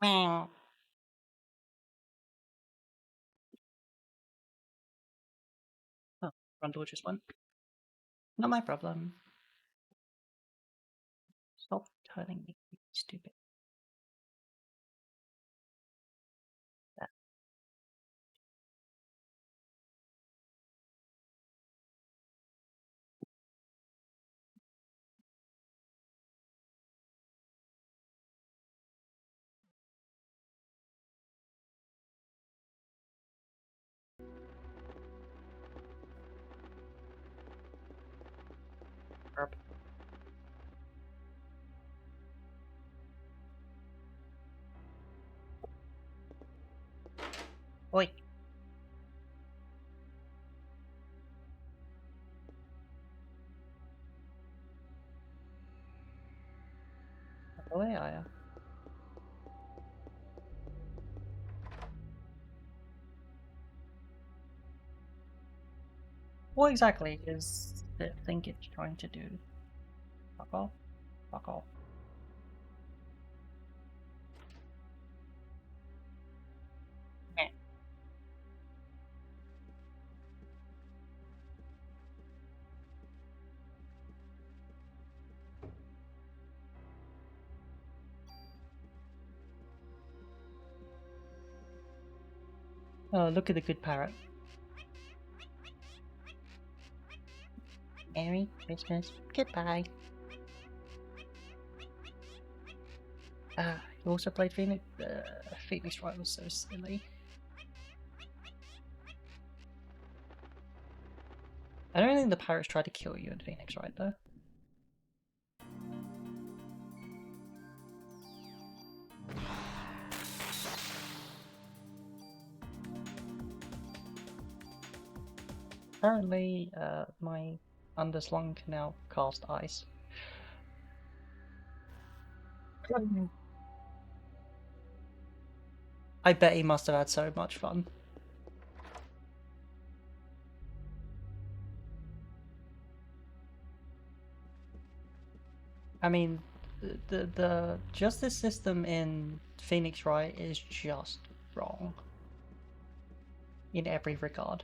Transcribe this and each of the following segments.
Oh, front door just went. Not my problem. Stop turning me, you stupid. That. Herb. Oi. Away are ya? What exactly is the thing it's trying to do? Fuck off. Fuck off. Meh. Oh, look at the good parrot. Merry Christmas. Goodbye. You also played Phoenix? Phoenix Wright was so silly. I don't think the pirates tried to kill you in Phoenix Wright though. Apparently, my underslung can now cast ice. I bet he must have had so much fun. I mean, the justice system in Phoenix Wright is just wrong in every regard.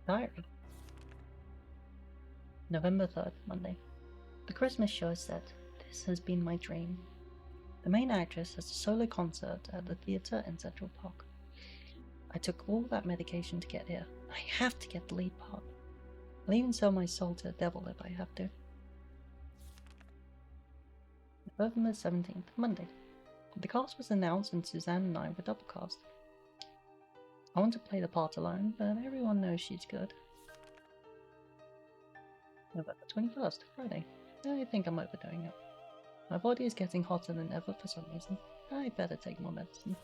Diary. November 3rd, Monday. The Christmas show said, "This has been my dream." The main actress has a solo concert at the theatre in Central Park. I took all that medication to get here. I have to get the lead part. I'll even sell my soul to the devil if I have to. November 17th, Monday. The cast was announced and Suzanne and I were double cast. I want to play the part alone, but everyone knows she's good. November 21st, Friday. I think I'm overdoing it. My body is getting hotter than ever for some reason. I better take more medicine.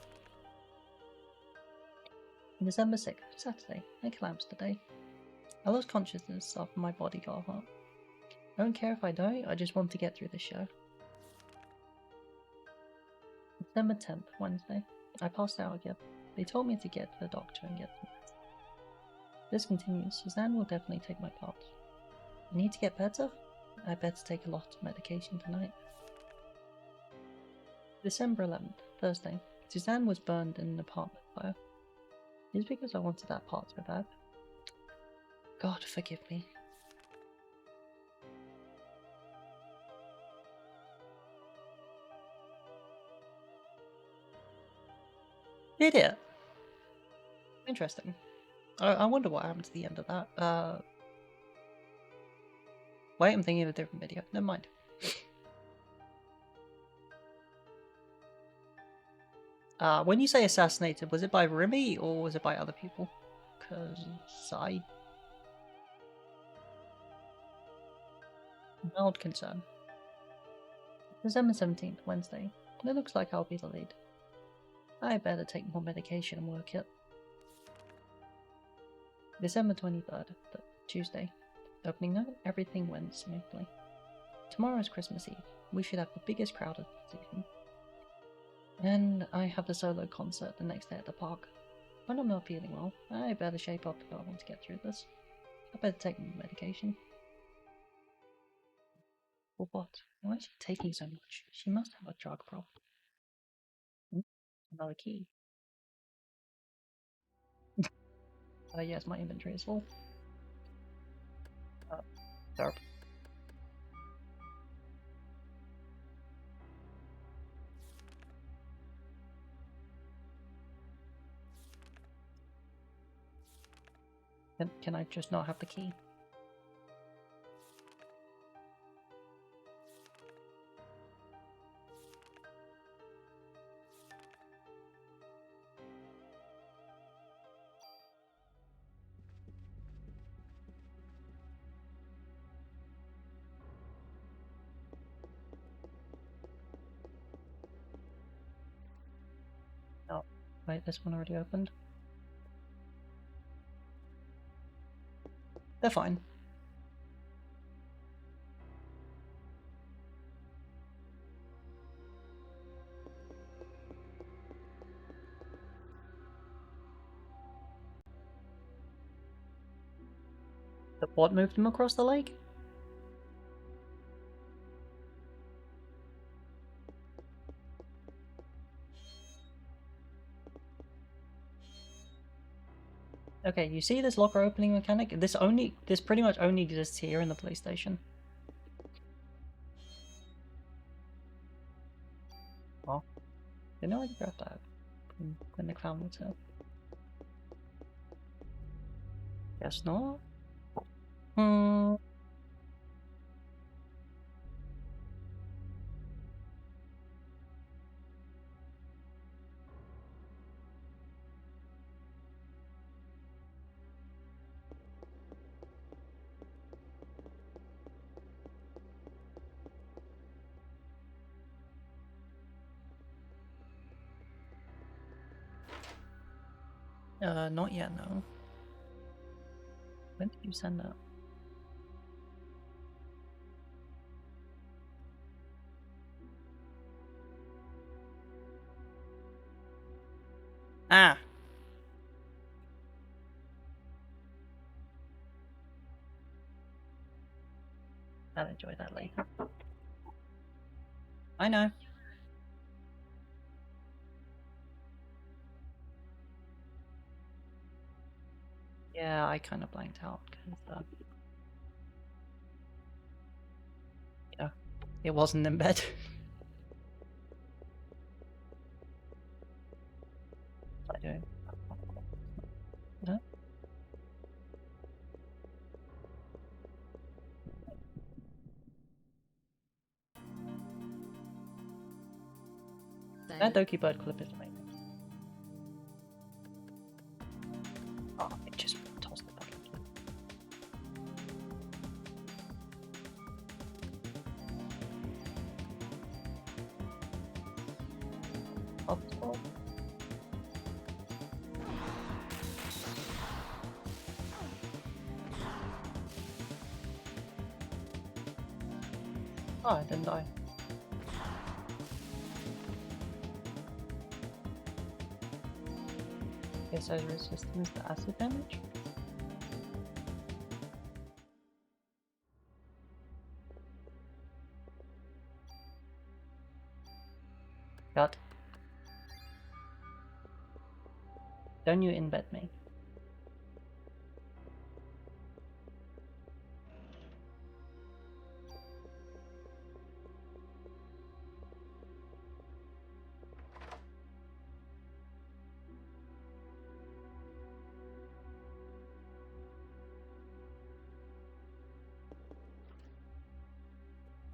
December 6th, Saturday. I collapsed today. I lost consciousness after my body got hot. I don't care if I die, I just want to get through the show. December 10th, Wednesday. I passed out again. They told me to get to the doctor and get some rest. If this continues, Suzanne will definitely take my part. I need to get better? I better take a lot of medication tonight. December 11th, Thursday. Suzanne was burned in an apartment fire. It's because I wanted that part so bad. God forgive me. Did it? Interesting. I wonder what happened to the end of that. Wait, I'm thinking of a different video. Never mind. When you say assassinated, was it by Remy or was it by other people? Because I... mild concern. December 17th, Wednesday. It looks like I'll be the lead. I better take more medication and work it. December 23rd, Tuesday. Opening night, everything went smoothly. Tomorrow's Christmas Eve. We should have the biggest crowd of the season. And I have the solo concert the next day at the park. When I'm not feeling well, I better shape up if I want to get through this. I better take my medication. For what? Why is she taking so much? She must have a drug problem. Another key. Yes, my inventory is full. Derp. Can I just not have the key? Oh, wait, this one already opened. They're fine. What moved them across the lake? Okay, you see this locker opening mechanic? This pretty much only exists here in the PlayStation. Oh, didn't know I could grab that when the clown was here. Guess not. Not yet, no. When did you send that? Ah! I'll enjoy that later. I know. Yeah, I kind of blanked out because yeah, it wasn't in bed. What am I doing? Huh? That Doki bird clip is amazing. Oh, it just tossed it back. Oh. Oh, I didn't die. Guess I resistance to acid damage? God. Don't you embed me.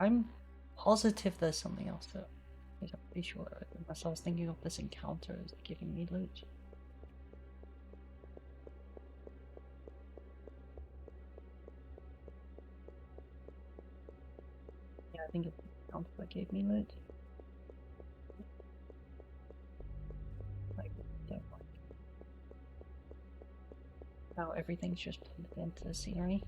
I'm positive there's something else to it. I'm pretty sure, unless I was thinking of this encounter as giving me loot. Yeah, I think it's the encounter that gave me loot. Like, don't like how everything's just put into the scenery.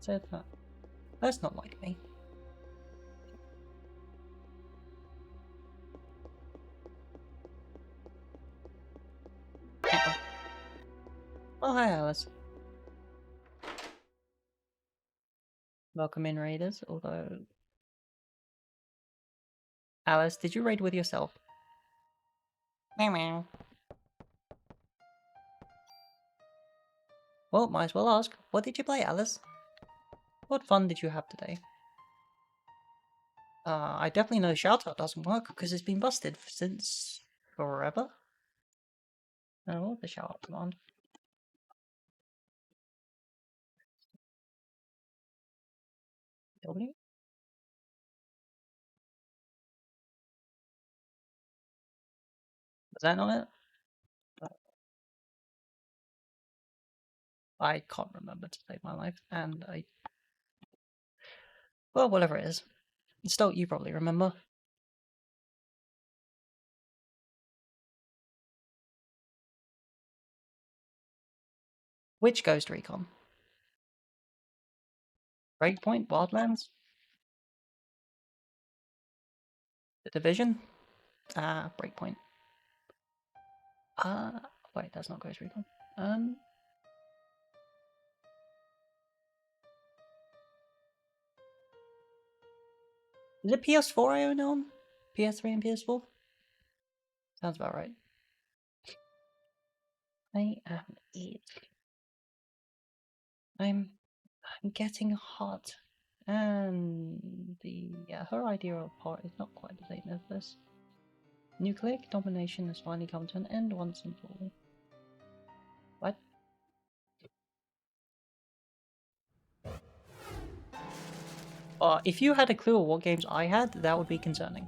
said that. That's not like me. Anyway. Oh, hi, Alice. Welcome in, raiders. Although, Alice, did you raid with yourself? Meow meow. Well, might as well ask. What did you play, Alice? What fun did you have today? I definitely know shoutout doesn't work because it's been busted since forever. Oh, the shoutout command. W? Was that not it? I can't remember to save my life, and well, whatever it is. Still, you probably remember. Which Ghost Recon? Breakpoint? Wildlands? The Division? Breakpoint. Wait, that's not Ghost Recon. Is it PS4 I own on? PS3 and PS4? Sounds about right. I am it. I'm getting hot. And her idea of hot is not quite the same as this. Nucleic domination has finally come to an end once and for all. What? If you had a clue of what games I had, that would be concerning.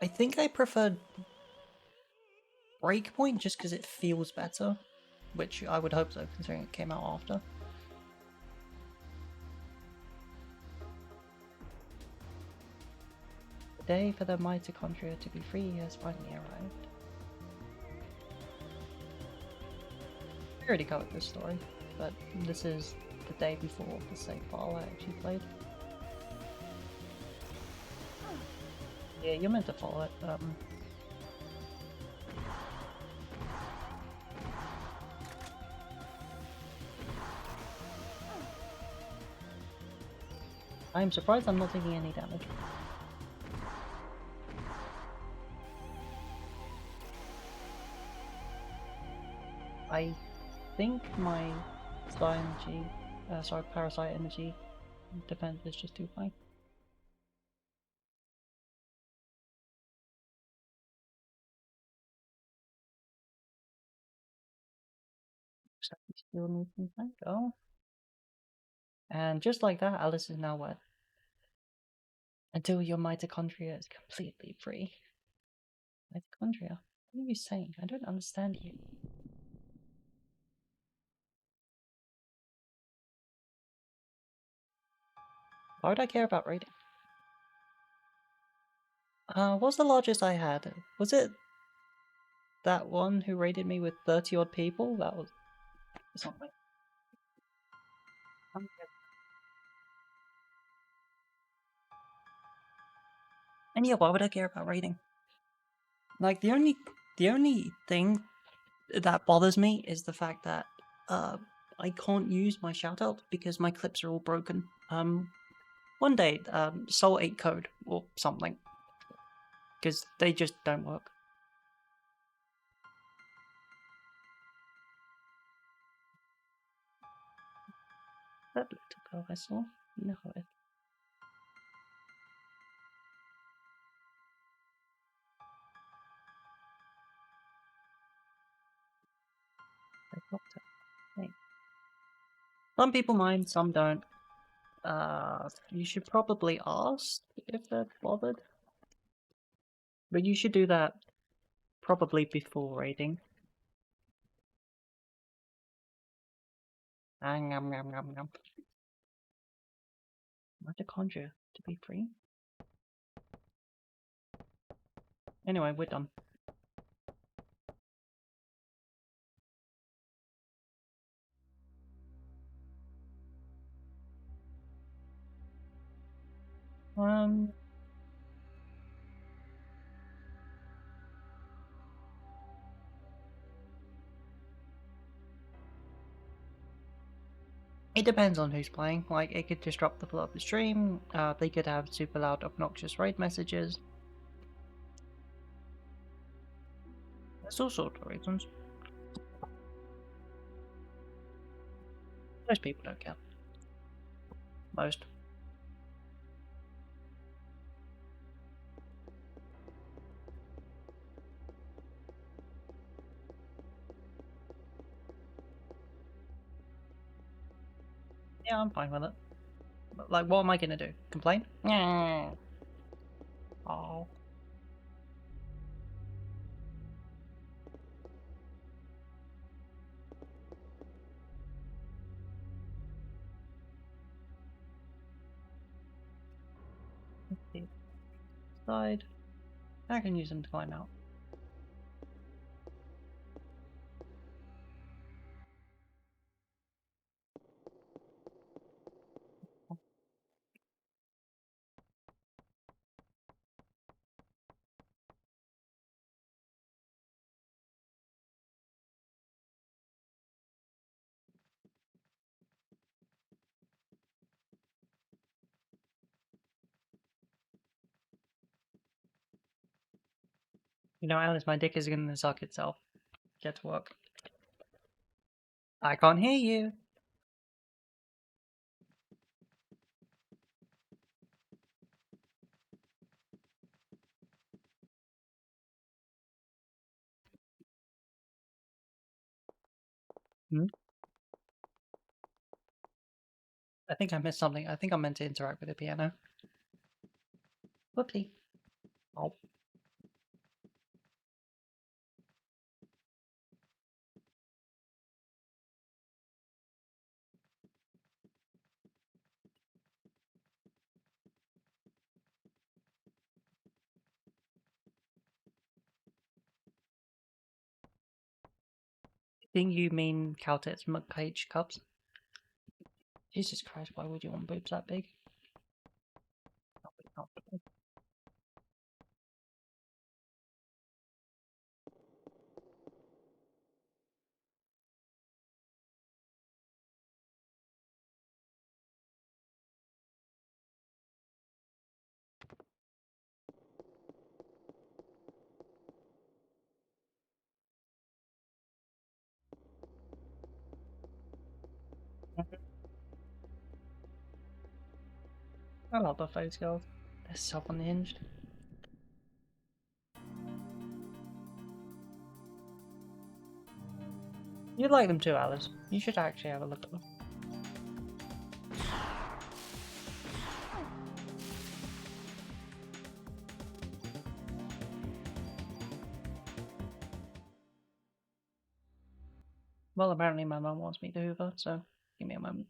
I think I preferred Breakpoint just because it feels better, which I would hope so, considering it came out after. The day for the mitochondria to be free has finally arrived. I already covered this story, but this is the day before the save file I actually played. Yeah, you're meant to follow it. I'm surprised I'm not taking any damage. I think my Parasite energy defense is just too high. Still needs some time. Go. And just like that, Alice is now wet. Until your mitochondria is completely free. Mitochondria? What are you saying? I don't understand you. Why would I care about rating? What's the largest I had? Was it that one who rated me with 30 odd people? That was something. And yeah, why would I care about rating? Like the only thing that bothers me is the fact that I can't use my shoutout because my clips are all broken. One day, Soul 8 code or something, because they just don't work. That little girl I saw, no, it. Some people mind, some don't. You should probably ask if they're bothered. But you should do that probably before raiding. Nom nom nom nom. Mitochondria to be free? Anyway, we're done. It depends on who's playing. Like, it could disrupt the flow of the stream. They could have super loud, obnoxious raid messages. There's all sorts of reasons. Most people don't care. Most. Yeah, I'm fine with it. But, like, what am I gonna do? Complain? Oh. Side. I can use them to climb out. You know, Alice, my dick is gonna suck itself. Get to work. I can't hear you. Hmm? I think I missed something. I think I meant to interact with the piano. Whoopsie. Oh. I think you mean Caltet's McCage cups? Jesus Christ, why would you want boobs that big? Not very comfortable. I love the face girls. They're so unhinged. You'd like them too, Alice. You should actually have a look at them. Well, apparently my mum wants me to hoover, so give me a moment.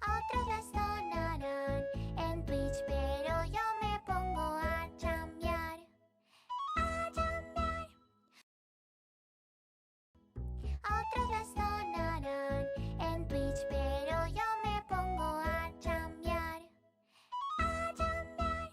Otros las donarán en Twitch, pero yo me pongo a chambear. A chambear. Otros las donarán en Twitch, pero yo me pongo a chambear. A chambear.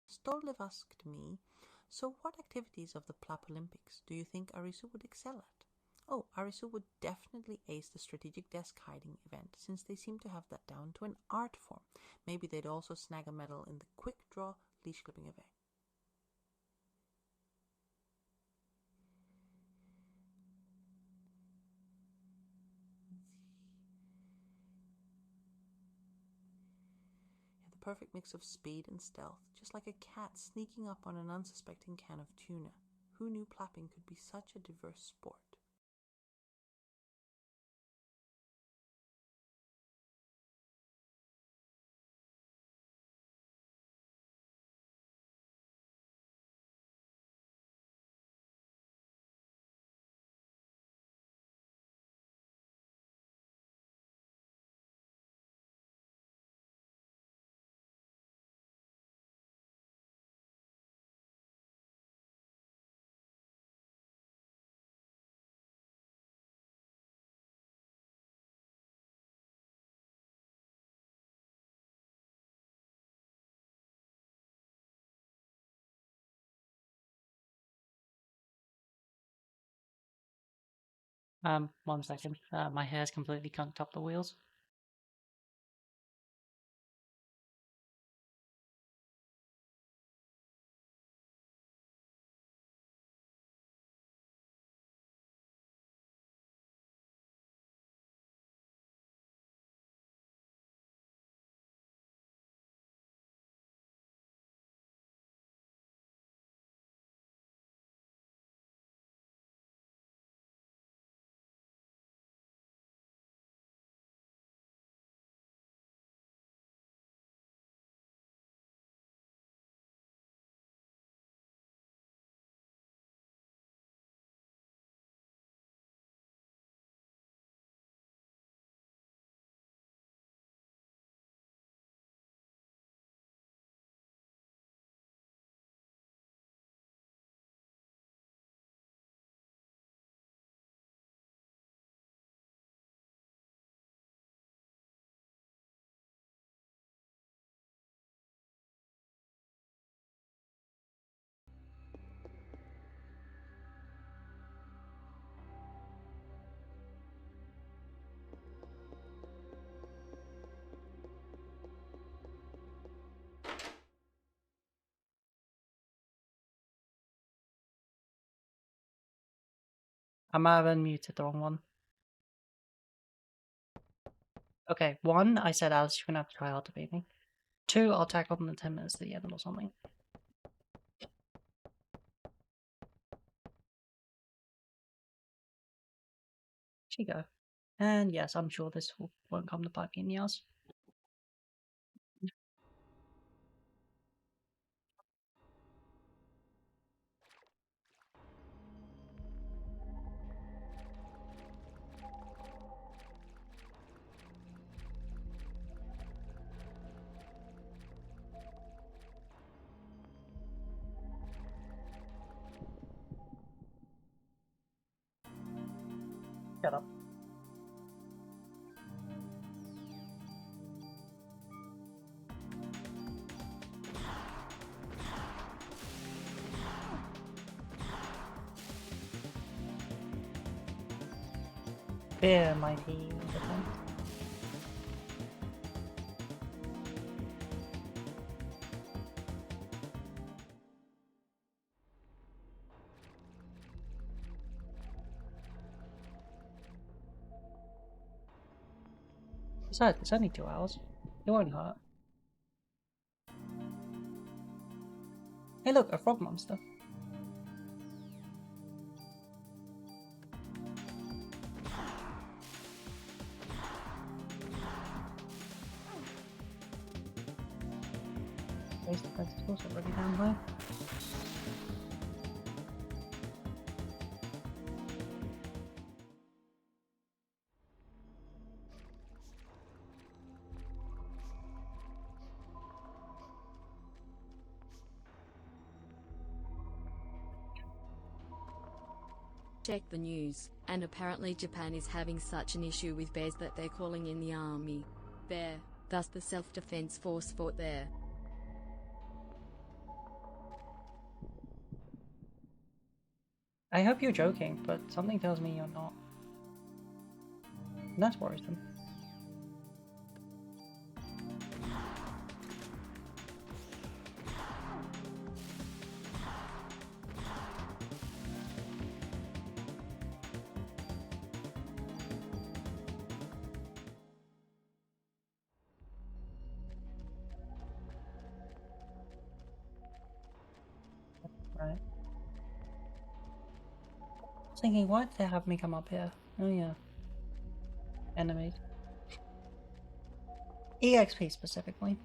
Stollev asked me, "So what activities of the Plap Olympics do you think Arisu would excel at?" Oh, Arisu would definitely ace the strategic desk hiding event, since they seem to have that down to an art form. Maybe they'd also snag a medal in the quick draw leash clipping event. The perfect mix of speed and stealth, just like a cat sneaking up on an unsuspecting can of tuna. Who knew plapping could be such a diverse sport? One second. My hair's completely conked up the wheels. I might have unmuted the wrong one. Okay, 1, I said, Alice, you're gonna have to try hard to beat me. 2, I'll tackle them in 10 minutes at the end or something. Here you go. And yes, I'm sure this won't come to bite me in the ass. Shut up. Fear mighty defense. Besides, it's only 2 hours. It won't hurt. Hey look, a frog monster. Base defense is also really down high. Check the news, and apparently Japan is having such an issue with bears that they're calling in the army. There, thus the self-defense force fought there. I hope you're joking, but something tells me you're not. And that's worrisome. Right. I was thinking, why did they have me come up here? Oh yeah. Enemies. EXP specifically.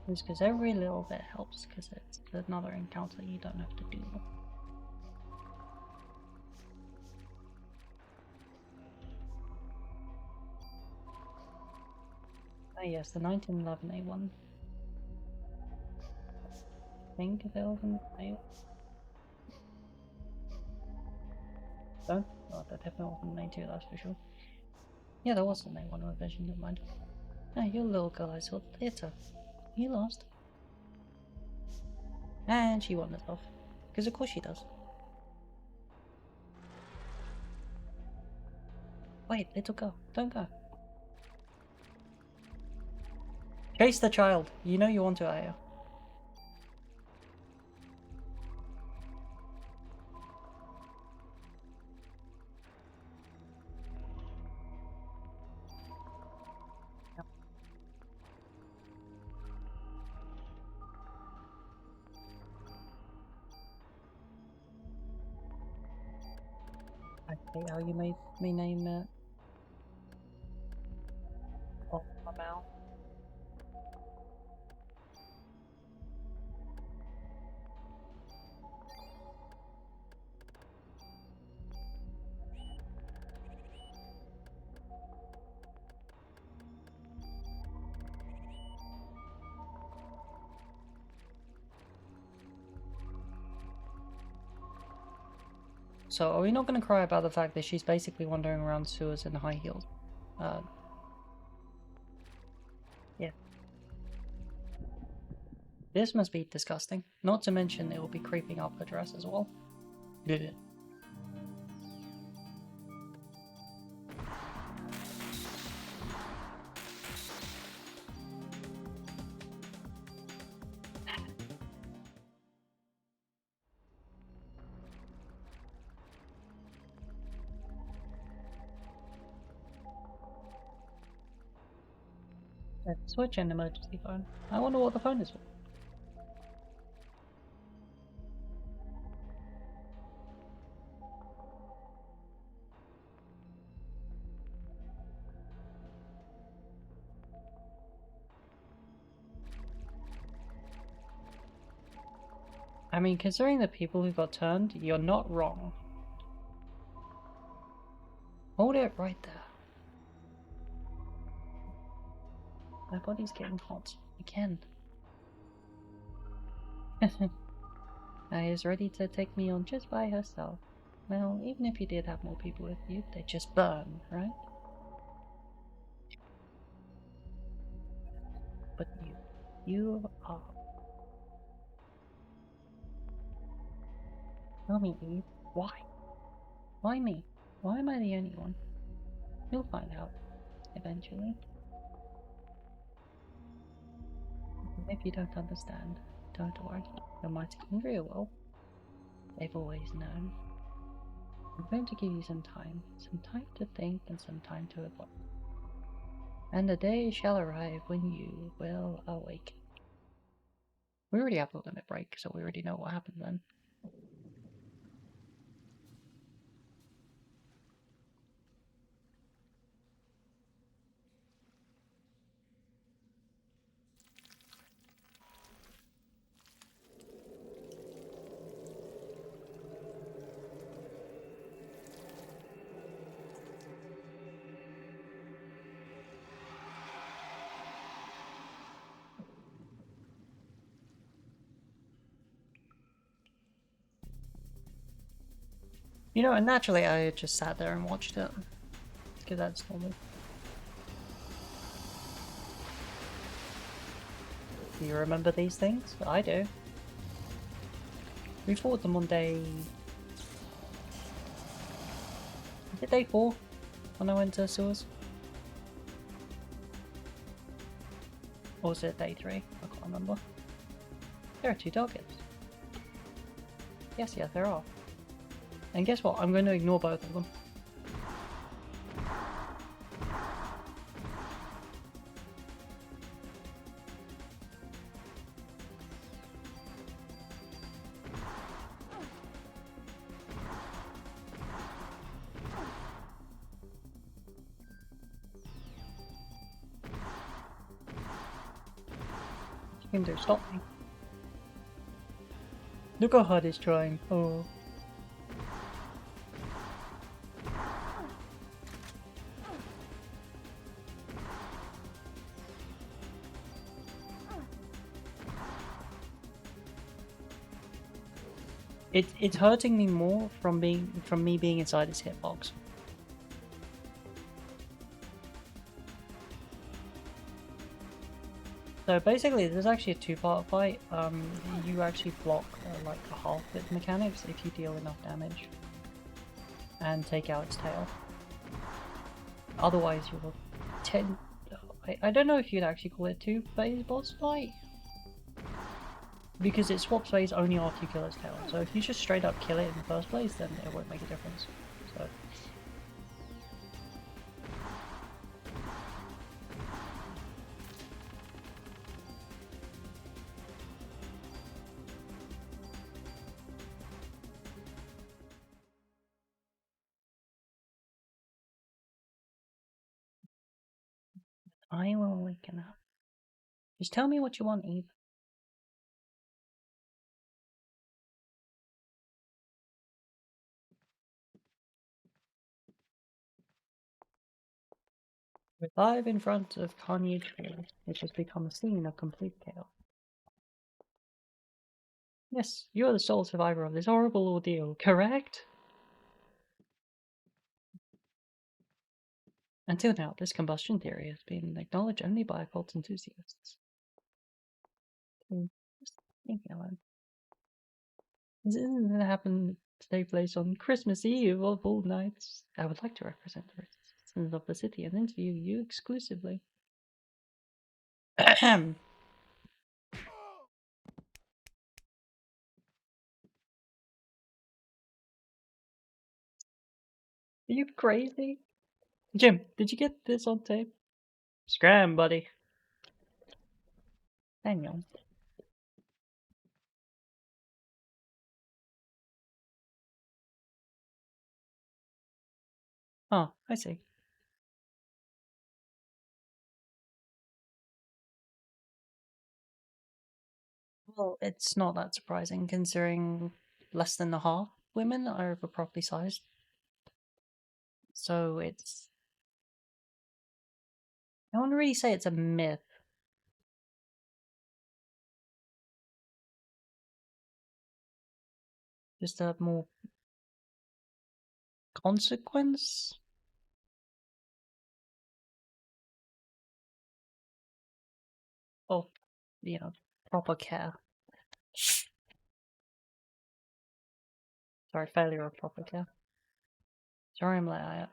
It's because every little bit helps, because it's another encounter you don't have to do. Ah yes, the 1911 A1. I think available in So? Oh, that definitely wasn't an A2, that's for sure. Yeah, there was an A1 revision, never mind. Ah, you little girl I saw at the theatre. You lost. And she won herself. Because of course she does. Wait, little girl, don't go. Chase the child. You know you want to, Aya. I hate how you made me name it. Off my mouth. So, are we not going to cry about the fact that she's basically wandering around sewers in high heels? Yeah. This must be disgusting. Not to mention it will be creeping up her dress as well. Blech. Let's switch an emergency phone. I wonder what the phone is for. I mean, considering the people who got turned, you're not wrong. Hold it right there. My body's getting hot. Again. Aya is ready to take me on just by herself. Well, even if you did have more people with you, they'd just burn, right? But you are. Tell me, Eve, why? Why me? Why am I the only one? You'll find out, eventually. Even if you don't understand, don't worry. Your mighty Ingria will. They've always known. I'm going to give you some time to think and some time to evolve. And the day shall arrive when you will awaken. We already have the limit break, so we already know what happened then. You know, and naturally I just sat there and watched it. Because that's normal. Do you remember these things? I do. We fought them on day... Is it day 4? When I went to sewers? Or was it day 3? I can't remember. There are 2 targets. Yes, there are. And guess what? I'm going to ignore both of them. You can do stop me. Look how hard he's trying. Oh. It's hurting me more from me being inside this hitbox. So basically, there's actually a 2-part fight. You actually block like a half with mechanics if you deal enough damage and take out its tail. Otherwise, you will tend. I don't know if you'd actually call it 2-phase boss fight, because it swaps phase only after you kill its tail. So if you just straight up kill it in the first place, then it won't make a difference. So. I will awaken up. Just tell me what you want, Eve. We're live in front of Carnage Field, which has become a scene of complete chaos. Yes, you're the sole survivor of this horrible ordeal, correct? Until now, this combustion theory has been acknowledged only by occult enthusiasts. Just leave me alone. This isn't going to happen to take place on Christmas Eve of all nights. I would like to represent the citizens of the city and interview you exclusively. Ahem. Are you crazy? Jim, did you get this on tape? Scram, buddy. Daniel. Oh, I see. Well, it's not that surprising considering less than a half women are ever properly sized. So it's... I wouldn't really say it's a myth. Just a more consequence of, proper care. Sorry, failure of proper care. Sorry, I'm late.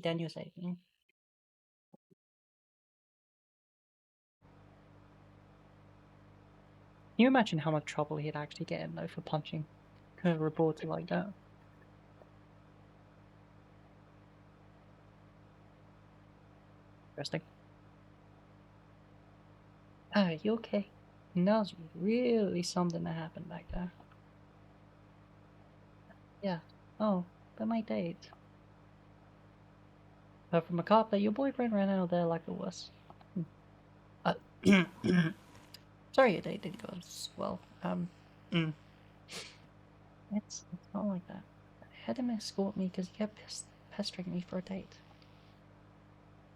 Then you say. Can you imagine how much trouble he'd actually get in though for punching a reporter like that? Interesting. Ah, you okay? That was really something that happened back there. Yeah. Oh, but my date. But from a cop that your boyfriend ran out there like it was. Sorry your date didn't go as well. It's not like that. I had him escort me because he kept pestering me for a date.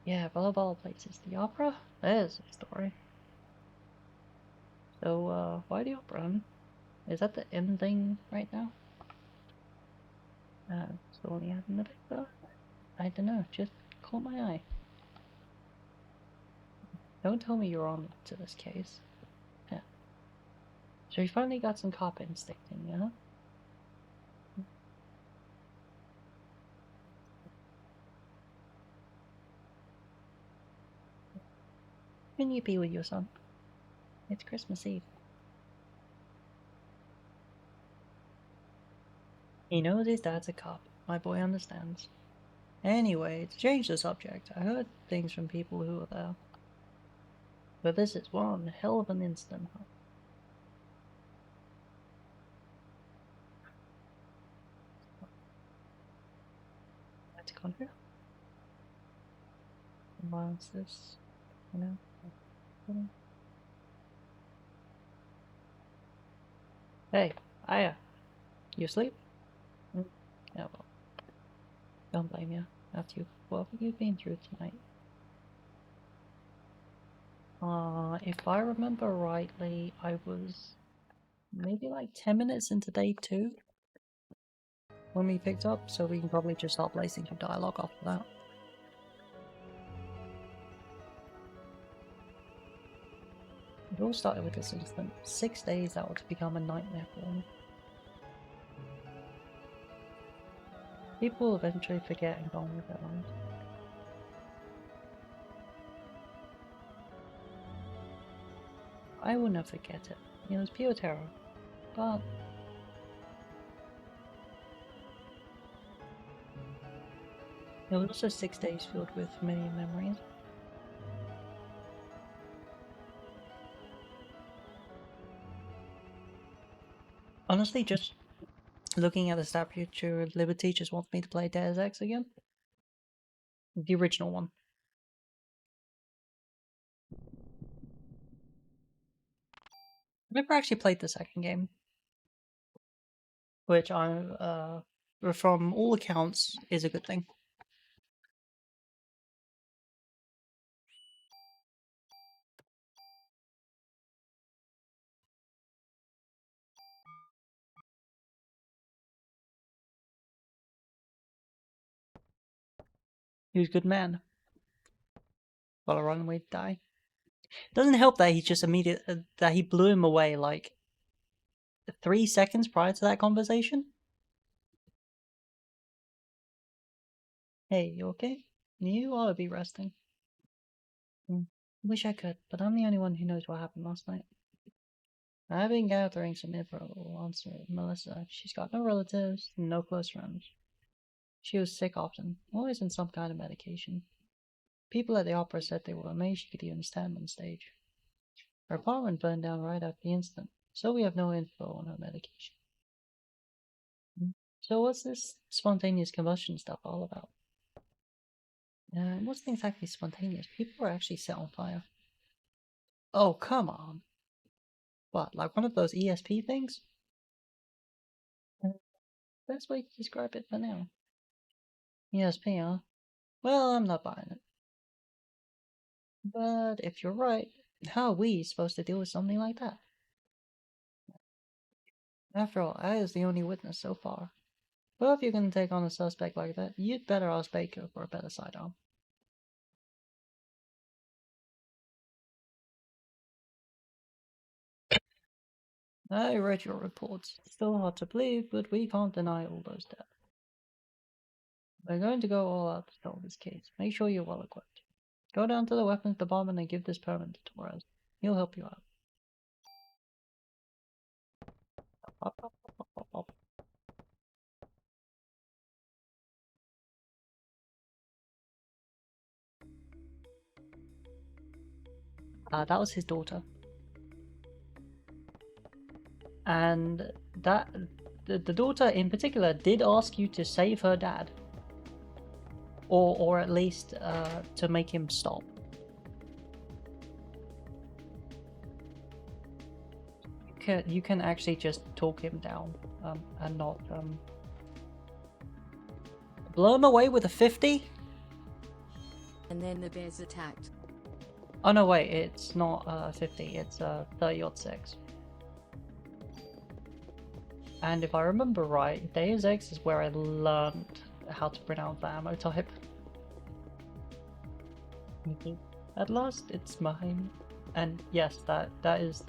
Yeah, but of all places, the opera? There's a story. So, why the opera? Is that the end thing right now? So only having the though? I don't know, just caught my eye. Don't tell me you're on to this case. Yeah. So you finally got some cop instinct in you, huh? Can you be with your son? It's Christmas Eve. He knows his dad's a cop. My boy understands. Anyway, to change the subject, I heard things from people who were there. But this is one hell of an incident. Let's go here. What's this? Hey, Aya, you asleep? Yeah, well, don't blame you. After what you've been through tonight. If I remember rightly, I was maybe like 10 minutes into day 2 when we picked up, so we can probably just start placing some dialogue after that. It all started with this incident. 6 days that would become a nightmare for me. People will eventually forget and go on with their lives. I will never forget it. It was pure terror. But it was also 6 days filled with familiar memories. Honestly, just looking at the Statue of Liberty just wants me to play Deus Ex again. The original one. I've never actually played the second game, which from all accounts, is a good thing. He was a good man. While a runaway to die. Doesn't help that he just that he blew him away like 3 seconds prior to that conversation. Hey, you okay? You ought to be resting. Wish I could, but I'm the only one who knows what happened last night. I've been gathering some info on Melissa. She's got no relatives, no close friends. She was sick often, always on some kind of medication. People at the opera said they were amazed she could even stand on stage. Her apartment burned down right after the incident, so we have no info on her medication. So what's this spontaneous combustion stuff all about? It wasn't exactly spontaneous. People were actually set on fire. Oh, come on. What, like one of those ESP things? Best way to describe it for now. ESP, huh? Well, I'm not buying it. But if you're right, how are we supposed to deal with something like that? After all, I is the only witness so far. But if you're gonna take on a suspect like that, you'd better ask Baker for a better sidearm. I read your reports. Still hard to believe, but we can't deny all those deaths. We're going to go all out to solve this case. Make sure you're well equipped. Go down to the weapons department and give this permit to Torres. He'll help you out. That was his daughter. And that the daughter in particular did ask you to save her dad. Or at least to make him stop. You can actually just talk him down and not blow him away with a 50? And then the bears attacked. Oh no, wait, it's not 50, it's 30-06. And if I remember right, Deus Ex is where I learned how to pronounce the ammo type. At last, it's mine. And yes, that is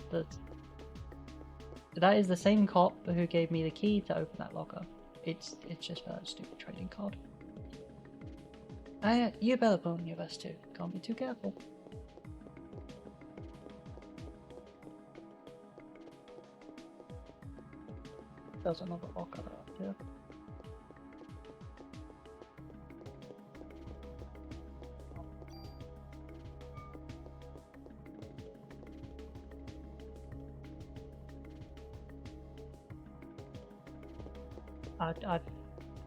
the same cop who gave me the key to open that locker. It's just a stupid trading card. You better put on your vest too. Can't be too careful. There's another locker up here.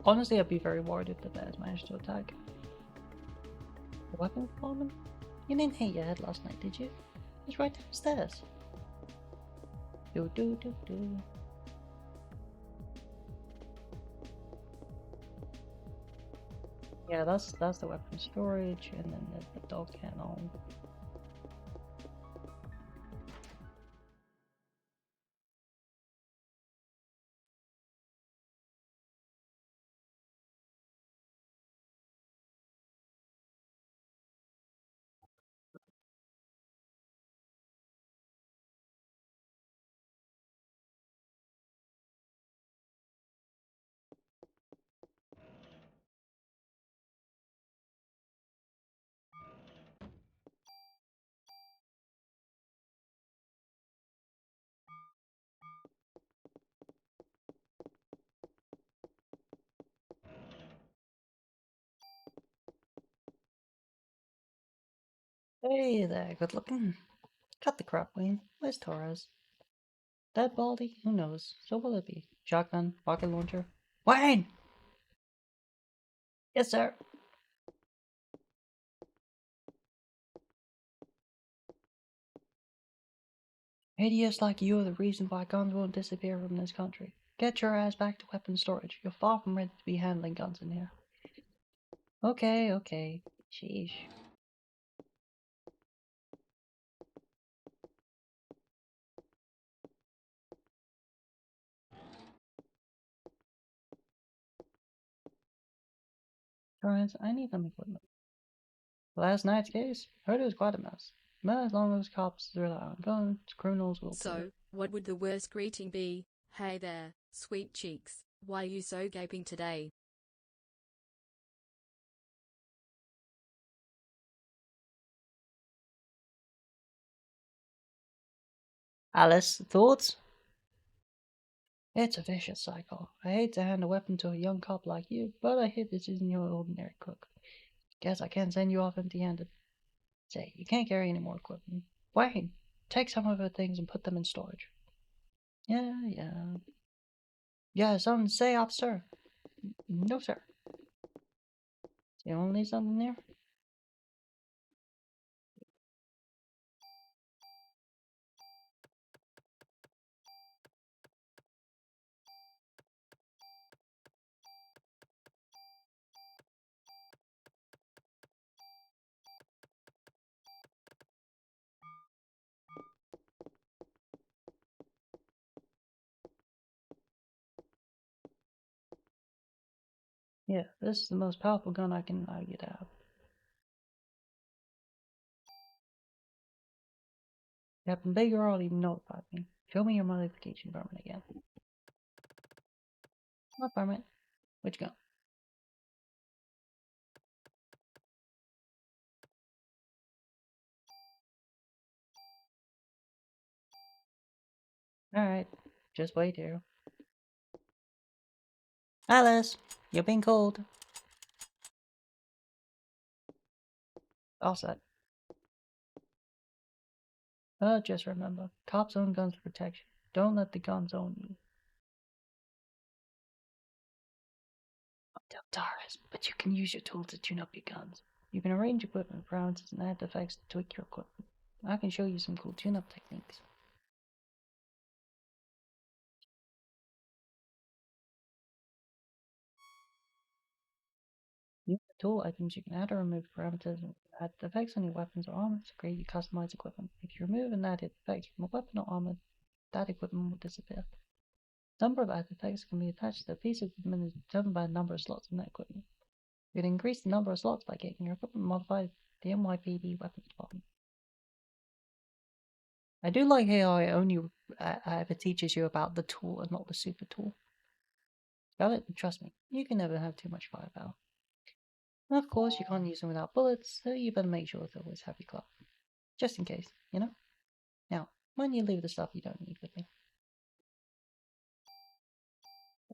Honestly, I'd be very worried if the bears managed to attack. The weapons department? You didn't hit your head last night, did you? It's right downstairs. Do do do do. Yeah, that's the weapon storage, and then there's the dog kennel. Hey there, good looking. Cut the crap, Wayne. Where's Torres? Dead Baldy? Who knows? So will it be? Shotgun? Rocket launcher? Wayne! Yes, sir. Idiots like you are the reason why guns won't disappear from this country. Get your ass back to weapons storage. You're far from ready to be handling guns in here. Okay. Sheesh. Torres, I need some equipment. Last night's case? Heard it was quite a mess. But as long as cops rely on guns, criminals will pay. So, what would the worst greeting be? Hey there, sweet cheeks, why are you so gaping today? Alice, thoughts? It's a vicious cycle. I hate to hand a weapon to a young cop like you, but I hear this isn't your ordinary crook. Guess I can't send you off empty-handed. Say, you can't carry any more equipment. Wayne, take some of her things and put them in storage. Yeah. Yeah, something to say, officer? No, sir. You only need something there? Yeah, this is the most powerful gun I can allow you to have. Captain Baker already notified me. Show me your modification permit again. What permit? Which gun? Alright, just wait here. Alice, you're being called. All set. Just remember, cops own guns for protection. Don't let the guns own you. Deltaris, but you can use your tools to tune up your guns. You can arrange equipment parameters and add effects to tweak your equipment. I can show you some cool tune-up techniques. Use the tool items, you can add or remove parameters and add effects on your weapons or armor to create your customized equipment. If you remove and add effects from a weapon or armor, that equipment will disappear. The number of added effects can be attached to a piece of equipment and is determined by the number of slots in that equipment. You can increase the number of slots by getting your equipment modified at the NYPD weapons department. I do like how it only ever teaches you about the tool and not the super tool. Got it? Trust me, you can never have too much firepower. And of course, you can't use them without bullets, so you better make sure to always have your club. Just in case, you know? Now, when you leave the stuff you don't need with you.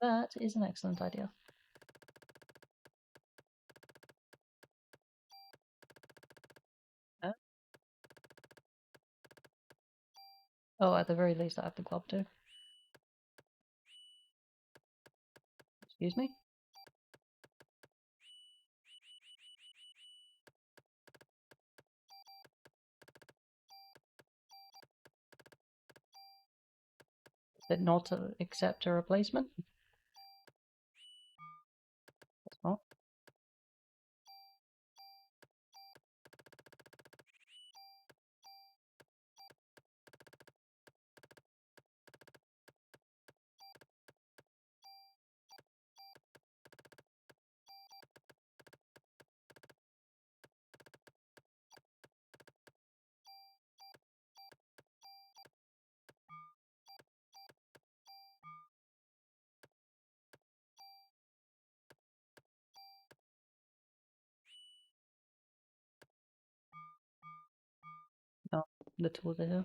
That is an excellent idea. Oh, at the very least, I have the club too. Excuse me? Is it not to accept a replacement? It's not. No, the tools are here.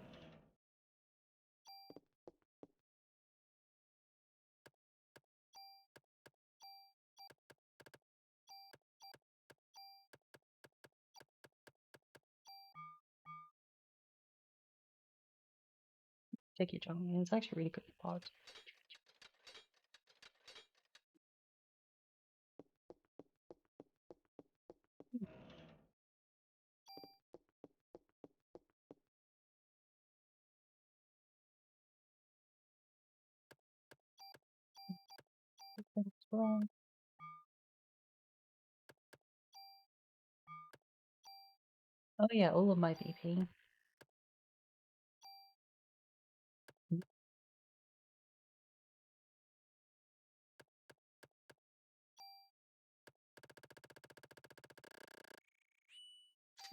Take your time. It's actually really good parts. Well, oh yeah, all of my BP.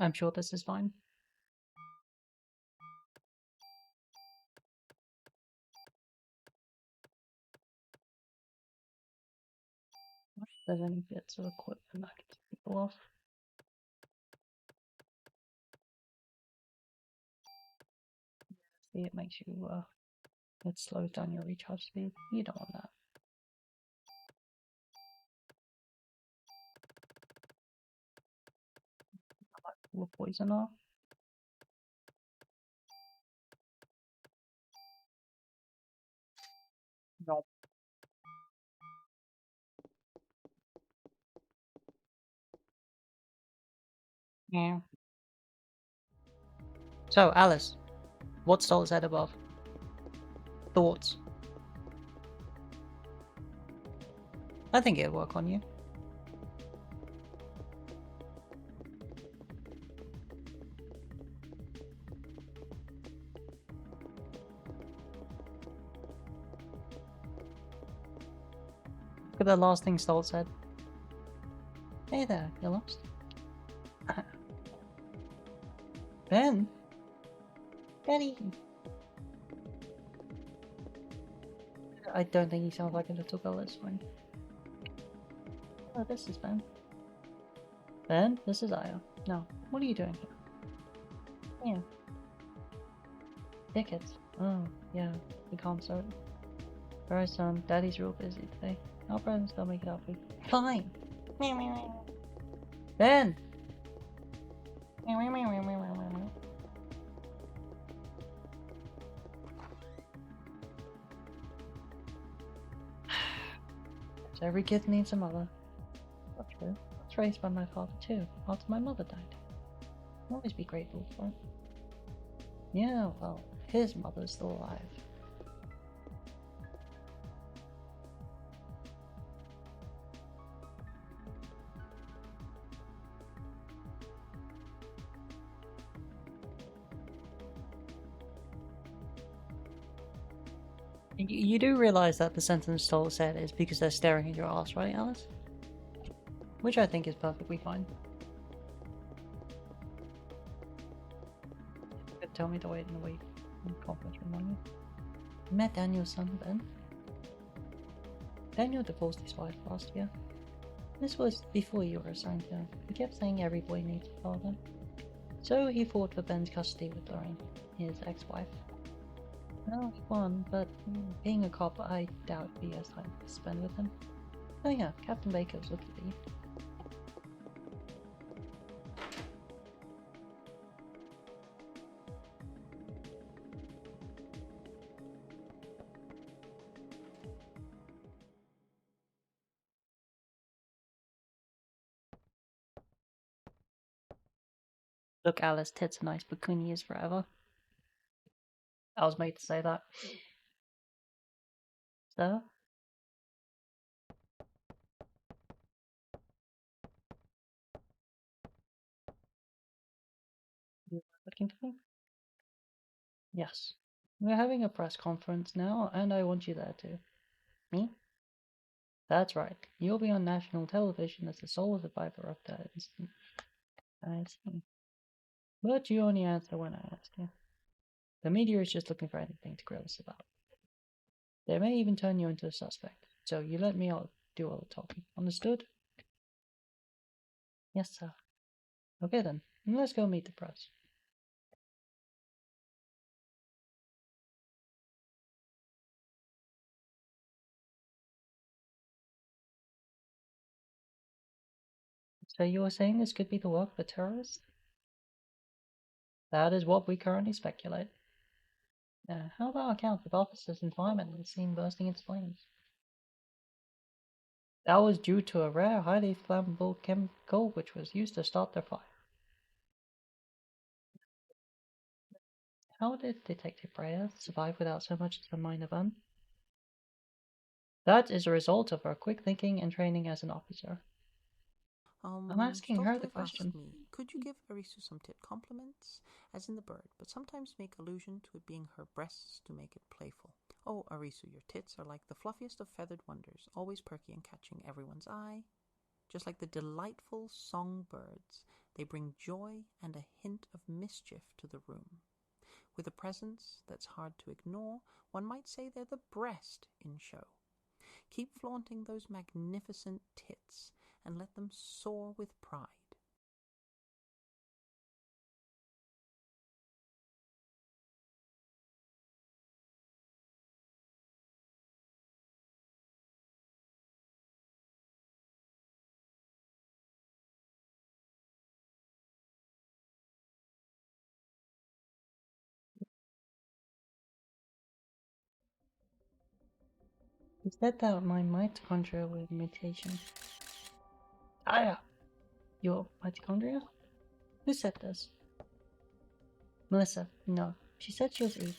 I'm sure this is fine. If there's any bits of equipment I can take people off. See, it makes you, it slows down your recharge speed. You don't want that. Full of poison off. No. Yeah. So, Alice, what stall is that above? Thoughts? I think it'll work on you. Look at the last thing Stolt said. Hey there, you lost? Ben? Benny! I don't think he sounds like a little girl, it's fine. Oh, this is Ben. Ben, this is Aya. Now, what are you doing here? Yeah. Tickets. Oh, yeah, the concert. Sorry, son, Daddy's real busy today. I'll probably still make it up for you. Fine! Ben! So every kid needs a mother. Not true. I was raised by my father too, after my mother died. I'll always be grateful for it. Yeah, well, his mother's still alive. You do realize that the sentence Toll said is because they're staring at your ass, right, Alice? Which I think is perfectly fine. You could tell me to wait in the wait. Conference room on you. I met Daniel's son, Ben. Daniel divorced his wife last year. This was before you were assigned to him. He kept saying every boy needs a father. So he fought for Ben's custody with Lorraine, his ex-wife. Well, he won, but being a cop, I doubt he has time to spend with him. Oh yeah, Captain Baker's looking for you. Look, Alice, tits are nice, but Kuni is forever. I was made to say that. So? You are looking for me? Yes. We're having a press conference now, and I want you there too. Me? That's right. You'll be on national television as the sole survivor of that incident. I see. But you only answer when I ask you. The media is just looking for anything to grill us about. They may even turn you into a suspect, so you let me do all the talking. Understood? Yes, sir. Okay then, let's go meet the press. So you were saying this could be the work of a terrorist? That is what we currently speculate. How about accounts of officers and firemen at the scene bursting into flames? That was due to a rare, highly flammable chemical which was used to start their fire. How did Detective Breyer survive without so much as a minor burn? That is a result of her quick thinking and training as an officer. I'm asking her the Stoltliv question. asked me, could you give Arisu some tit compliments, as in the bird, but sometimes make allusion to it being her breasts to make it playful. Oh, Arisu, your tits are like the fluffiest of feathered wonders, always perky and catching everyone's eye. Just like the delightful songbirds, they bring joy and a hint of mischief to the room. With a presence that's hard to ignore, one might say they're the breast in show. Keep flaunting those magnificent tits and let them soar with pride. He said that my mitochondria were mutation. Ah, yeah. Your mitochondria? Who said this? Melissa. No. She said she was Eve.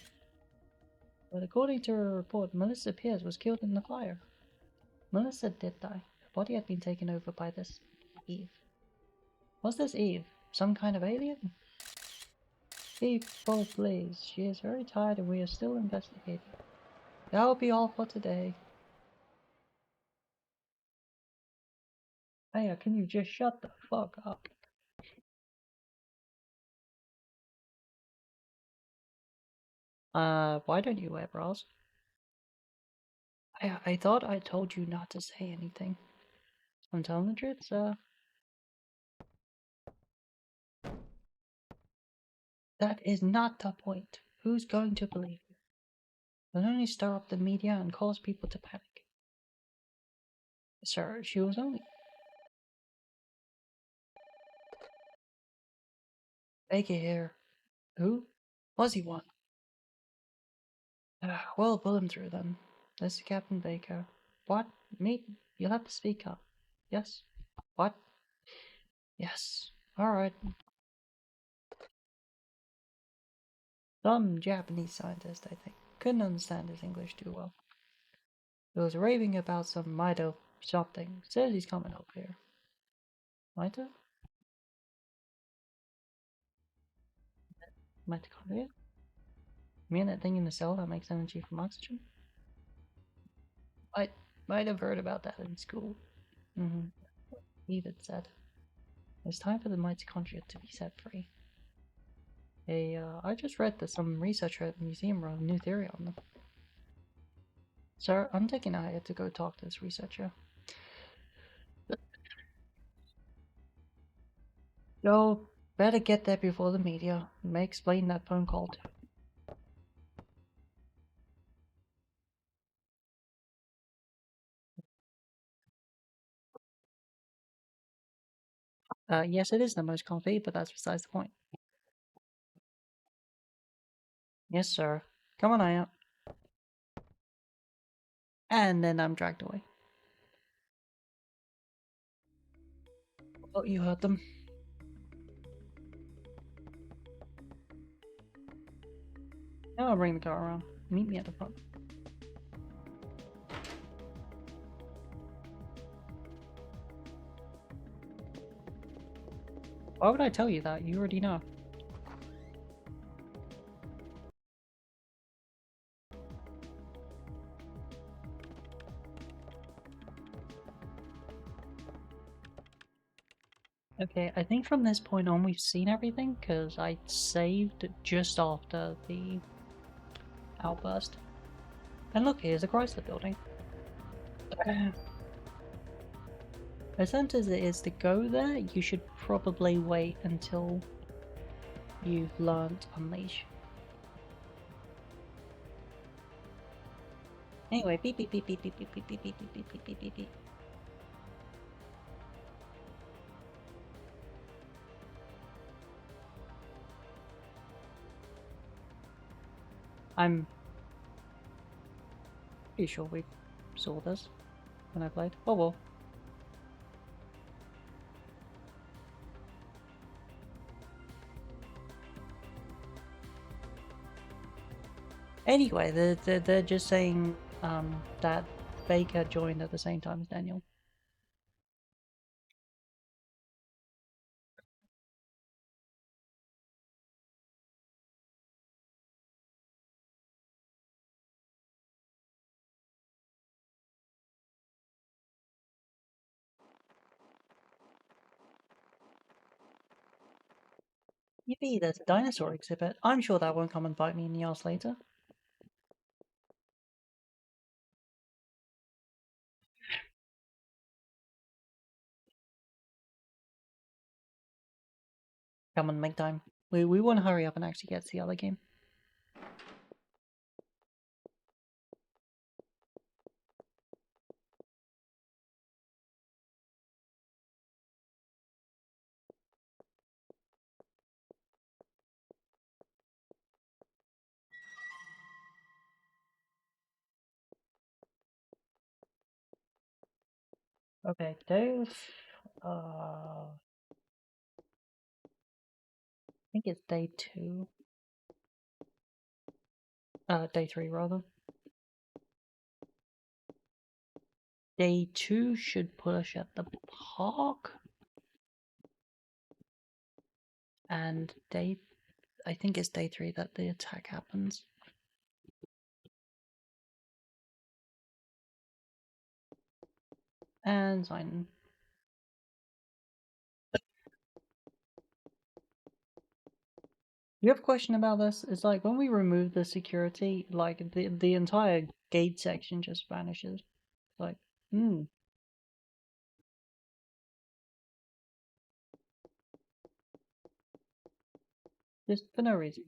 But according to her report, Melissa Pierce was killed in the fire. Melissa did die. Her body had been taken over by this Eve. Was this Eve some kind of alien? Eve told Blaze she is very tired and we are still investigating. That will be all for today. Hey, can you just shut the fuck up? Why don't you wear bras? I thought I told you not to say anything. I'm telling the truth, sir. That is not the point. Who's going to believe you? You'll only stir up the media and cause people to panic. Sir, she was only... Baker here. Who? Was he one? Well, pull him through then. This is Captain Baker. What? Me? You'll have to speak up. Yes? What? Yes. Alright. Some Japanese scientist, I think. Couldn't understand his English too well. He was raving about some Mito something. Says he's coming over here. Mito? Mitochondria? You mean that thing in the cell that makes energy from oxygen? I might have heard about that in school. Eve said. It's time for the mitochondria to be set free. Hey, I just read that some researcher at the museum wrote a new theory on them. Sir, I'm taking Aya to go talk to this researcher. Yo, better get there before the media. May explain that phone call too. Yes, it is the most comfy, but that's besides the point. Yes, sir. Come on, Aya. And then I'm dragged away. Oh, you heard them. Now I'll bring the car around. Meet me at the front. Why would I tell you that? You already know. Okay, I think from this point on we've seen everything, because I saved just after the outburst. And look, here's the Chrysler building. As tempted as it is to go there, you should probably wait until you've learned Unleash. Anyway, beep beep beep beep beep beep beep beep beep beep beep beep beep beep beep. I'm pretty sure we saw this when I played. Oh well. Anyway, they're just saying that Baker joined at the same time as Daniel. Yippee, there's a dinosaur exhibit. I'm sure that won't come and bite me in the ass later. Come on, make time. We want to hurry up and actually get to the other game. Okay, Dave. I think it's day 2. Day 3 rather. Day 2 should put us at the park. And I think it's day 3 that the attack happens. And sign. You have a question about this? It's like when we remove the security, like the entire gate section just vanishes. Like, just for no reason.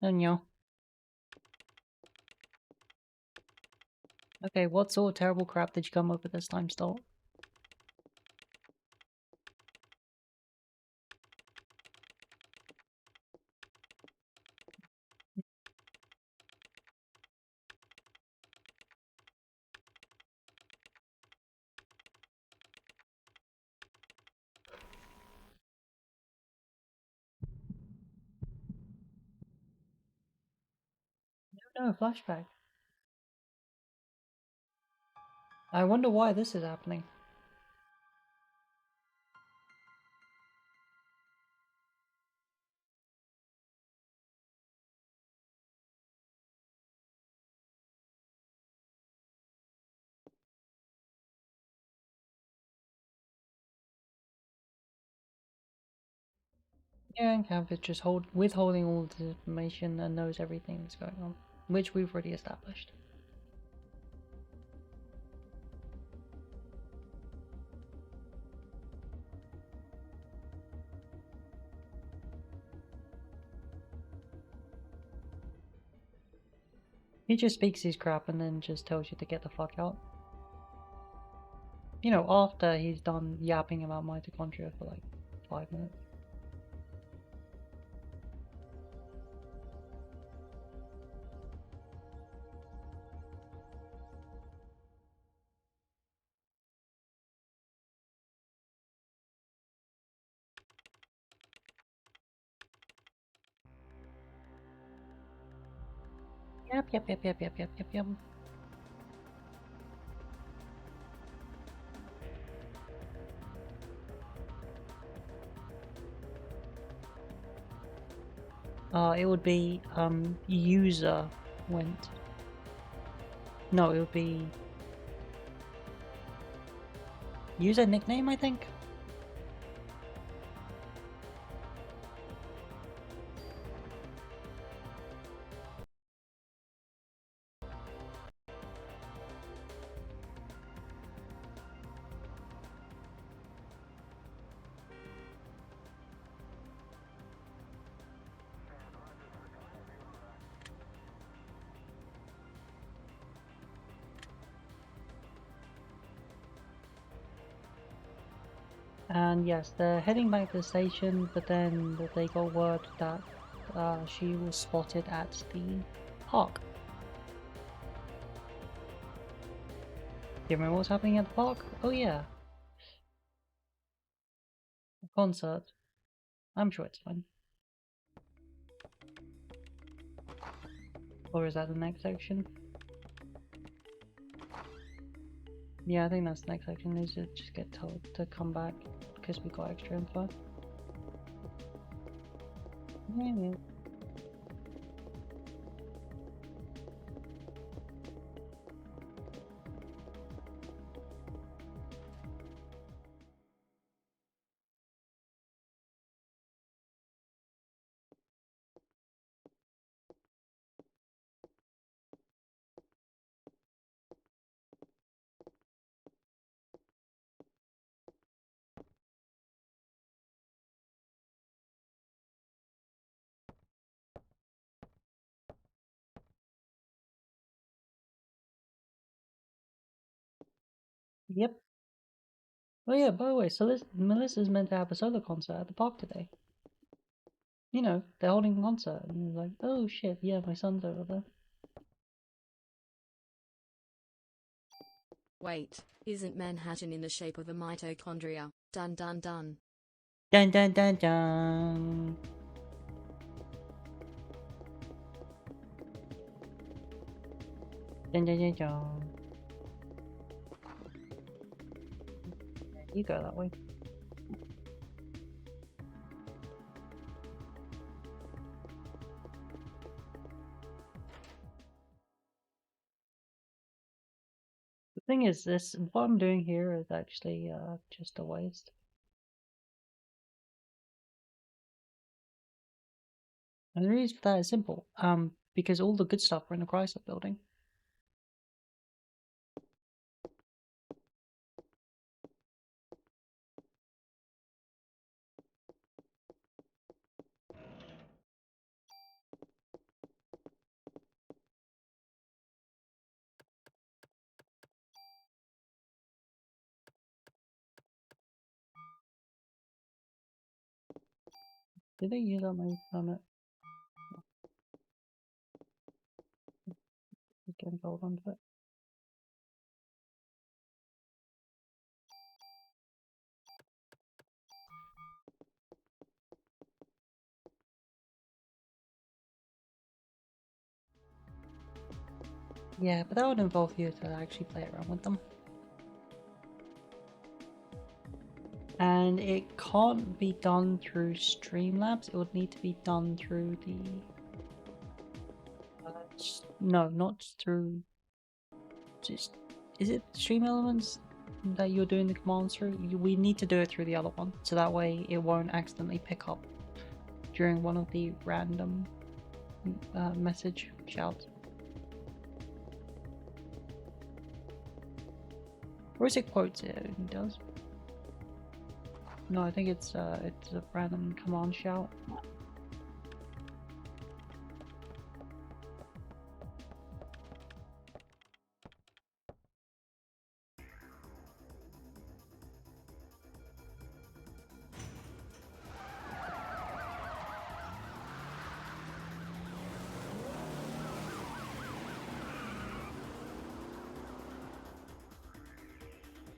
And you know. Okay, what sort of terrible crap did you come up with this time, Stolt? No, flashback. I wonder why this is happening. Yeah, and Camp is just withholding all the information and knows everything that's going on, which we've already established. He just speaks his crap and then just tells you to get the fuck out. You know, after he's done yapping about mitochondria for like 5 minutes. Yep. It would be, user went. No, it would be user nickname, I think. And yes, they're heading back to the station, but then they got word that she was spotted at the park. Do you remember what's happening at the park? Oh yeah, a concert. I'm sure it's fine. Or is that the next section? Yeah, I think that's the next section. Is to just get told to come back because we got extra info. Yeah. Yep. Oh yeah, by the way, so Melissa's meant to have a solo concert at the park today. You know, they're holding a concert, and you're like, oh shit, yeah, my son's over there. Wait, isn't Manhattan in the shape of a mitochondria? Dun dun dun. Dun dun dun dun. Dun dun dun dun. You go that way. thing is, what I'm doing here is actually just a waste. And the reason for that is simple. Because all the good stuff are in the Chrysler building. Did they use up my permit? Again, hold on to it. Yeah, but that would involve you to actually play around with them. And it can't be done through Streamlabs, it would need to be done through the... no, not through... Just, is it Stream Elements that you're doing the commands through? We need to do it through the other one, so that way it won't accidentally pick up during one of the random message shouts. Or is it quotes it does? No, I think it's a random command shout.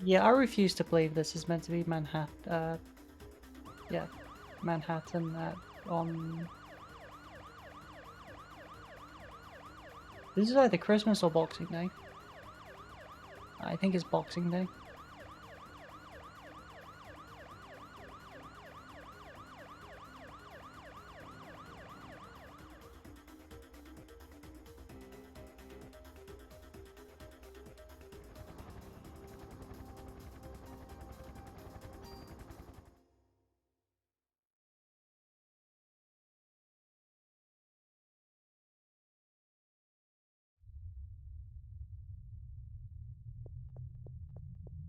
Yeah, I refuse to believe this is meant to be Manhattan. Yeah, Manhattan on. This is either Christmas or Boxing Day. I think it's Boxing Day.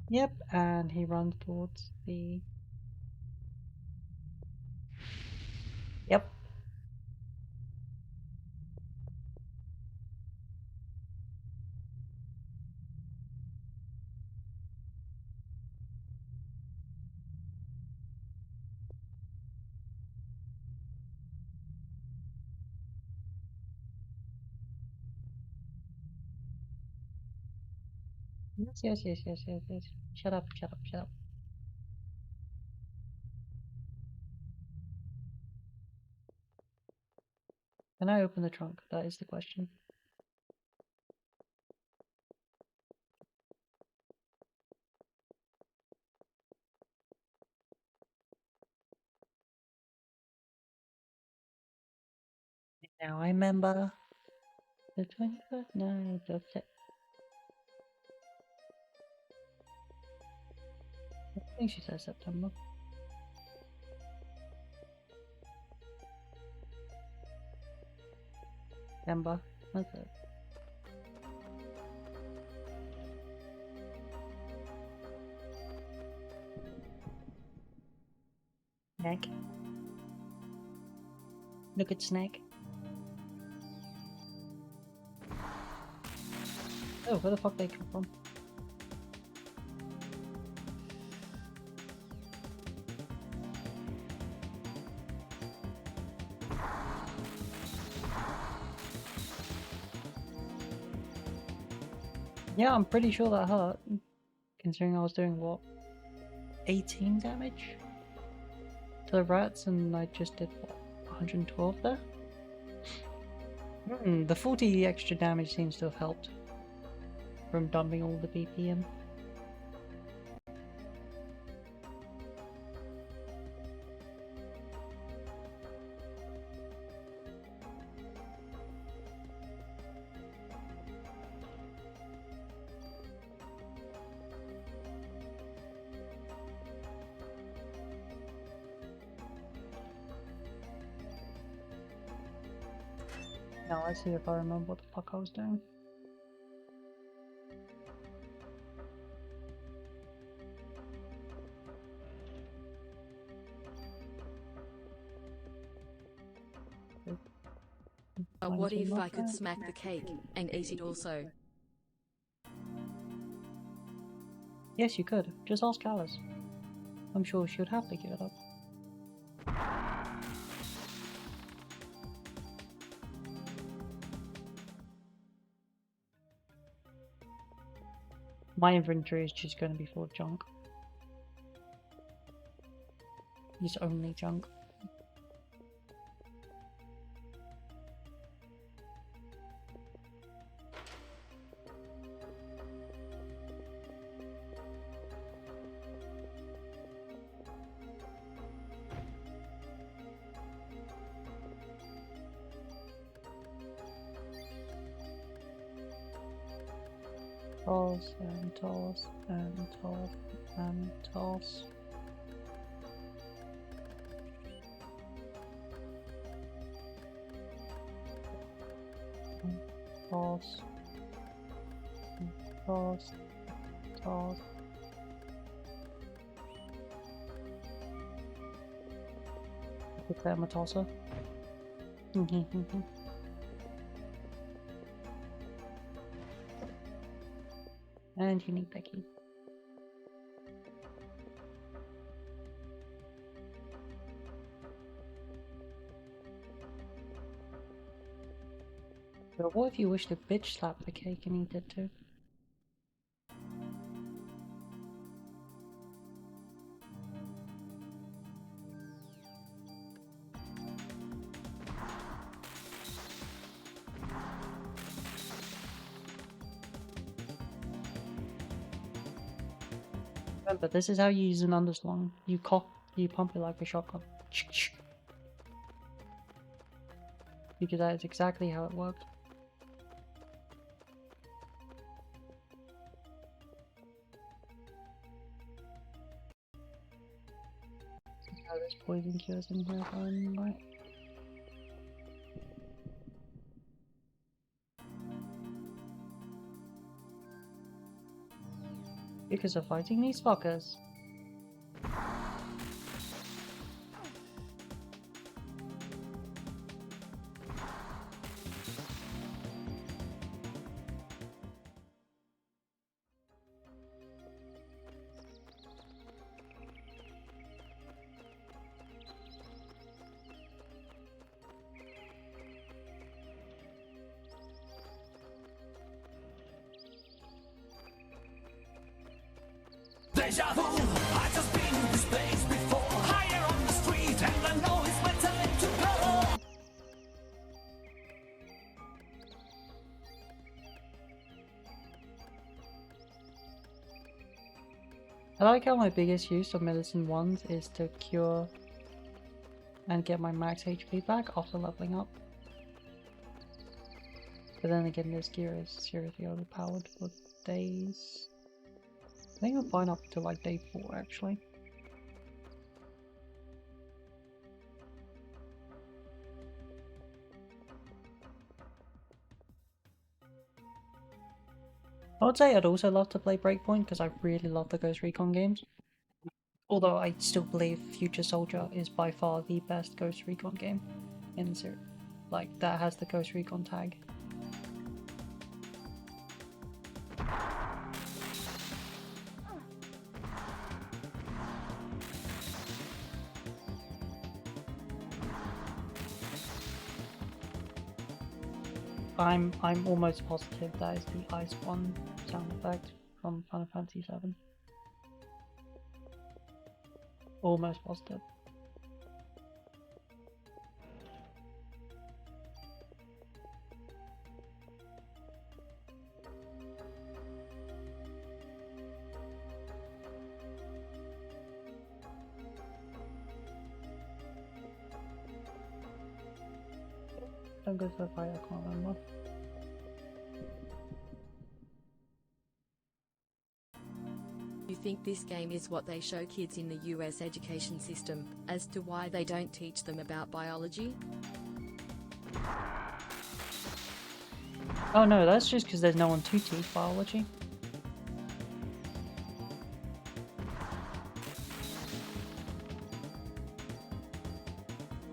Yep, and he runs towards the... Yep. Yes. Shut up. Can I open the trunk? That is the question. Now I remember the 21st night of I think she said September. September. That's it. Snack. Look at Snack. Oh, where the fuck they come from? Yeah, I'm pretty sure that hurt. Considering I was doing what? 18 damage? To the rats, and I just did what? 112 there? The 40 extra damage seems to have helped from dumping all the BP in. Now let's see if I remember what the fuck I was doing. But what if I could smack the cake and eat it also? Yes, you could. Just ask Alice. I'm sure she would happily give it up. My inventory is just going to be full of junk. It's only junk. Toss and toss and toss and toss. Toss. Toss. Toss. Put that in my tosser. And you need Becky. But what if you wish to bitch slap the cake and eat it too? Remember, this is how you use an underslung. You pump it like a shotgun. Because that is exactly how it works. How this poison cures in here, right? Because of fighting these fuckers. Deja vu, I've just been in this place before. Higher on the street, and I know it's my time to go. I like how my biggest use of medicine ones is to cure and get my max HP back after leveling up. But then again, this gear is seriously overpowered for days. I think I'm fine up to like day 4 actually. I would say I'd also love to play Breakpoint because I really love the Ghost Recon games. Although I still believe Future Soldier is by far the best Ghost Recon game in the series. Like, that has the Ghost Recon tag. I'm almost positive that is the Ice One sound effect from Final Fantasy VII. Almost positive. Don't go to the fight, I can't remember. You think this game is what they show kids in the US education system, as to why they don't teach them about biology? Oh no, that's just because there's no one to teach biology.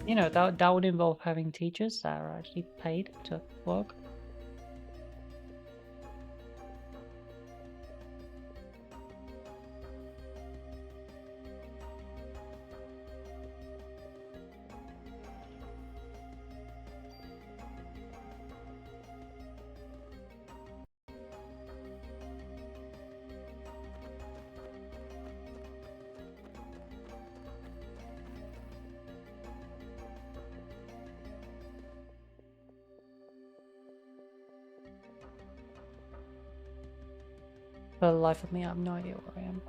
You know, that would involve having teachers that are actually paid to work. For the life of me, I have no idea where I am.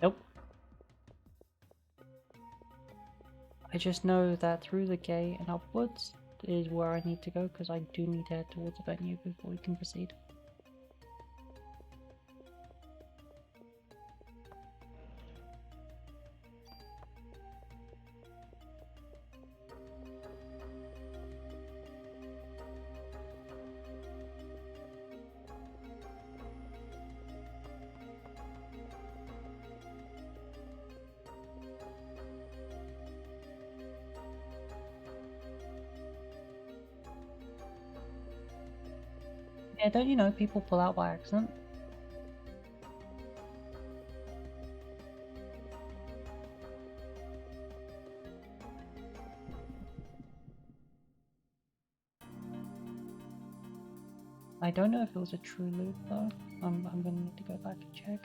Nope. I just know that through the gate and upwards is where I need to go, because I do need to head towards the venue before we can proceed. Yeah, don't you know people pull out by accident? I don't know if it was a true loop though. I'm gonna need to go back and check.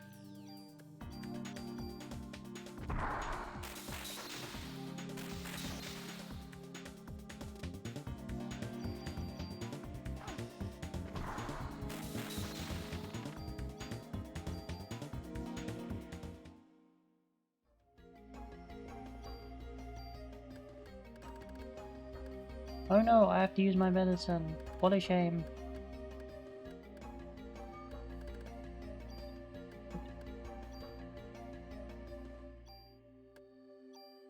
Oh no, I have to use my medicine. What a shame.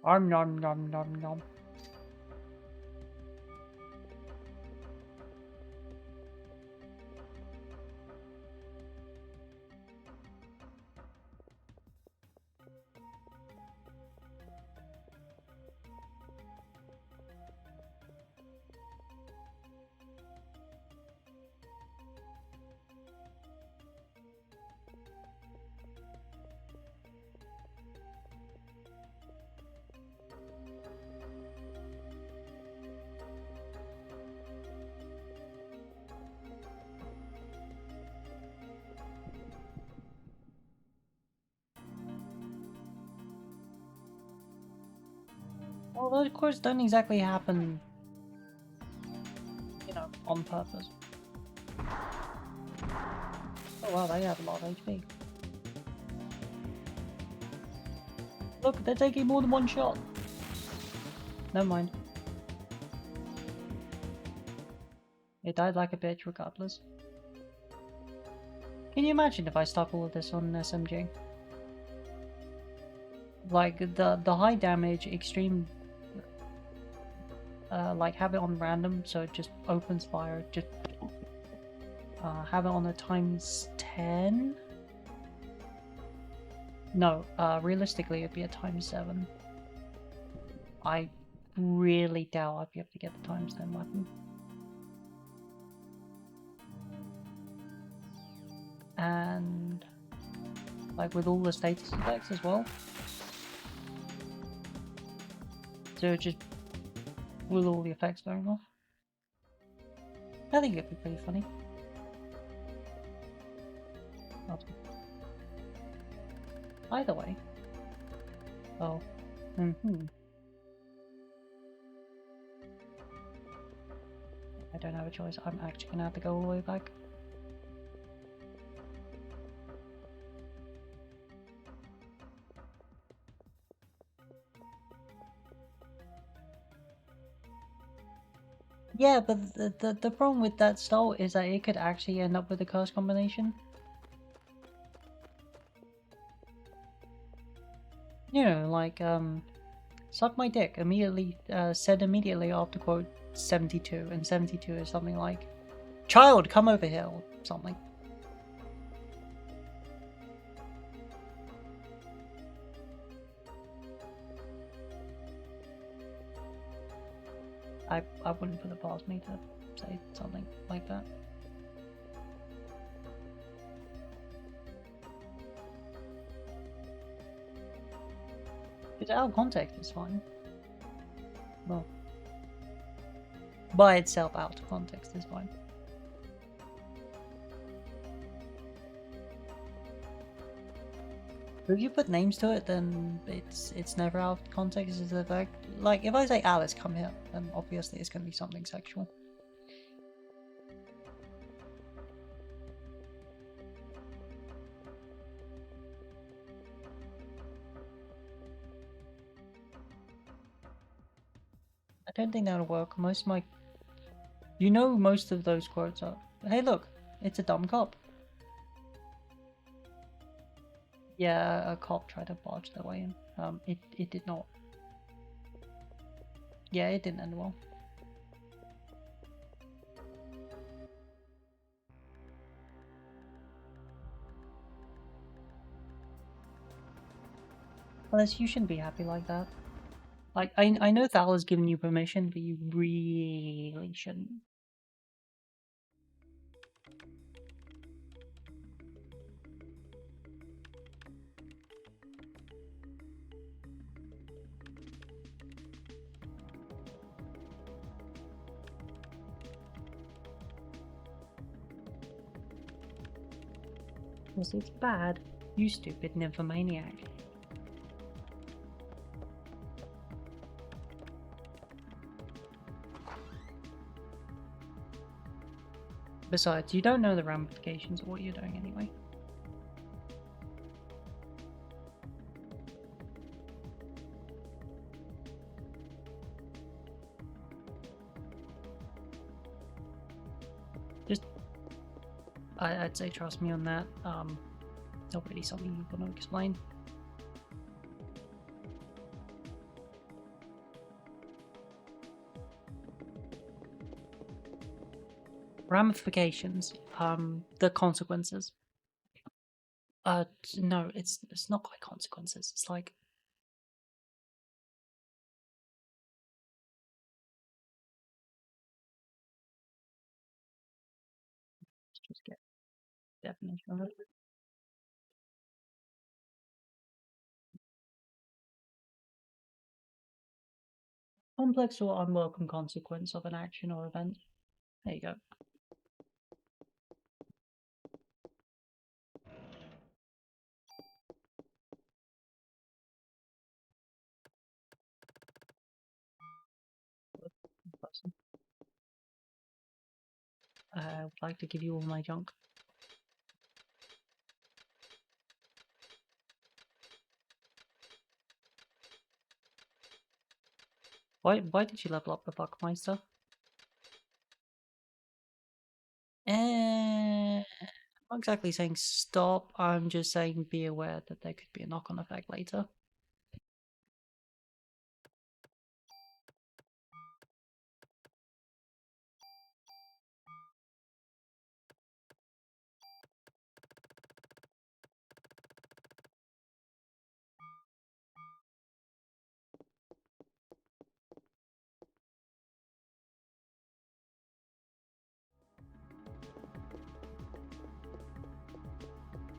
Nom nom nom nom. Well, those quotes don't exactly happen, you know, on purpose. Oh wow, they have a lot of HP. Look, they're taking more than one shot. Never mind. It died like a bitch regardless. Can you imagine if I stuck all of this on SMG? Like, the high damage, extreme... like, have it on random, so it just opens fire, just... have it on a times 10? No, realistically it'd be a times 7. I really doubt I'd be able to get the times 10 weapon. And like with all the status effects as well. So just with all the effects going off. I think it'd be pretty funny. Either way. Oh. I don't have a choice. I'm actually gonna have to go all the way back. Yeah, but the problem with that style is that it could actually end up with a curse combination. You know, like suck my dick immediately said immediately after quote 72, and 72 is something like child come over here or something. I wouldn't put it past me to say something like that. It's out of context, it's fine. Well, by itself out of context is fine. But if you put names to it, then it's never out of context. Is the fact, like if I say Alice, come here, then obviously it's going to be something sexual. I don't think that'll work. Most of my, you know, most of those quotes are, "Hey, look, it's a dumb cop." Yeah, a cop tried to barge their way in. It did not. Yeah, it didn't end well. Unless you shouldn't be happy like that. Like, I know Thal has given you permission, but you really shouldn't. Because it's bad. You stupid nymphomaniac. Besides, you don't know the ramifications of what you're doing anyway. Just, I'd say trust me on that. Not really something you're gonna explain. Ramifications. The consequences. No, it's not quite consequences. It's like let's just get definition of it. Complex or unwelcome consequence of an action or event. There you go. I would like to give you all my junk. Why did you level up the Buckmeister? I'm not exactly saying stop, I'm just saying be aware that there could be a knock-on effect later.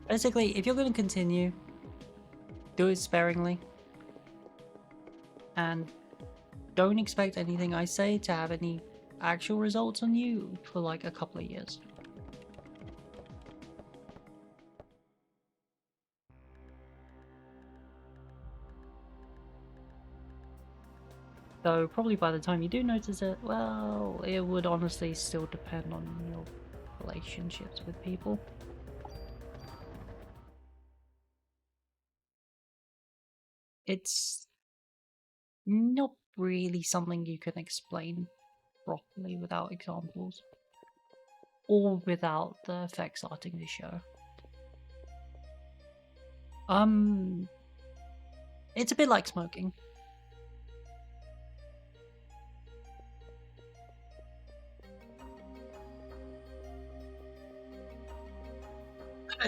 Basically, if you're going to continue, do it sparingly. And don't expect anything I say to have any actual results on you for like a couple of years. Though probably by the time you do notice it, well, it would honestly still depend on your relationships with people. It's not really something you can explain properly without examples. Or without the effects arting they show. It's a bit like smoking.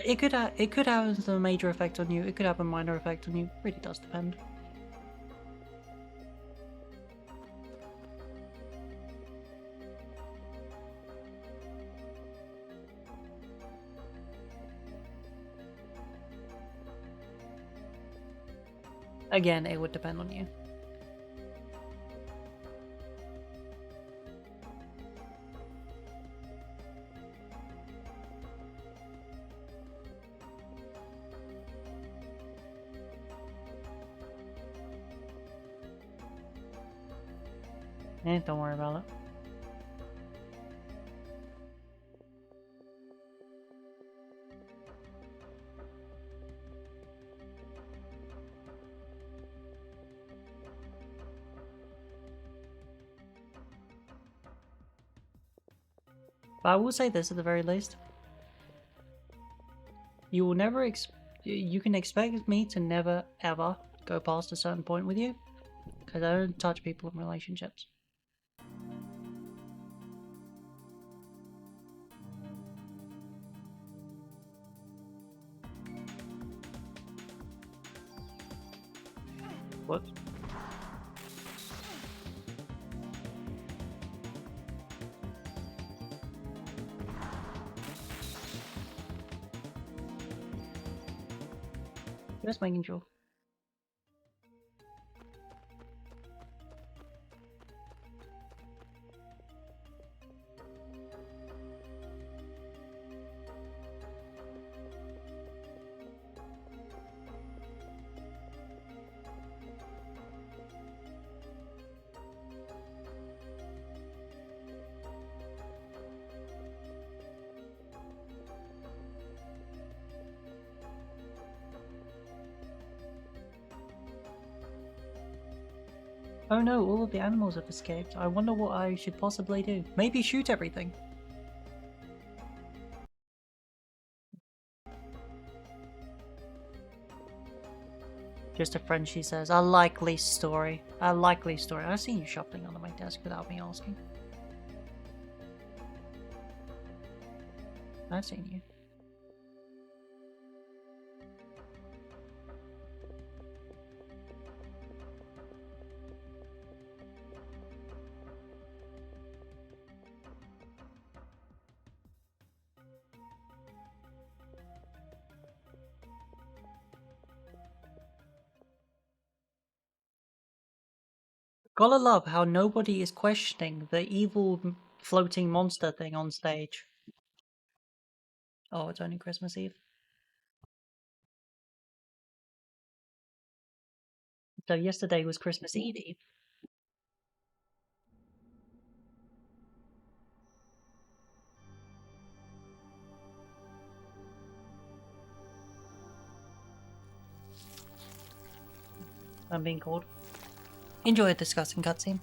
It could have a major effect on you. It could have a minor effect on you. It really does depend. Again, it would depend on you. Don't worry about it. But I will say this at the very least. You will never you can expect me to never ever go past a certain point with you, because I don't touch people in relationships. What? Just making sure. Oh no, all of the animals have escaped. I wonder what I should possibly do. Maybe shoot everything. Just a friend, she says. A likely story. A likely story. I've seen you shuffling under my desk without me asking. I've seen you. Gotta love how nobody is questioning the evil floating monster thing on stage. Oh, it's only Christmas Eve. So yesterday was Christmas Eve. I'm being called. Enjoy a disgusting cutscene.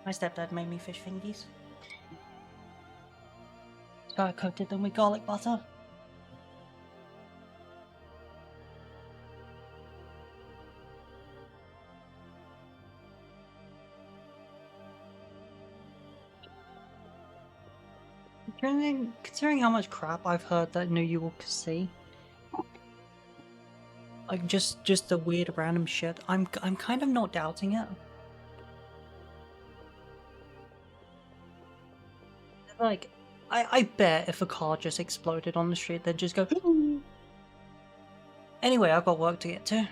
My stepdad made me fish fingies. So I coated them with garlic butter. Considering how much crap I've heard that New York see, like just the weird random shit, I'm kind of not doubting it. Like, I bet if a car just exploded on the street, they'd just go. Anyway, I've got work to get to.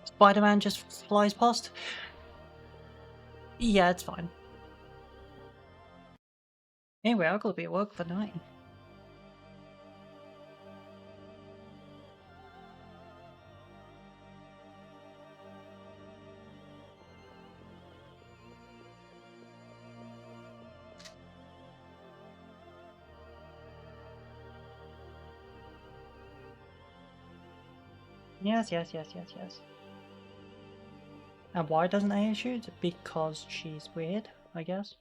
Spider-Man just flies past. Yeah, it's fine. Anyway, I've got to be at work for 9. Yes. And why doesn't A shoot? Because she's weird, I guess.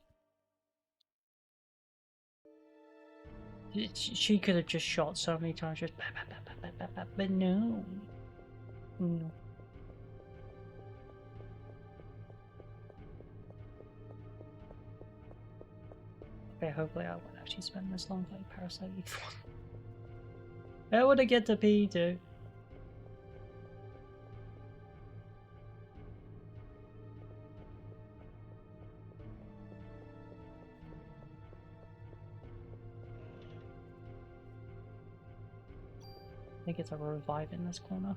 She could have just shot so many times, just but no. No. Okay, hopefully I won't actually spend this long playing Parasite Eve I. I want to get to P2. I think it's a revive in this corner.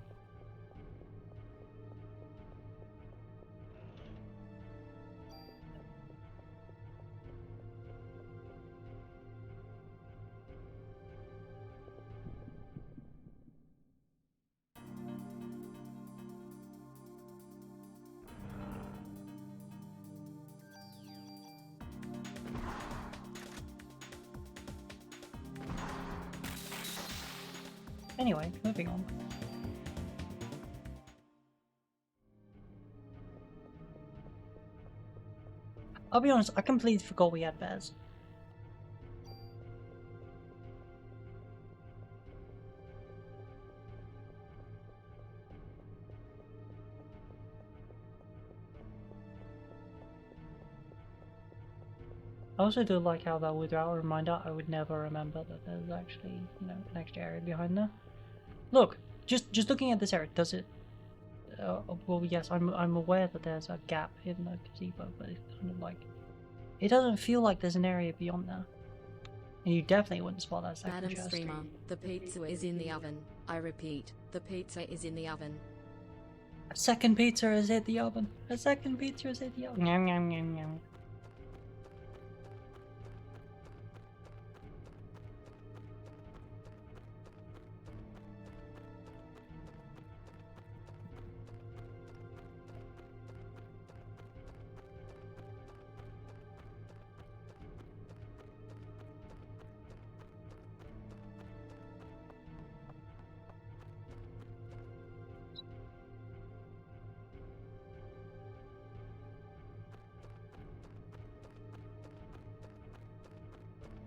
Anyway, moving on. I'll be honest, I completely forgot we had bears. I also do like how that without a reminder, I would never remember that there's actually, you know, an extra area behind there. Look, just looking at this area, does it? Well, yes, I'm aware that there's a gap in the gazebo, but it's kind of like it doesn't feel like there's an area beyond there. And you definitely wouldn't spot that second Madam chest. Streamer, the pizza is in the oven. I repeat, the pizza is in the oven. A second pizza has hit the oven. A second pizza has hit the oven. Yum, yum, yum, yum.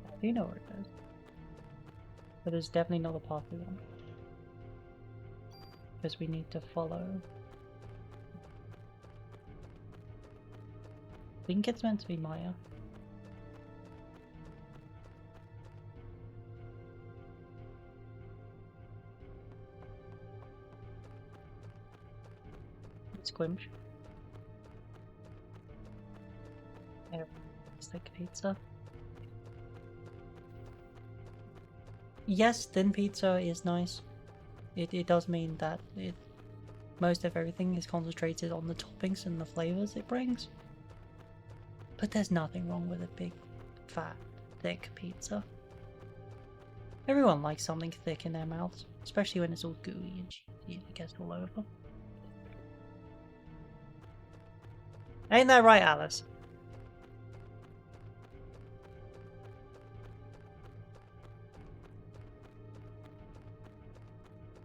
I do know where it is. But it's definitely not the path we want. Because we need to follow. I think it's meant to be Maya. Squinch. There, it's like pizza. Yes, thin pizza is nice. It does mean that most of everything is concentrated on the toppings and the flavors it brings. But there's nothing wrong with a big, fat, thick pizza. Everyone likes something thick in their mouths, especially when it's all gooey and cheesy and it gets all over. Ain't that right, Alice?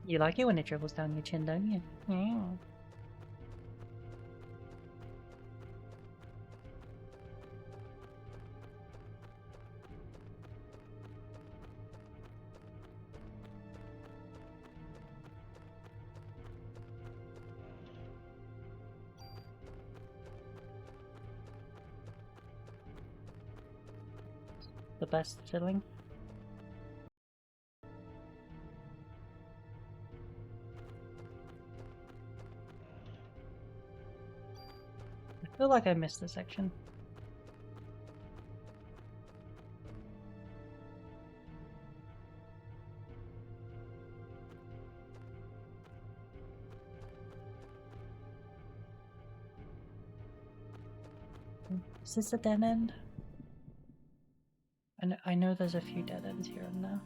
You like it when it dribbles down your chin, don't you? Yeah. best filling. I feel like I missed this section. Is this a dead end? I know there's a few dead ends here and there.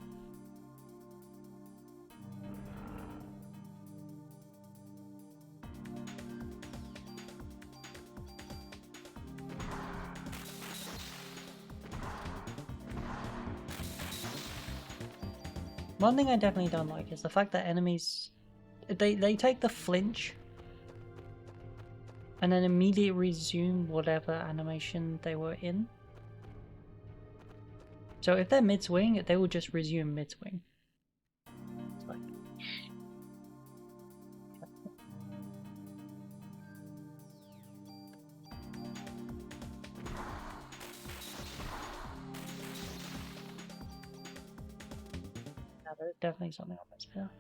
One thing I definitely don't like is the fact that enemies, they take the flinch and then immediately resume whatever animation they were in. So if they're mid-swing, they will just resume mid-swing. Like... Yeah, there's definitely something on this here.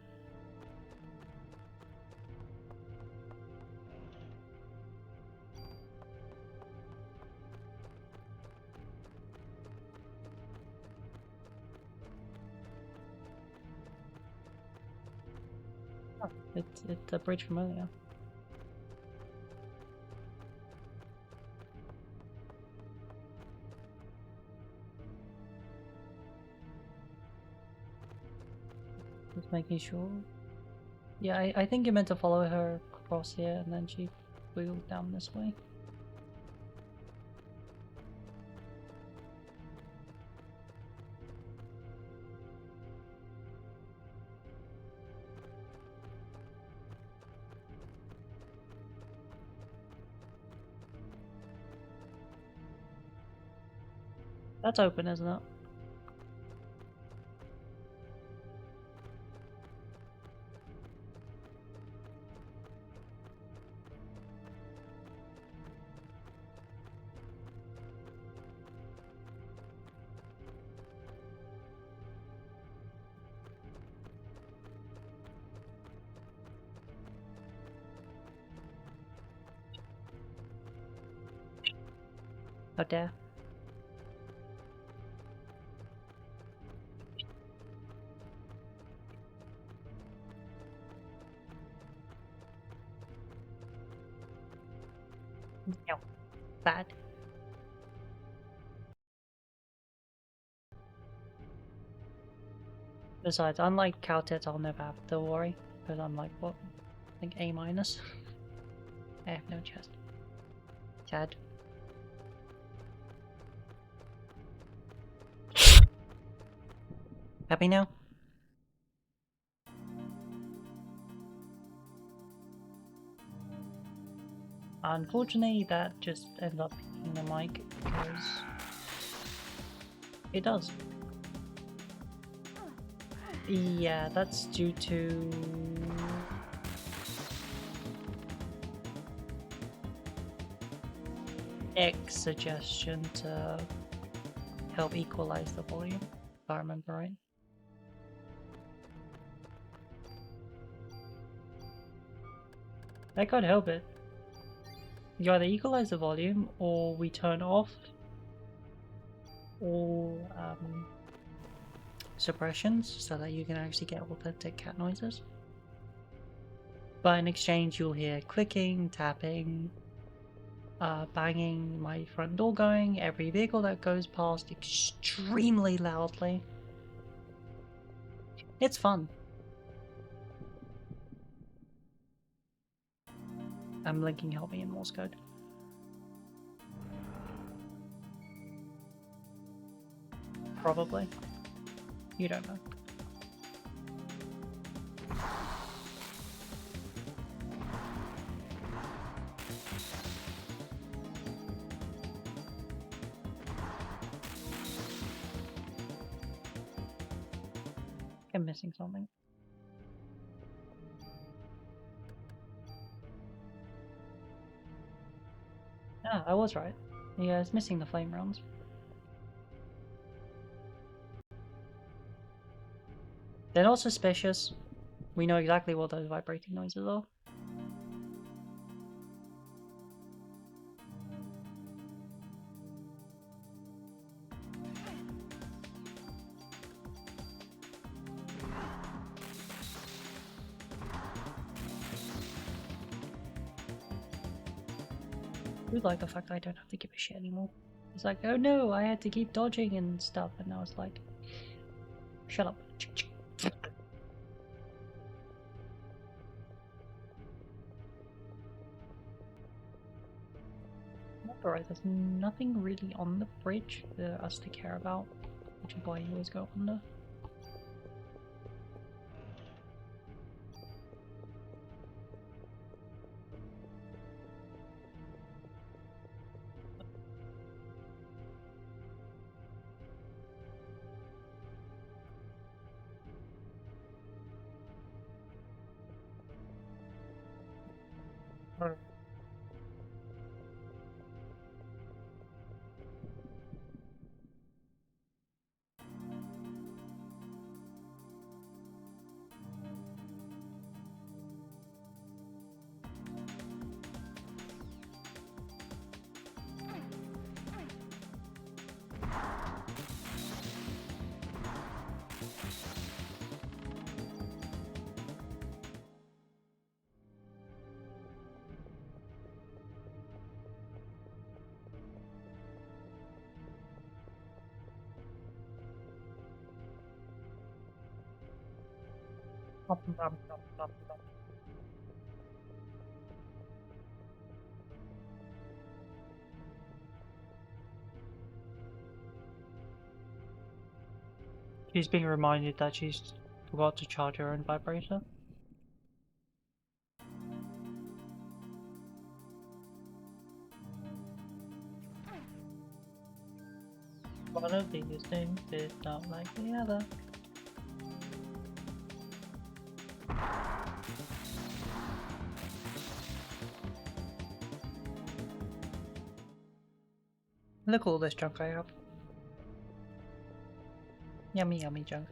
It's a bridge from earlier. Just making sure. Yeah, I think you meant to follow her across here and then she wheeled down this way. That's open, isn't it? How dare. No. Bad. Besides, unlike Cowtits, I'll never have to worry, because I'm like, what? I think A minus. I have no chest. Chad. Happy now? Unfortunately, that just ended up being the mic because it does. Yeah, that's due to X suggestion to help equalize the volume, if I remember right. I can't help it. You either equalize the volume, or we turn off all suppressions so that you can actually get authentic cat noises. But in exchange, you'll hear clicking, tapping, banging, my front door going, every vehicle that goes past extremely loudly. It's fun. I'm linking help me in Morse code. Probably. You don't know. I'm missing something. Ah, I was right. Yeah, it's missing the flame rounds. They're not suspicious. We know exactly what those vibrating noises are. I do like the fact that I don't have to give a shit anymore. It's like, oh no, I had to keep dodging and stuff, and now it's like, shut up. Alright, there's nothing really on the bridge for us to care about, which is why you always go under. She's being reminded that she's forgot to charge her own vibrator. One of these things is not like the other. Look at all this junk I have. Yummy, yummy junk.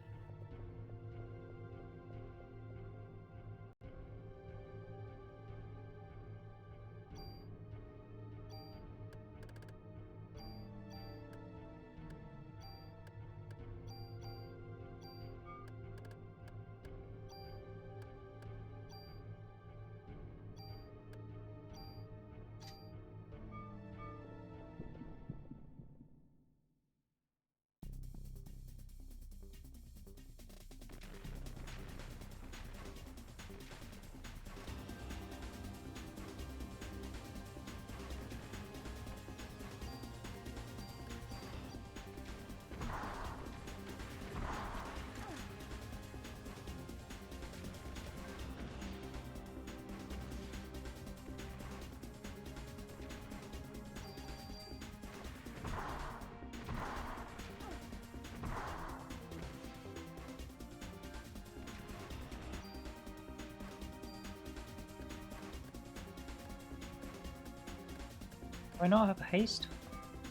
Do I not have a haste?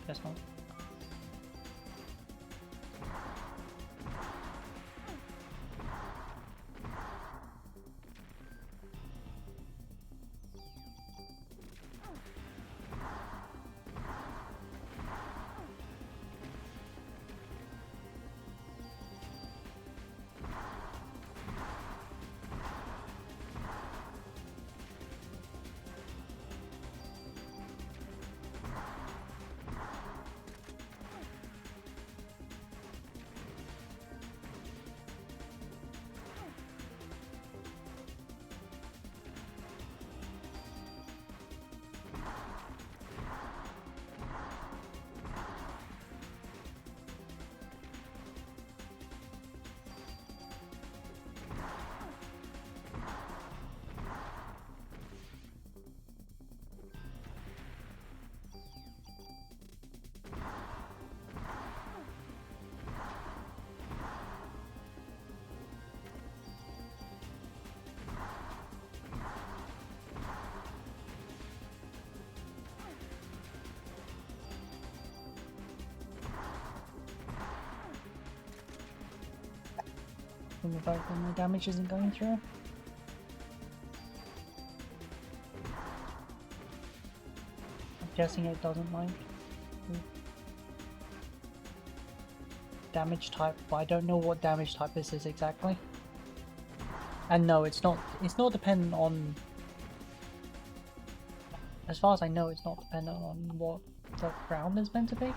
Guess not. from the fact that my damage isn't going through. I'm guessing it doesn't like damage type, but I don't know what damage type this is exactly. And no, it's not dependent on, as far as I know, it's not dependent on what the ground is meant to be.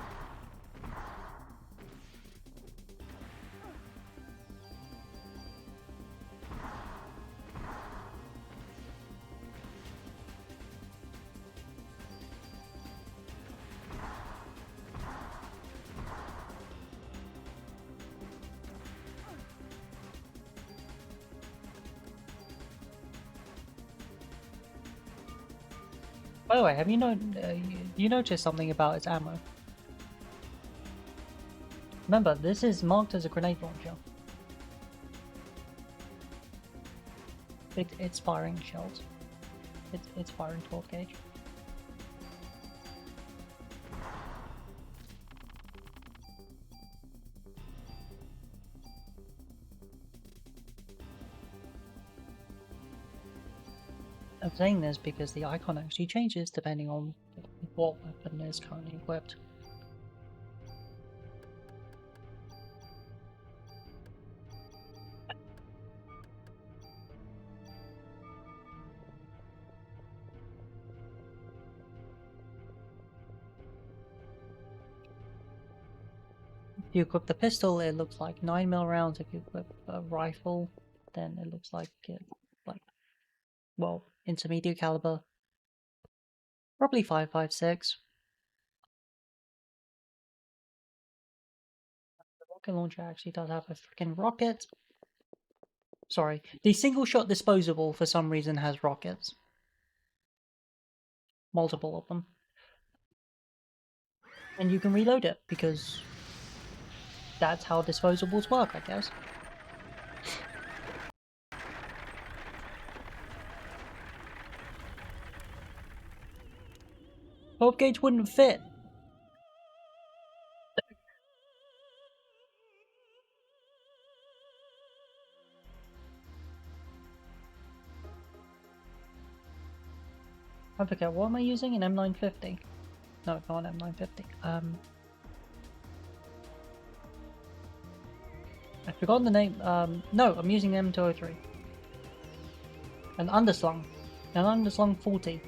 By the way, have you you noticed something about its ammo? Remember, this is marked as a grenade launcher. It's firing shells. It's firing 12 gauge. I'm saying this because the icon actually changes depending on what weapon is currently equipped. If you equip the pistol, it looks like 9mm rounds. If you equip a rifle, then it looks like well, intermediate caliber. Probably 5.56. The rocket launcher actually does have a freaking rocket. Sorry, the single shot disposable for some reason has rockets. Multiple of them. And you can reload it because that's how disposables work, I guess. Pop gauge wouldn't fit. I forget, what am I using? An M950? No, not an M950. I've forgotten the name. No, I'm using the M203. An underslung. An underslung 40.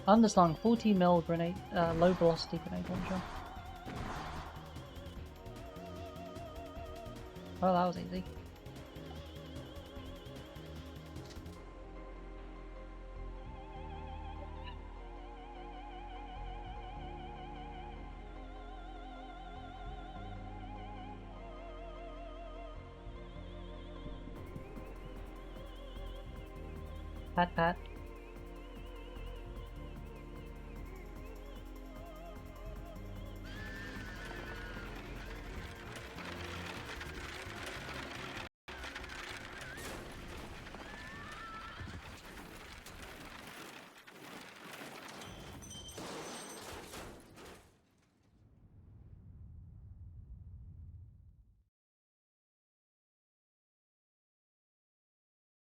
Underslung 40mm grenade, low velocity grenade launcher. Oh, that was easy. Pat pat.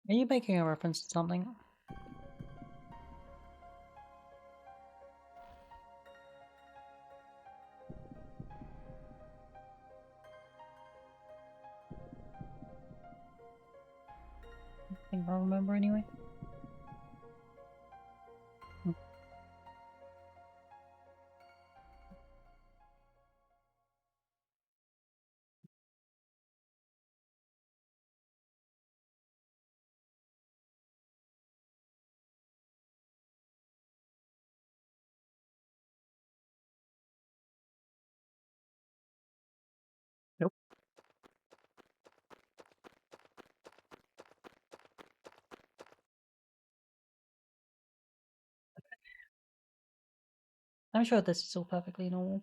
Are you making a reference to something? I think I remember anyway. Nope. I'm sure this is all perfectly normal.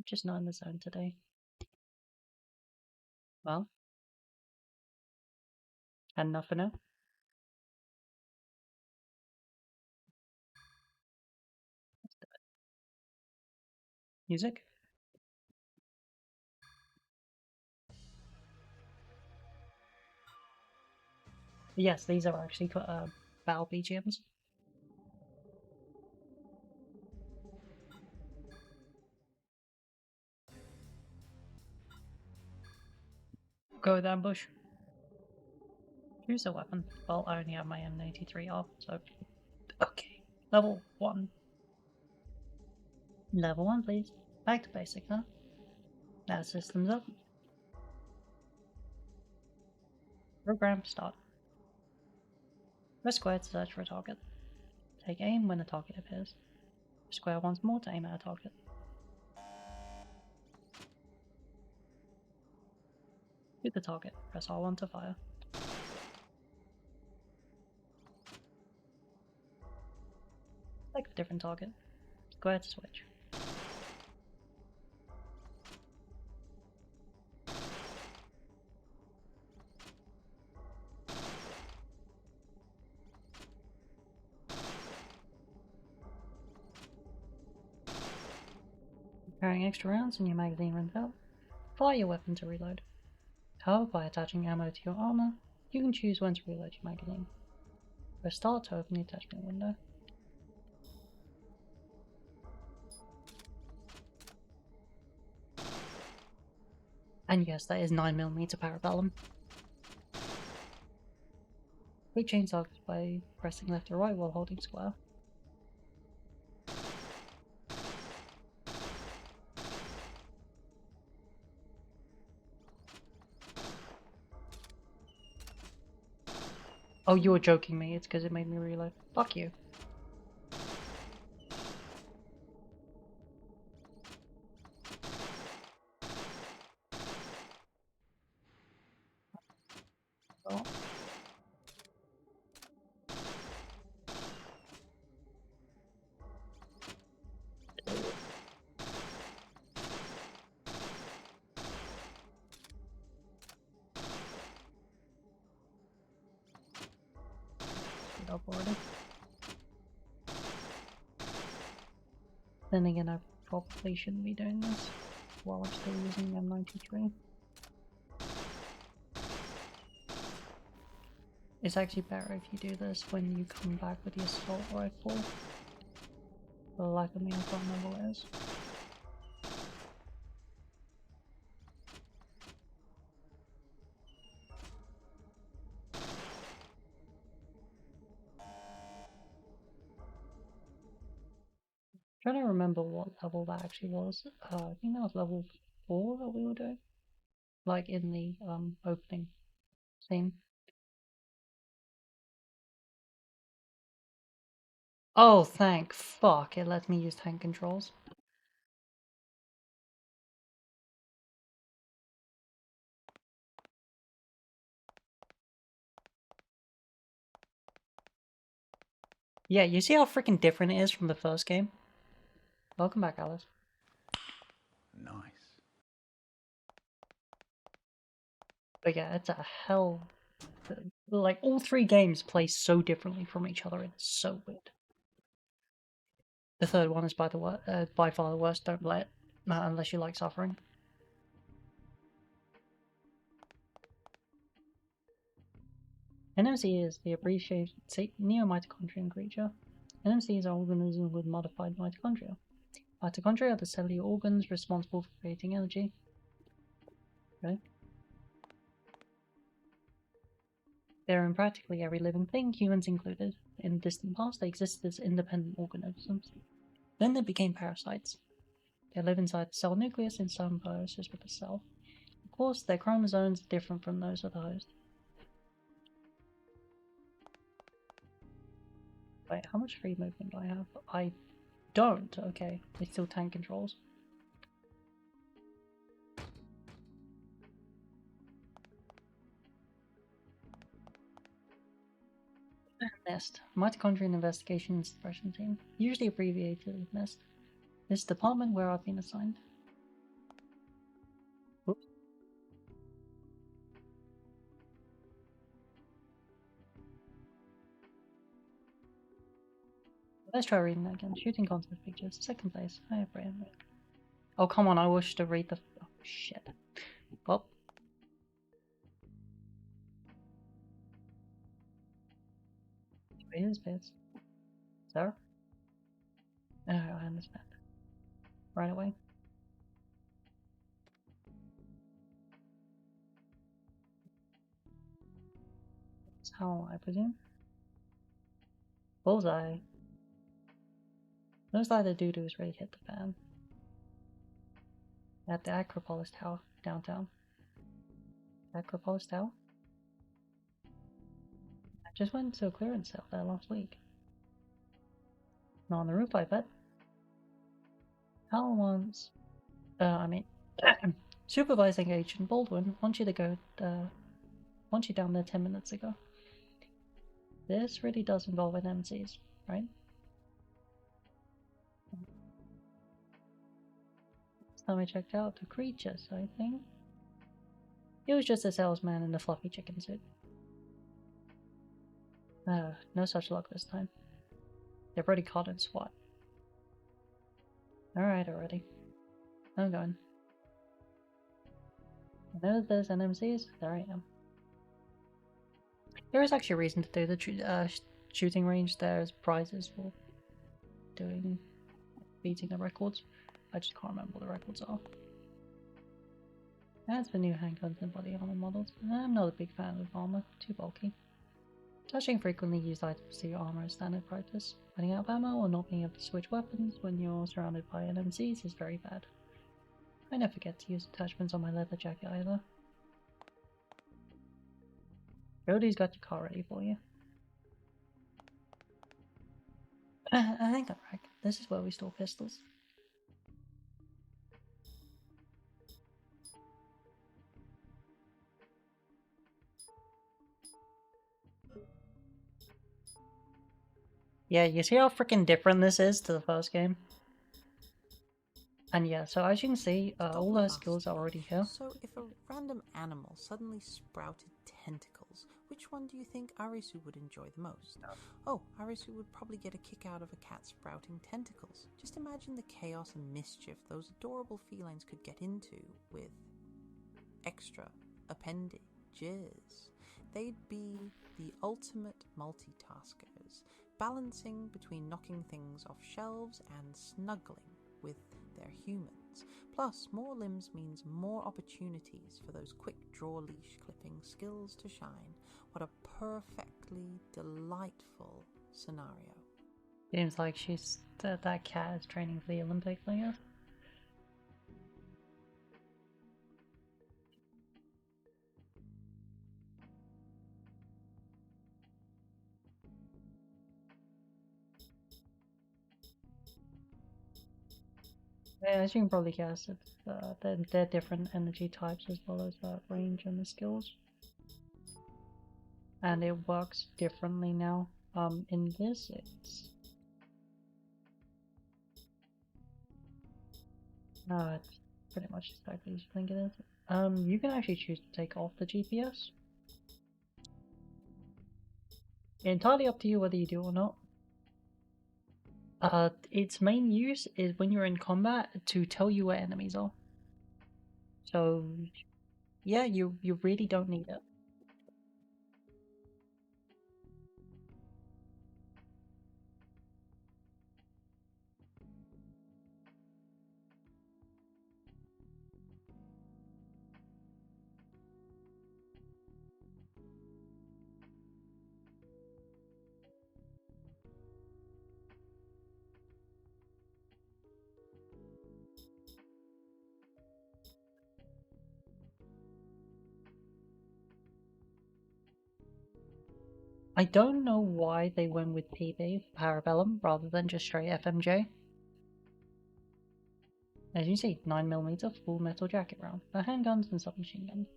I'm just not in the zone today. Well, had enough for now. Music. Yes, these are actually battle BGMs. Go with ambush. Choose a weapon. Well, I only have my M83 off, so okay. Level 1. Level 1, please. Back to basic, huh? Now systems up. Program start. Press square to search for a target. Take aim when a target appears. Press square once more to aim at a target. Shoot the target. Press R1 to fire. Select a different target. Square to switch. Carrying extra rounds and your magazine runs out. Fire your weapon to reload. However, by attaching ammo to your armor, you can choose when to reload your magazine. Press start to open the attachment window. And yes, that is 9mm parabellum. Quick change targets by pressing left or right while holding square. Oh, you were joking me, it's because it made me reload. Fuck you. Oh. Screwed up already. Then again, I probably shouldn't be doing this while I'm still using M93. It's actually better if you do this when you come back with the assault rifle. For the life of me, I can't remember what it is. Trying to remember what level that actually was. I think that was level 4 that we were doing. Like in the opening scene. Oh, thank fuck, it lets me use tank controls. Yeah, you see how freaking different it is from the first game? Welcome back, Alice. Nice. But yeah, it's a hell... Like, all 3 games play so differently from each other, it's so weird. The third one is by far the worst, don't let it, unless you like suffering. NMC is the abbreviated neo-mitochondrial creature. NMCs are organisms with modified mitochondria. Mitochondria are the cellular organs responsible for creating energy. Okay. They're in practically every living thing, humans included. In the distant past, they existed as independent organisms. Then they became parasites. They live inside the cell nucleus in symbiosis with the cell. Of course, their chromosomes are different from those of the host. Wait, how much free movement do I have? I don't. Okay, they still tank controls. NIST, Mitochondrial Investigation and Suppression Team, usually abbreviated as NIST. This is the department where I've been assigned. Let's try reading that again. Shooting contest pictures. Second place. Hi, Brian. Oh, come on. I wish to read the... Oh, shit. Well. Read his bits. Sir? Oh, I understand. Right away. That's how I presume. Bullseye. Looks like the doo-doo's really hit the fan. At the Acropolis Tower, downtown. Acropolis Tower? I just went to a clearance sale there last week. Not on the roof, I bet. Hal wants... Supervising Agent Baldwin wants you to go, wants you down there 10 minutes ago. This really does involve NMCs, right? Last time I checked out the creatures, I think. He was just a salesman in the fluffy chicken suit. No such luck this time. They've already caught in SWAT. Alright already. I'm going. I know that there's NMCs, there I am. There is actually a reason to do the shooting range. There's prizes for beating the records. I just can't remember what the records are. As for new handguns and body armor models, I'm not a big fan of armor, too bulky. Touching frequently used items to your armor is standard practice. Running out of ammo or not being able to switch weapons when you're surrounded by NMCs is very bad. I never forget to use attachments on my leather jacket either. Jody's got your car ready for you. Hang on, Rag. This is where we store pistols. Yeah, you see how freaking different this is to the first game? And yeah, so as you can see, all those skills are already here. So if a random animal suddenly sprouted tentacles, which one do you think Arisu would enjoy the most? Oh, Arisu would probably get a kick out of a cat sprouting tentacles. Just imagine the chaos and mischief those adorable felines could get into with extra appendages. They'd be the ultimate multitaskers, balancing between knocking things off shelves and snuggling with their humans. Plus, more limbs means more opportunities for those quick draw leash clipping skills to shine. What a perfectly delightful scenario. Seems like that cat is training for the Olympics, I guess. Yeah, as you can probably guess, it's, they're different energy types as well as range and the skills. And it works differently now. In this, it's pretty much exactly as you think it is. You can actually choose to take off the GPS. Entirely up to you whether you do or not. Its main use is when you're in combat to tell you where enemies are. So, yeah, you really don't need it. I don't know why they went with PB, Parabellum, rather than just straight FMJ. As you see, 9mm full metal jacket round for handguns and submachine guns.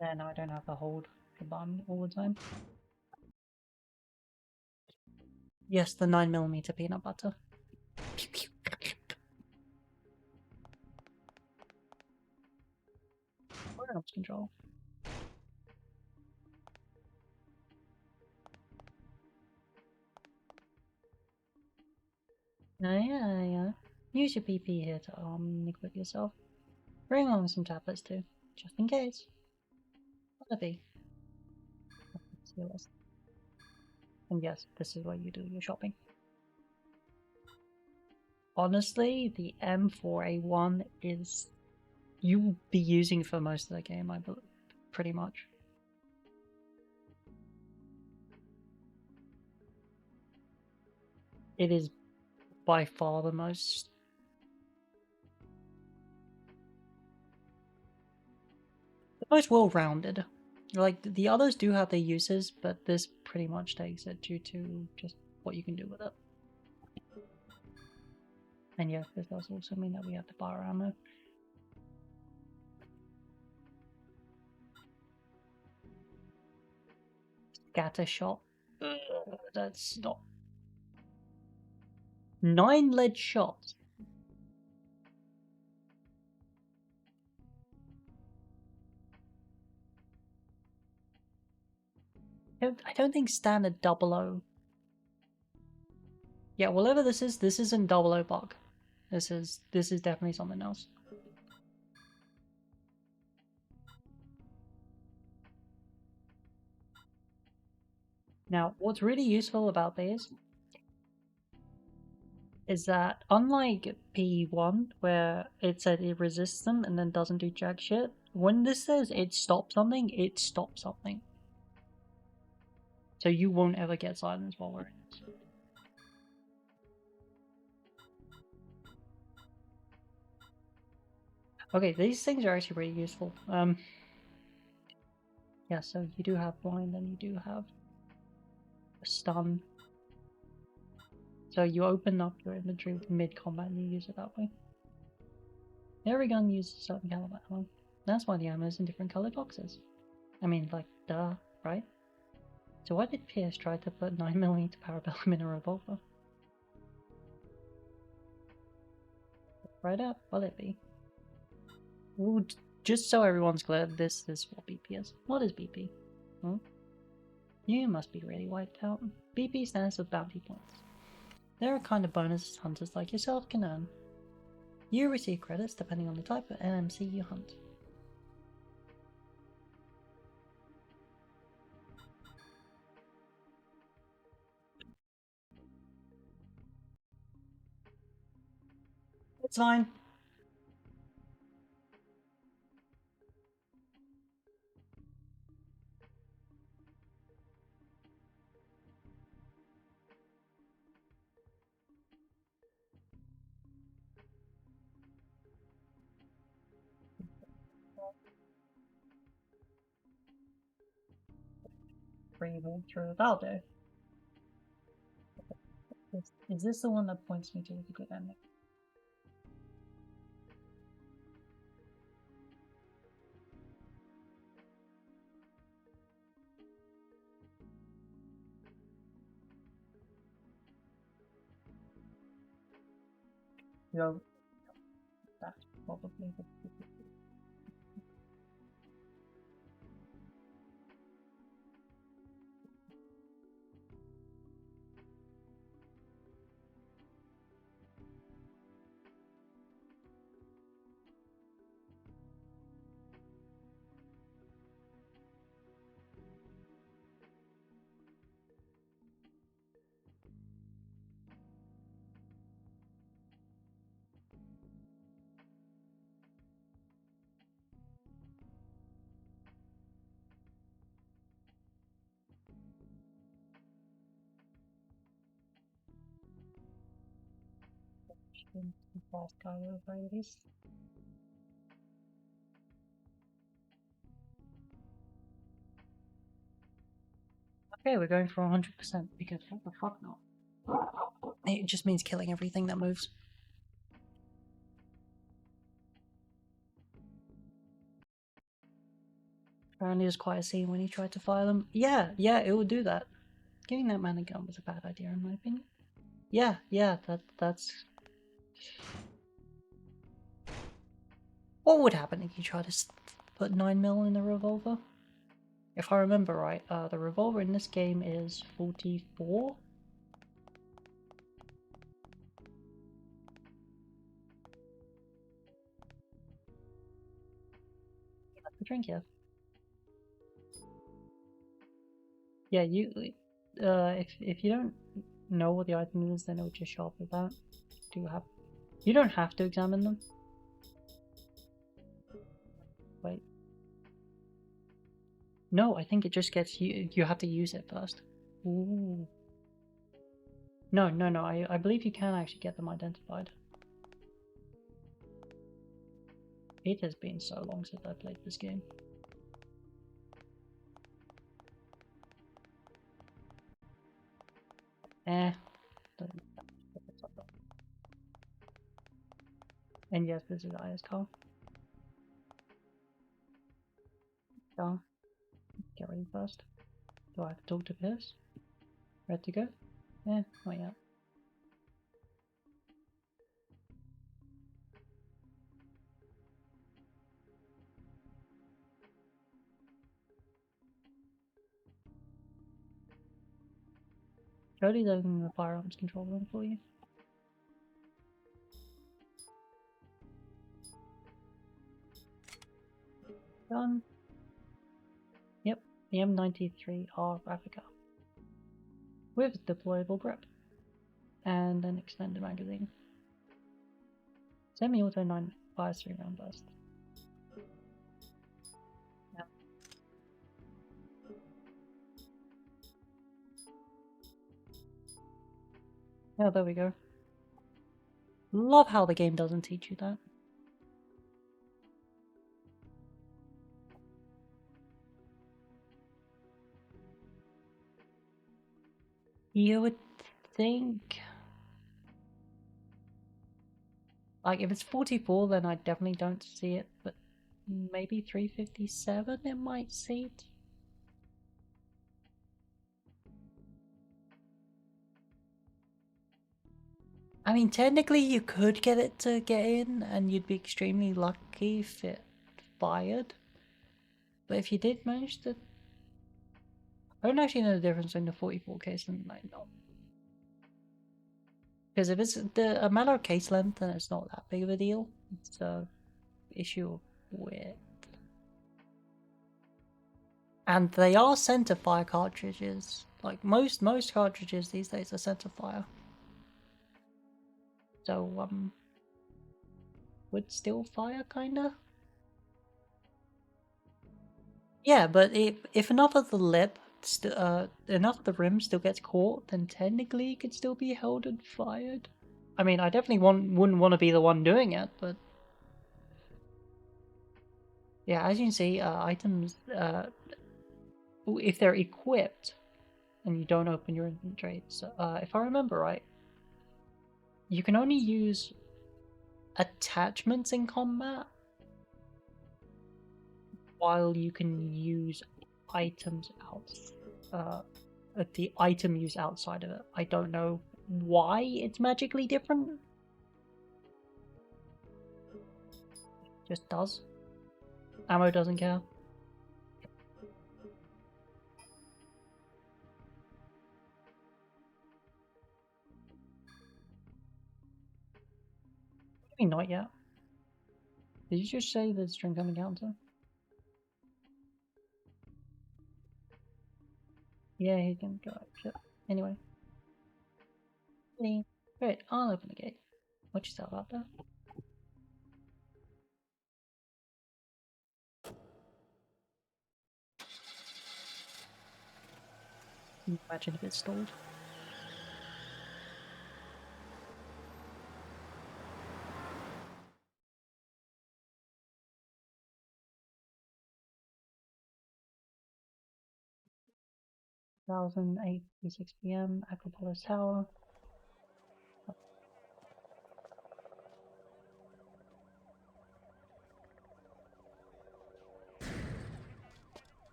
Yeah, no, I don't have to hold the button all the time. Yes, the 9mm peanut butter. Firearms control. Yeah. Use your PP here to equip yourself. Bring along some tablets too, just in case. What'll it be? And yes, this is where you do your shopping. Honestly, the M4A1 is you'll be using for most of the game, I believe, pretty much. It is by far the most well-rounded. Like, the others do have their uses, but this pretty much takes it due to just what you can do with it. And yes, this does also mean that we have to buy our ammo. Scatter shot. That's not... 9 lead shots. I don't think standard 00. Yeah, whatever this isn't 00 bug. This is definitely something else. Now, what's really useful about these is that unlike P1, where it said it resists them and then doesn't do jack shit, when this says it stops something, it stops something. So you won't ever get silenced while wearing this. Okay, these things are actually really useful. Yeah, so you do have blind and you do have a stun. So you open up your inventory mid-combat and you use it that way. Every gun uses a certain caliber ammo. That's why the ammo is in different colored boxes. I mean, like, duh, right? So why did Pierce try to put 9mm parabellum in a revolver? Right up, will it be? Ooh, just so everyone's clear, this is what BP is. What is BP? Hmm? You must be really wiped out. BP stands for bounty points. They're a kind of bonus hunters like yourself can earn. You receive credits depending on the type of NMC you hunt. It's fine. Breathing through that'll do. Is this the one that points me to the good ending? No, that's probably the... Fast guy over this. Okay, we're going for 100% because what the fuck not? It just means killing everything that moves. Apparently there's quite a scene when he tried to fire them. Yeah, it would do that. Giving that man a gun was a bad idea in my opinion. Yeah, that's... What would happen if you try to put 9mm in the revolver. If I remember right, the revolver in this game is 44. The drink here. Yeah, if you don't know what the item is, then it will just show up with that. You don't have to examine them. Wait. No, I think it just gets you have to use it first. Ooh. No, I believe you can actually get them identified. It has been so long since I played this game. And yes, this is Aya's car. So, get ready first. Do I have to talk to Pierce? Ready to go? Yeah, not yet. Jody's opening the firearms control room for you. Done. Yep, the M93R replica. With deployable grip. And an extended magazine. Semi-auto 9 fires 3-round burst. Yep. Yeah, there we go. Love how the game doesn't teach you that. You would think... Like, if it's 44, then I definitely don't see it, but maybe 357 it might see it. I mean, technically you could get it to get in, and you'd be extremely lucky if it fired. But if you did manage to... I don't actually know the difference between the 44 case and the 9 mil. Because if it's a matter of case length, then it's not that big of a deal. It's a issue of width. And they are center fire cartridges. Like most cartridges these days are center fire. So would still fire kinda? Yeah, but if enough of the lip, enough of the rim still gets caught, then technically it could still be held and fired. I mean, I definitely wouldn't want to be the one doing it, but yeah, as you can see, items if they're equipped and you don't open your inventory, so if I remember right, you can only use attachments in combat, while you can use items out, the item use outside of it. I don't know why it's magically different. It just does. Ammo doesn't care. I mean, not yet. Did you just say there's string gun encounter? Yeah, he can go. Shit. Anyway. Great, I'll open the gate. What you say about that? Imagine if it's stalled. Thousand 8:36 PM, Acropolis Tower.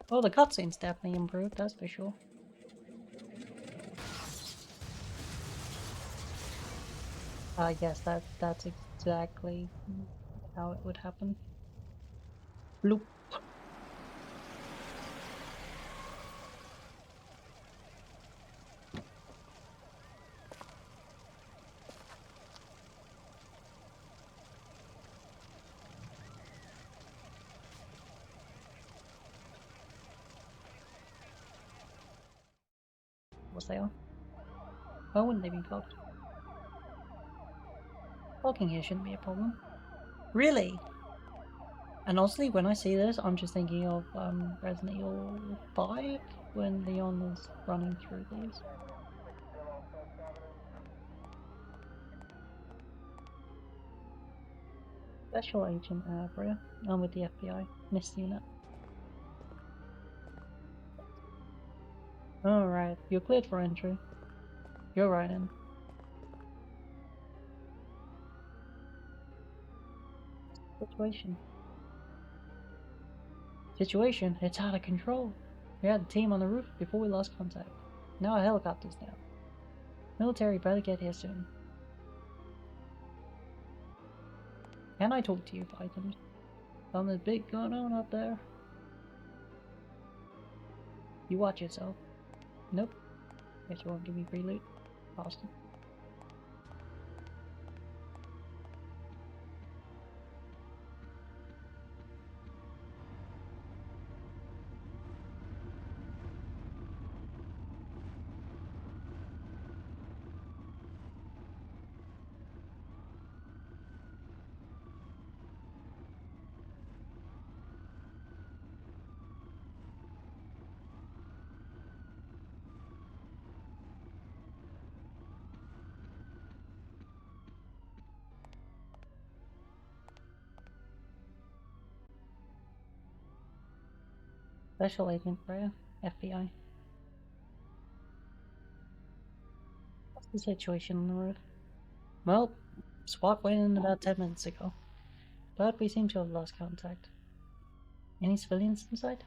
Oh, the cutscene's definitely improved, that's for sure. Yes, that's exactly how it would happen. Bloop. What's they are? Why wouldn't they be blocked? Blocking here shouldn't be a problem. Really? And honestly, when I see this, I'm just thinking of Resident Evil 5 when Leon is running through these. Special Agent Abria. I'm with the FBI. Missed unit. Alright, you're cleared for entry. You're right in. Situation? It's out of control. We had a team on the roof before we lost contact. Now a helicopter's down. Military better get here soon. Can I talk to you, Python? Something big going on up there. You watch yourself. Nope. Guess you won't give me free loot. Boston. Special Agent Freya, FBI. What's the situation on the roof? Well, SWAT went in about 10 minutes ago, but we seem to have lost contact. Any civilians inside?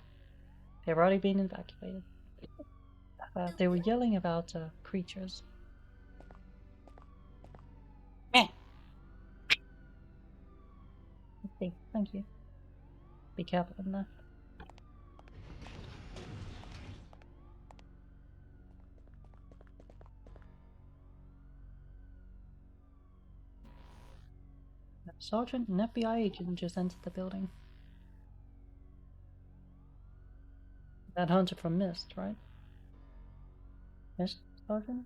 They've already been evacuated. They were yelling about creatures. Meh. Okay, thank you. Be careful in there. Sergeant and FBI agent just entered the building. That hunter from Mist, right? Mist, Sergeant?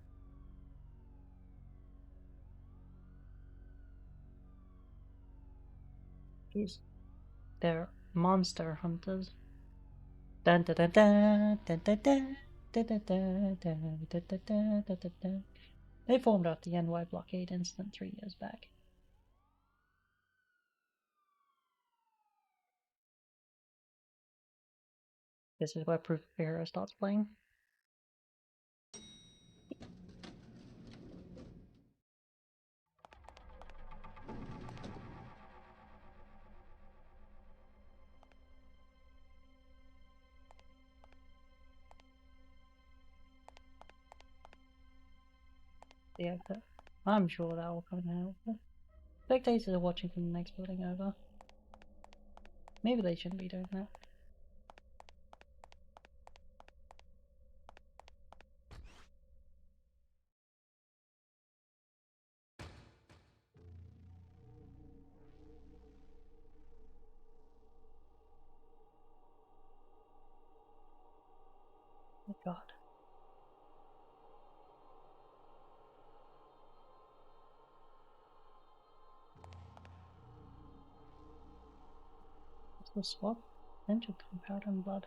Jeez. They're monster hunters. Dun dun dun dun dun dun dun dun dun dun dun dun dun dun dun dun. They formed after the NY blockade incident 3 years back. This is where Proof of Hero starts playing. The exit. I'm sure that will come in helpful. Spectators are watching from the next building over. Maybe they shouldn't be doing that. Oh god. What's the swap? Potential gunpowder and blood.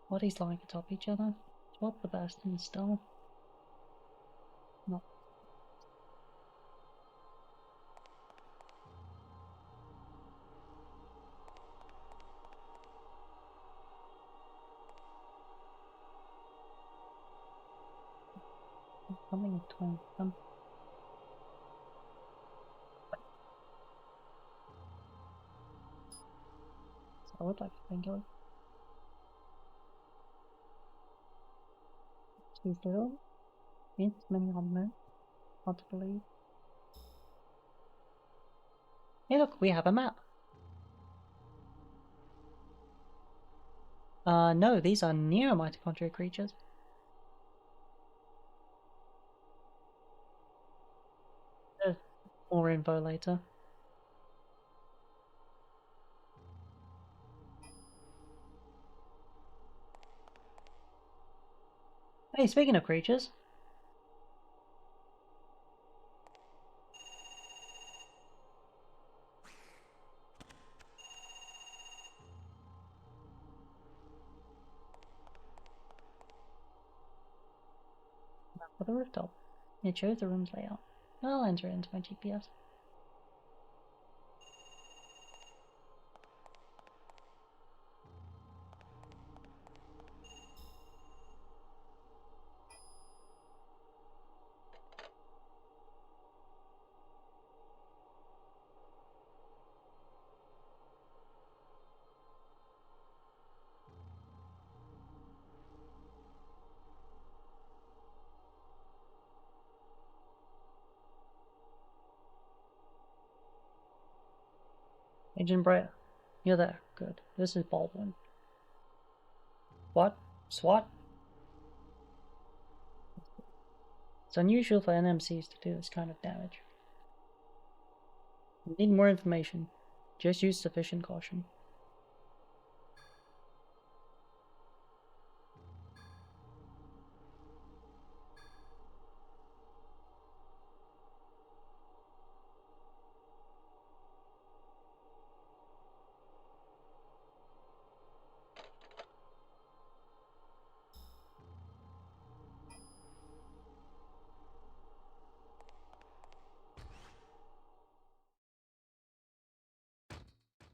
Bodies lying atop each other. Swap the best and still. Not something of twin. So I would like to think of. She's little. Means many on there. Hard to believe. Hey look, we have a map. No, these are neo-mitochondria creatures. There's more info later. Hey, speaking of creatures. Map of the rooftop. It shows the room's layout. I'll enter it into my GPS. Agent Brea, you're there. Good. This is Baldwin. What? SWAT? It's unusual for NMCs to do this kind of damage. We need more information. Just use sufficient caution.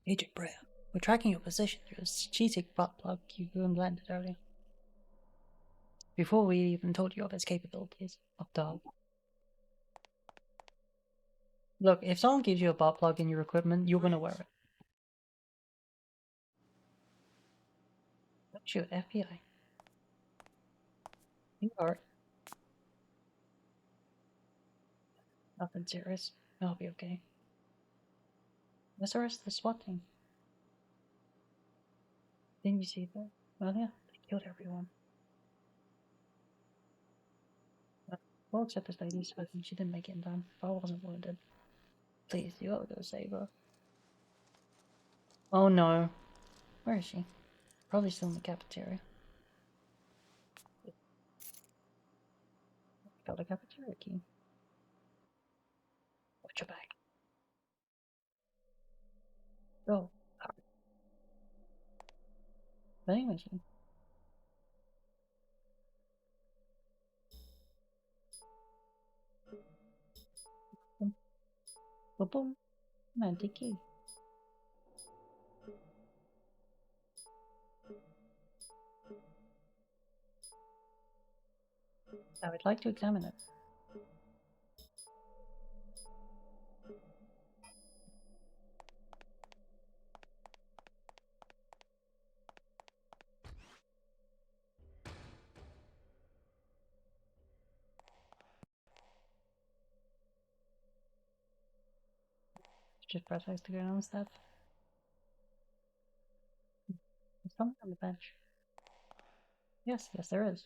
Agent Brea, we're tracking your position through a strategic butt plug you implanted earlier. Before we even told you of its capabilities. Of dog. Look, if someone gives you a butt plug in your equipment, you're gonna wear it. Don't shoot, FBI. You are. Nothing serious. I'll be okay. Let's arrest the SWAT team. Didn't you see that? Well, yeah, they killed everyone. Well, except this lady, so I think she didn't make it in time. If I wasn't wounded. Please, you gotta go save her. Oh no. Where is she? Probably still in the cafeteria. Got a cafeteria key. Watch your back. Go. Vending machine. Boom. Boom, boom. An antique key. I would like to examine it. Just press X to go down the steps. There's something on the bench. Yes, there is.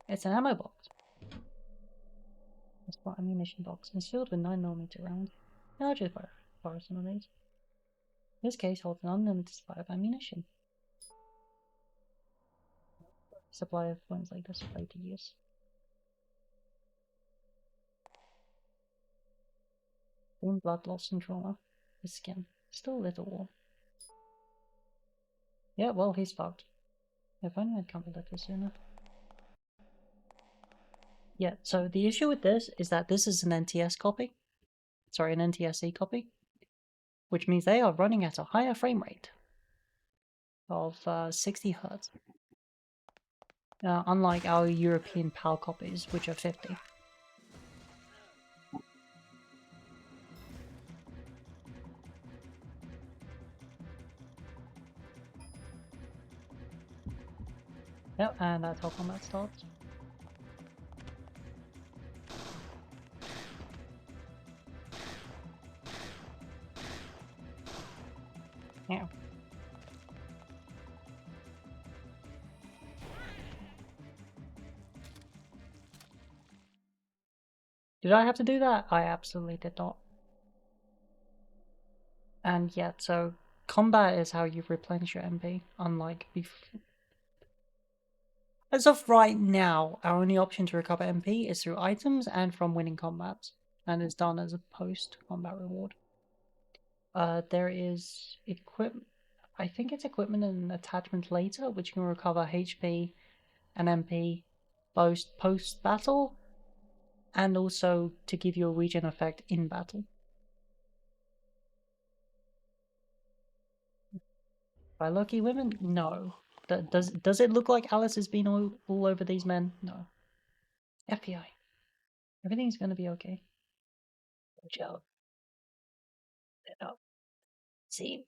It's an ammo box. A spot ammunition box and sealed with 9mm rounds. Now just borrow some of these. This case holds an unlimited supply of ammunition. Supply of ones like this ready to use. Wound, blood loss, and trauma. His skin still a little warm. Yeah, well, he's fucked. If only I'd come to that sooner. Yeah, so the issue with this is that this is an NTS copy. Sorry, an NTSC copy. Which means they are running at a higher frame rate of 60 Hz. Unlike our European PAL copies, which are 50. Yep, and that's how combat starts. Yeah. Did I have to do that? I absolutely did not. And yeah, so combat is how you replenish your MP, unlike before. As of right now, our only option to recover MP is through items and from winning combats, and is done as a post-combat reward. There is equipment. I think it's equipment and attachment later, which can recover HP and MP post-battle, and also to give you a regen effect in battle. By lucky women? No. Does it look like Alice has been all over these men? No. FBI. Everything's gonna be okay. Watch out. Let up. See.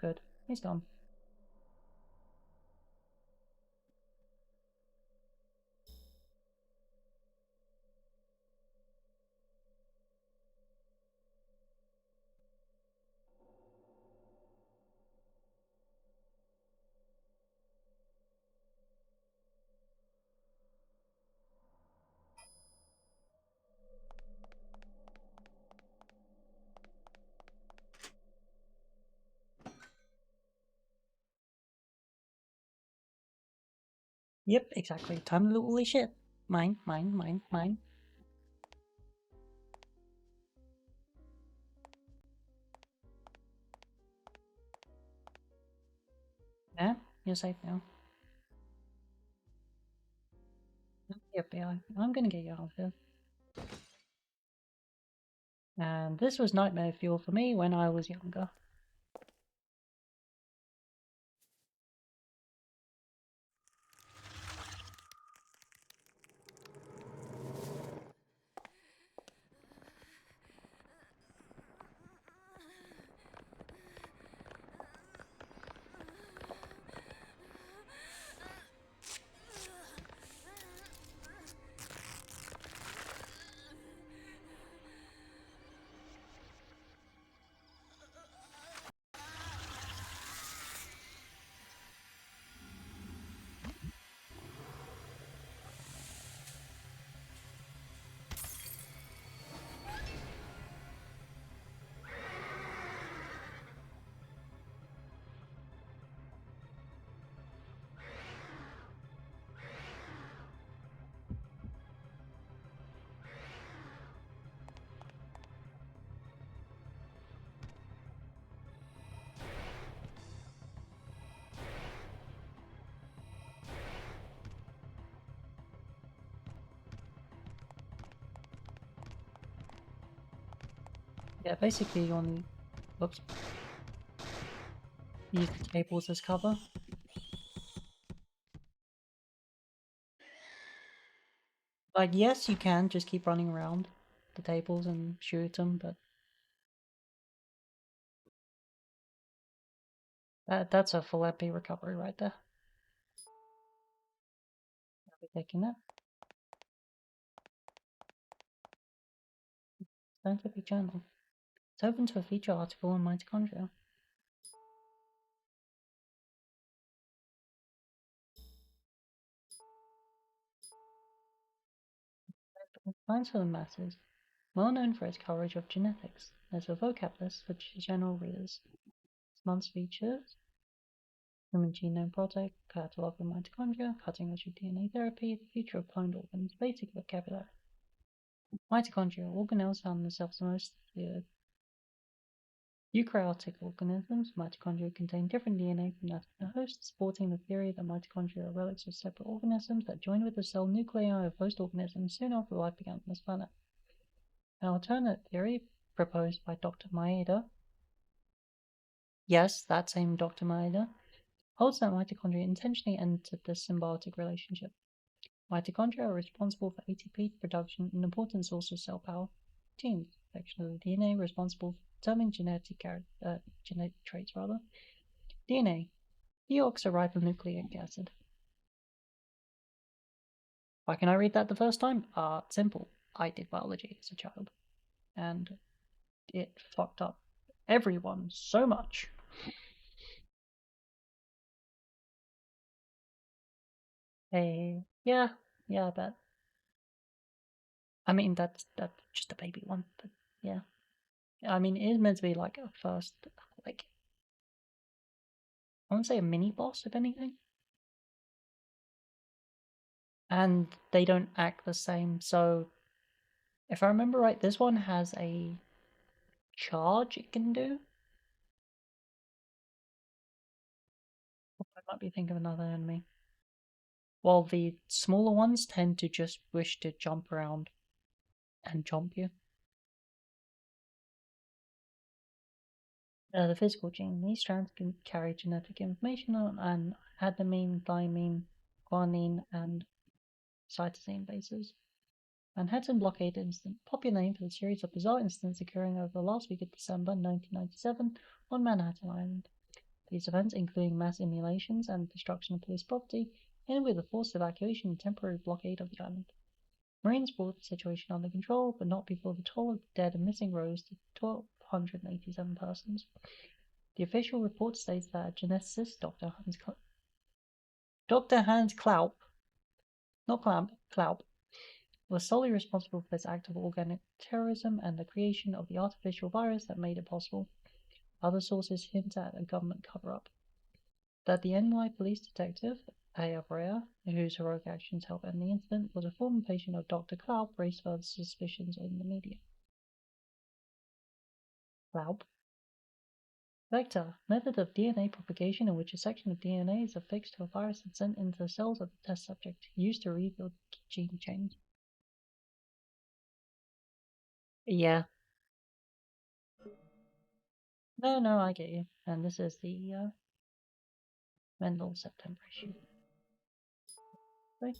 Good. He's gone. Yep, exactly. Time to loot all this shit. Mine, mine, mine, mine. Yeah, you're safe now. Yep, yeah, I'm gonna get you out of here. And this was nightmare fuel for me when I was younger. Yeah, basically you want to use the tables as cover. Like, yes, you can just keep running around the tables and shoot them, but that's a full MP recovery right there. I'll be taking that. Scientific journal. It's open to a feature article on mitochondria. Science for the masses. Well known for its coverage of genetics. There's a vocab list for general readers. This month's features: Human Genome Project, Catalogue of Mitochondria, Cutting Edge of DNA Therapy, The Future of Cloned Organs, Basic Vocabulary. Mitochondria, organelles found in the cells of most eukaryotic organisms. Mitochondria contain different DNA from that of the host, supporting the theory that mitochondria are relics of separate organisms that joined with the cell nuclei of host organisms soon after life began on this planet. An alternate theory, proposed by Dr. Maeda, yes, that same Dr. Maeda, holds that mitochondria intentionally entered this symbiotic relationship. Mitochondria are responsible for ATP production, an important source of cell power. Genes, section of the DNA responsible for determining genetic traits. DNA, deoxyribonucleic acid. Why can I read that the first time? Simple. I did biology as a child, and it fucked up everyone so much. Yeah, I bet. I mean, that's just a baby one, but yeah. I mean, it is meant to be like a first, like, I want to say a mini boss, if anything. And they don't act the same, so if I remember right, this one has a charge it can do. I might be thinking of another enemy. While the smaller ones tend to just wish to jump around and jump you. The physical gene. These strands can carry genetic information on an adenine, thymine, guanine, and cytosine bases. Manhattan Blockade Incident. Popular name for the series of bizarre incidents occurring over the last week of December 1997 on Manhattan Island. These events, including mass immolations and destruction of police property, ended with a forced evacuation and temporary blockade of the island. Marines brought the situation under control, but not before the toll of the dead and missing rose to 1,287 persons. The official report states that a geneticist, Dr. Hans Klaup, not Clamp, Klaup, was solely responsible for this act of organic terrorism and the creation of the artificial virus that made it possible. Other sources hint at a government cover-up. That the NY police detective, A. Abrea, whose heroic actions helped end the incident, was a former patient of Dr. Klaup, raised further suspicions in the media. Klaup. Vector. Method of DNA propagation in which a section of DNA is affixed to a virus and sent into the cells of the test subject, used to rebuild gene chains. Yeah. No, I get you. And this is the Mendel September issue. Okay.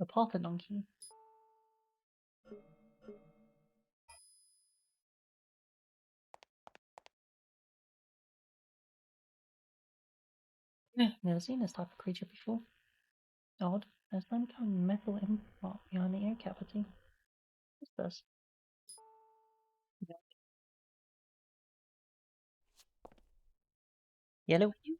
The Parthenon key. Yeah, never seen this type of creature before. Odd. There's some kind of metal implant behind the ear cavity. What's this? Yellow hue?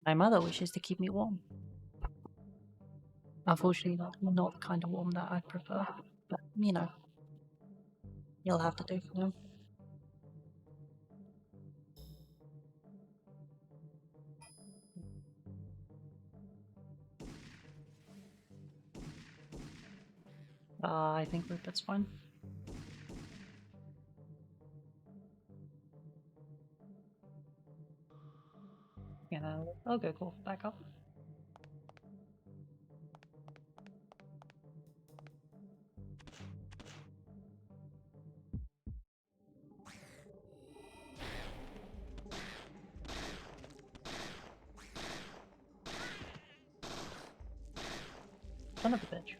My mother wishes to keep me warm. Unfortunately, not the kind of warm that I prefer. But, you know, you'll have to do for now. I think Rupert's fine. Yeah, I'll go call for backup. Son of a bitch.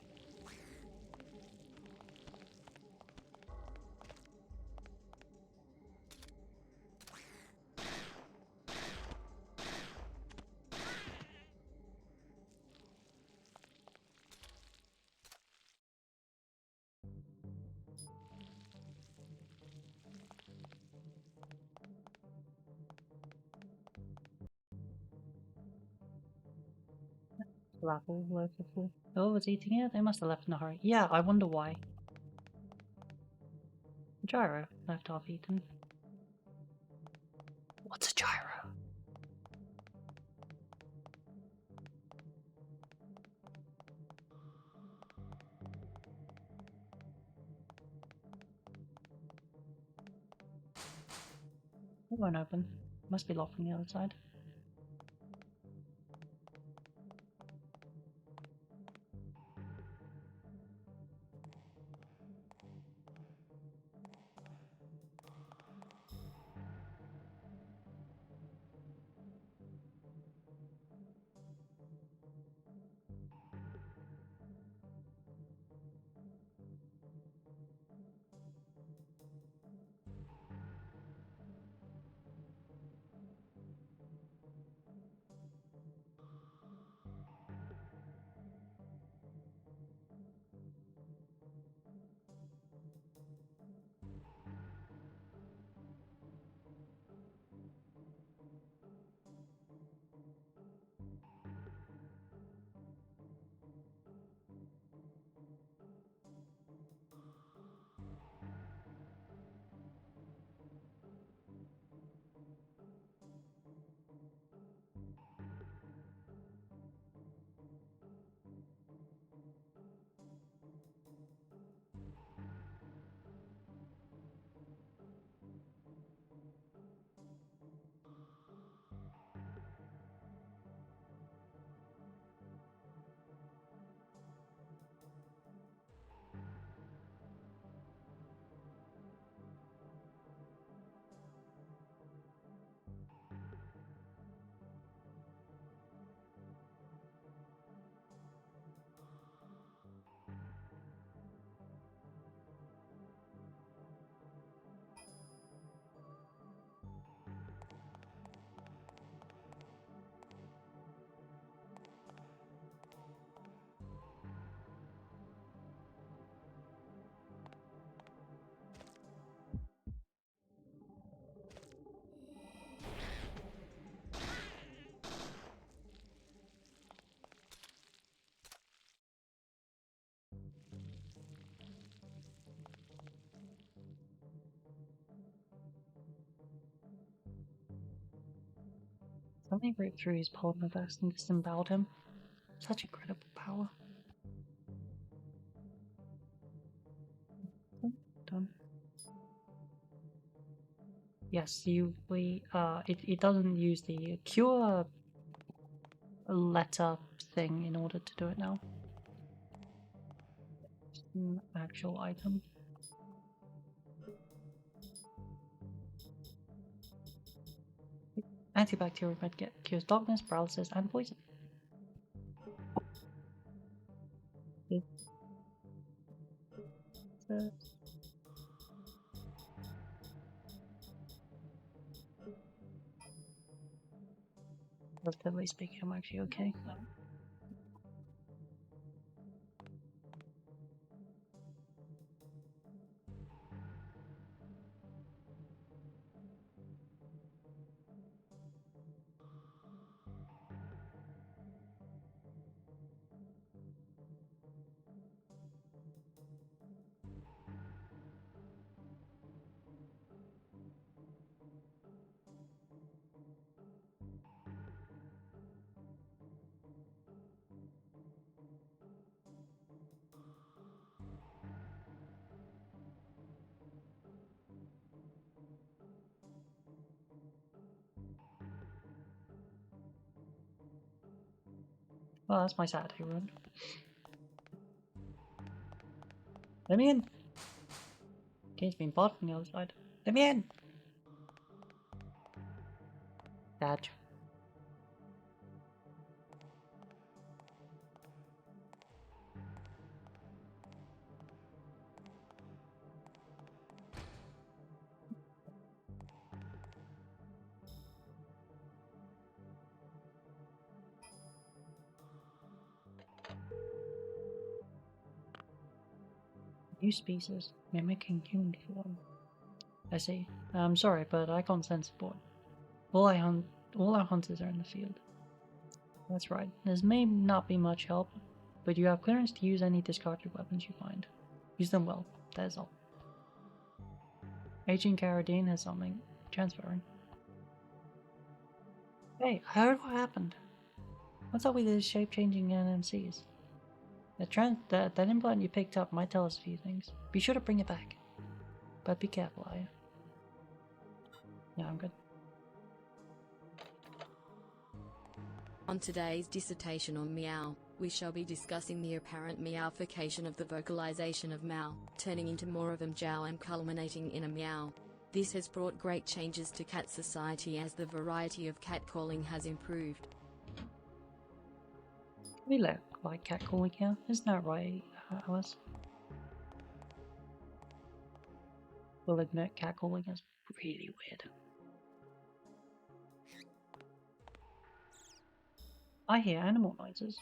Falafel, local. Oh, was eating it? They must have left in a hurry. Yeah, I wonder why. Gyro left half eaten. It won't open. Must be locked from the other side. Something ripped through his polymer vest and disemboweled him. Such incredible power. Done. Yes, it doesn't use the cure letter thing in order to do it now. It's an actual item. Antibacterial medkit cures darkness, paralysis, and poison. Relatively speaking, I'm actually okay. Well, that's my Saturday run. Let me in! Game's been barred from the other side. Let me in! Dad. New species mimicking human form. I see. I'm sorry, but I can't send support. All our hunters are in the field. That's right. This may not be much help, but you have clearance to use any discarded weapons you find. Use them well, that is all. Agent Carradine has something transferring. Hey, I heard what happened. What's up with these shape-changing NMCs? That implant you picked up might tell us a few things. Be sure to bring it back. But be careful, are you? Yeah, I'm good. On today's dissertation on meow, we shall be discussing the apparent meowfication of the vocalization of meow, turning into more of a meow and culminating in a meow. This has brought great changes to cat society as the variety of catcalling has improved. We look like catcalling here, isn't that right, Alice? We'll admit catcalling is really weird. I hear animal noises.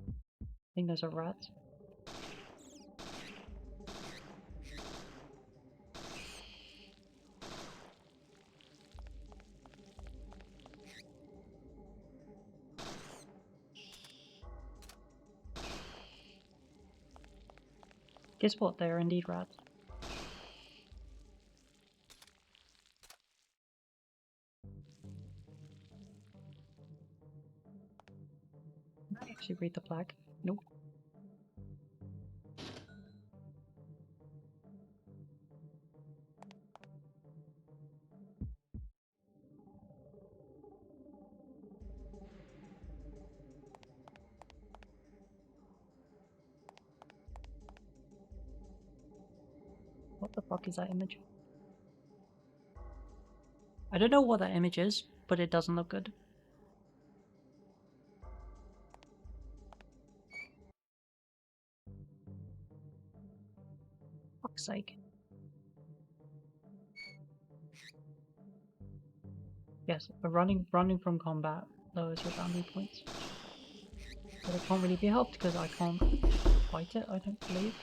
I think those are rats. Guess what? They are indeed rats. Can I actually read the plaque? Nope. What the fuck is that image? I don't know what that image is, but it doesn't look good. Fuck's sake. Yes, but running from combat lowers your boundary points. But it can't really be helped because I can't fight it, I don't believe.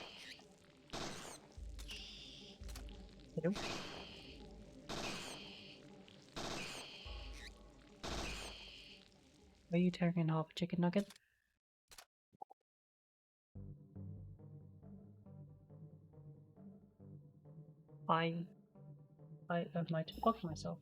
Hello? Are you tearing in half a chicken nugget? I might have fucked myself.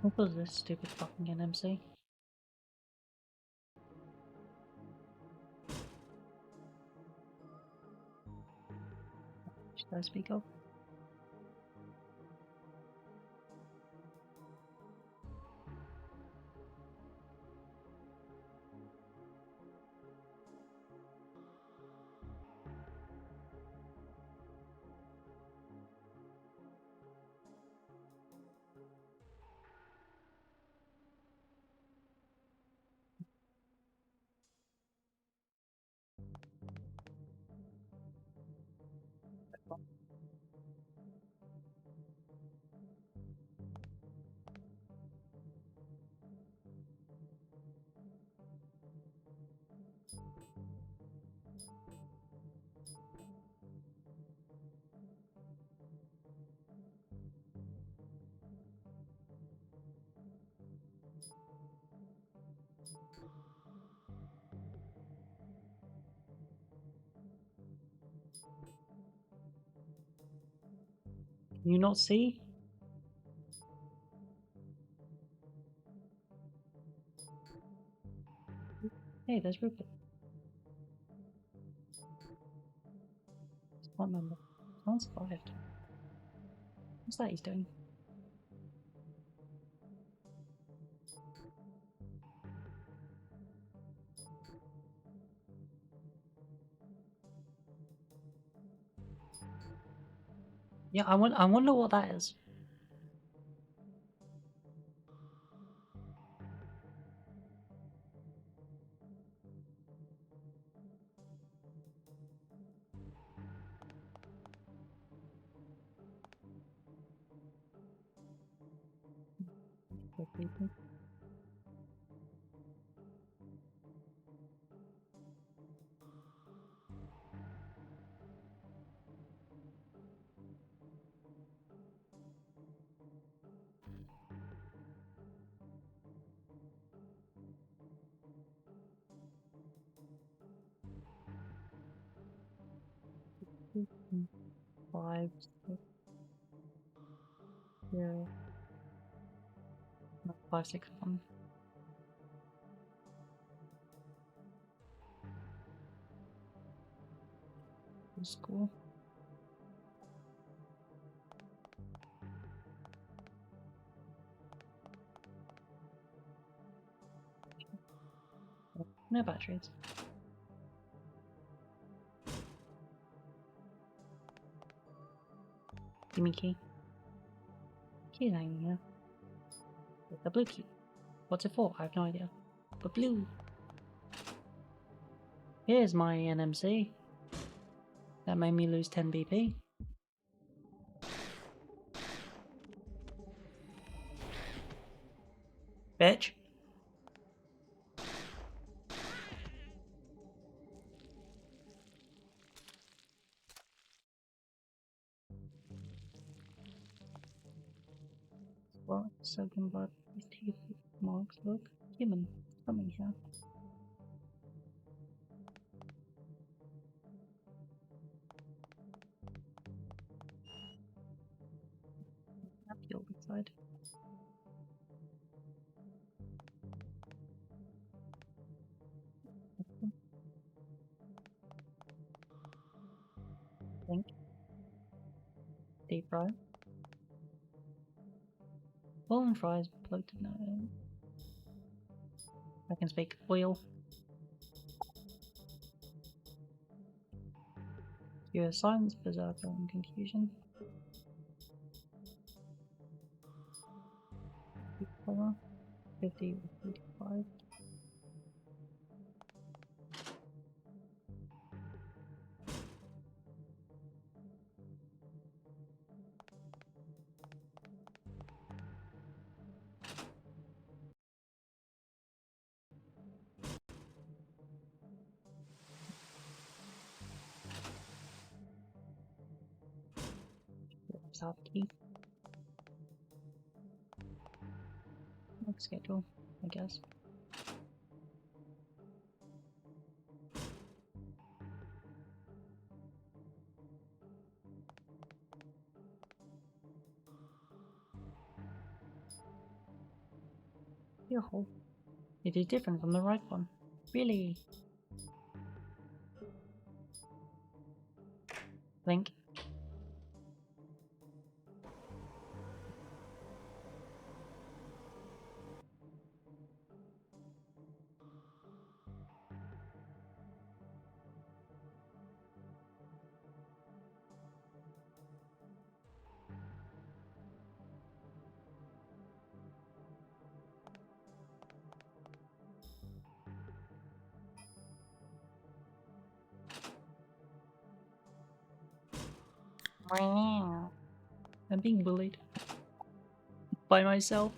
What was this stupid fucking NMC? Should I speak up? Can you not see? Hey, there's Rupert. Can't remember. Someone survived. What's that he's doing? Yeah, I wonder what that is. People. Five, 6, 0, no, 5, 6, 1. School. No batteries. Give me key. Key's hanging here. With the blue key. What's it for? I have no idea. But blue. Here's my NMC. That made me lose 10 BP. Bitch. What? Soaking blood. His teeth marks look human. Something here. The other side. Think. Deep fry. Bowling fries floated now. I can speak. Wheel. Your silence, berserker, and confusion. 50 or 55. South key. Work schedule, I guess. Yo, it is different from the right one. Really? Blink. I'm being bullied. By myself.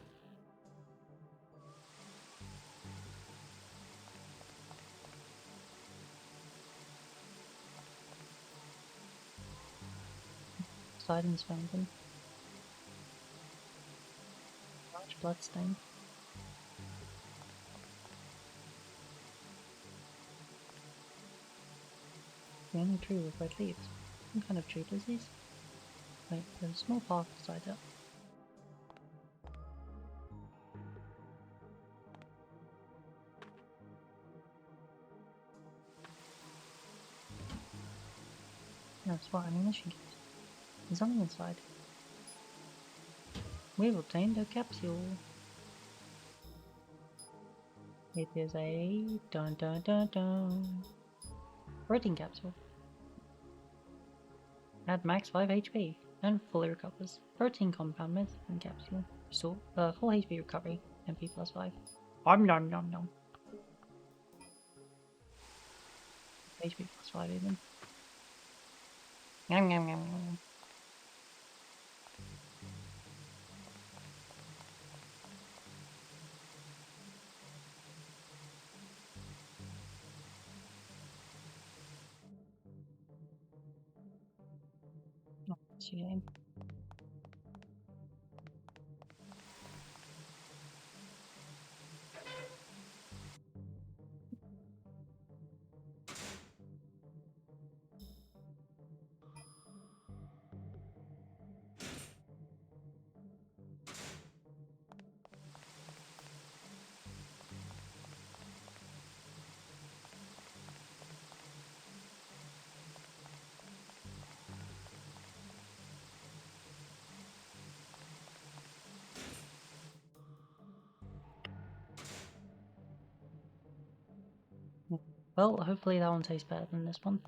Silence fountain. Large bloodstain. The only tree with red leaves. What kind of tree is this? Wait, there's a small path beside it. That's what ammunition kit. There's something inside. We've obtained a capsule. It is a dun dun dun dun protein capsule. Add max 5 HP and fully recovers. Protein compound medicine capsule. Restore full HP recovery. MP plus 5. Nom nom nom nom. HP plus 5 even. Nom nom nom nom. Shame. Well, hopefully that one tastes better than this one.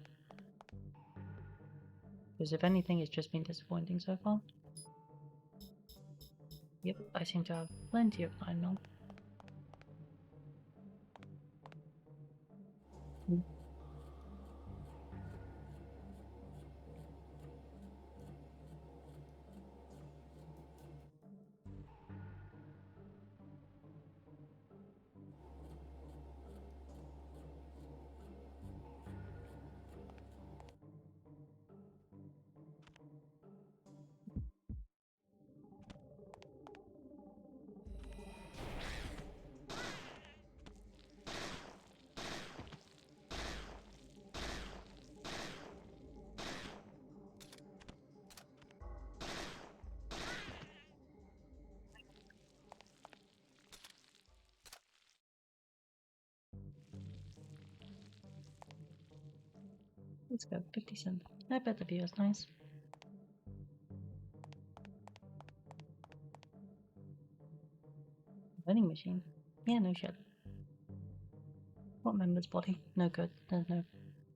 Because if anything, it's just been disappointing so far. Yep, I seem to have plenty of time now. Let's go, 50 cents. I bet the view is nice. Vending machine. Yeah, no shit. What member's body? No good. There's no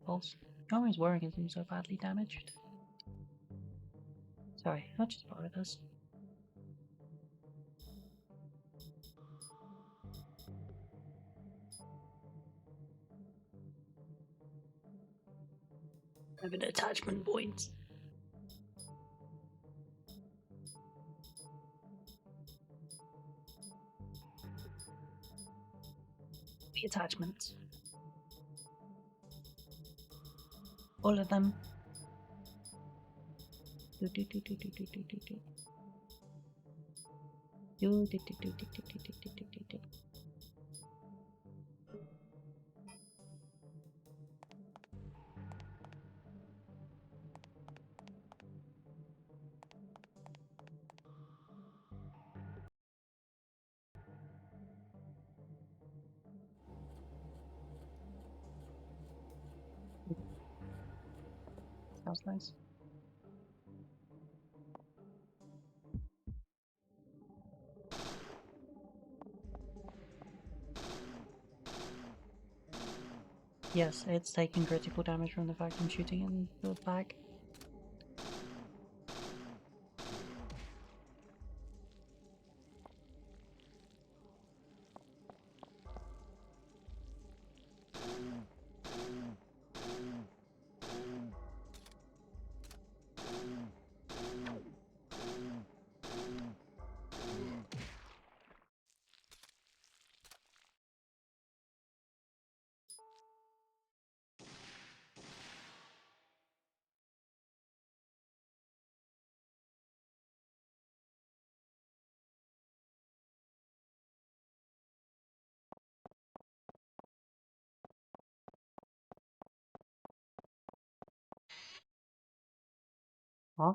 pulse. Armor is worrying isn't so badly damaged. Sorry, I'll just borrow this. I have an attachment point. The attachments. All of them. Do do do do do do do do do. Do do do do do do do do do do do. was nice. Yes, it's taking critical damage from the vacuum shooting in the back. Huh?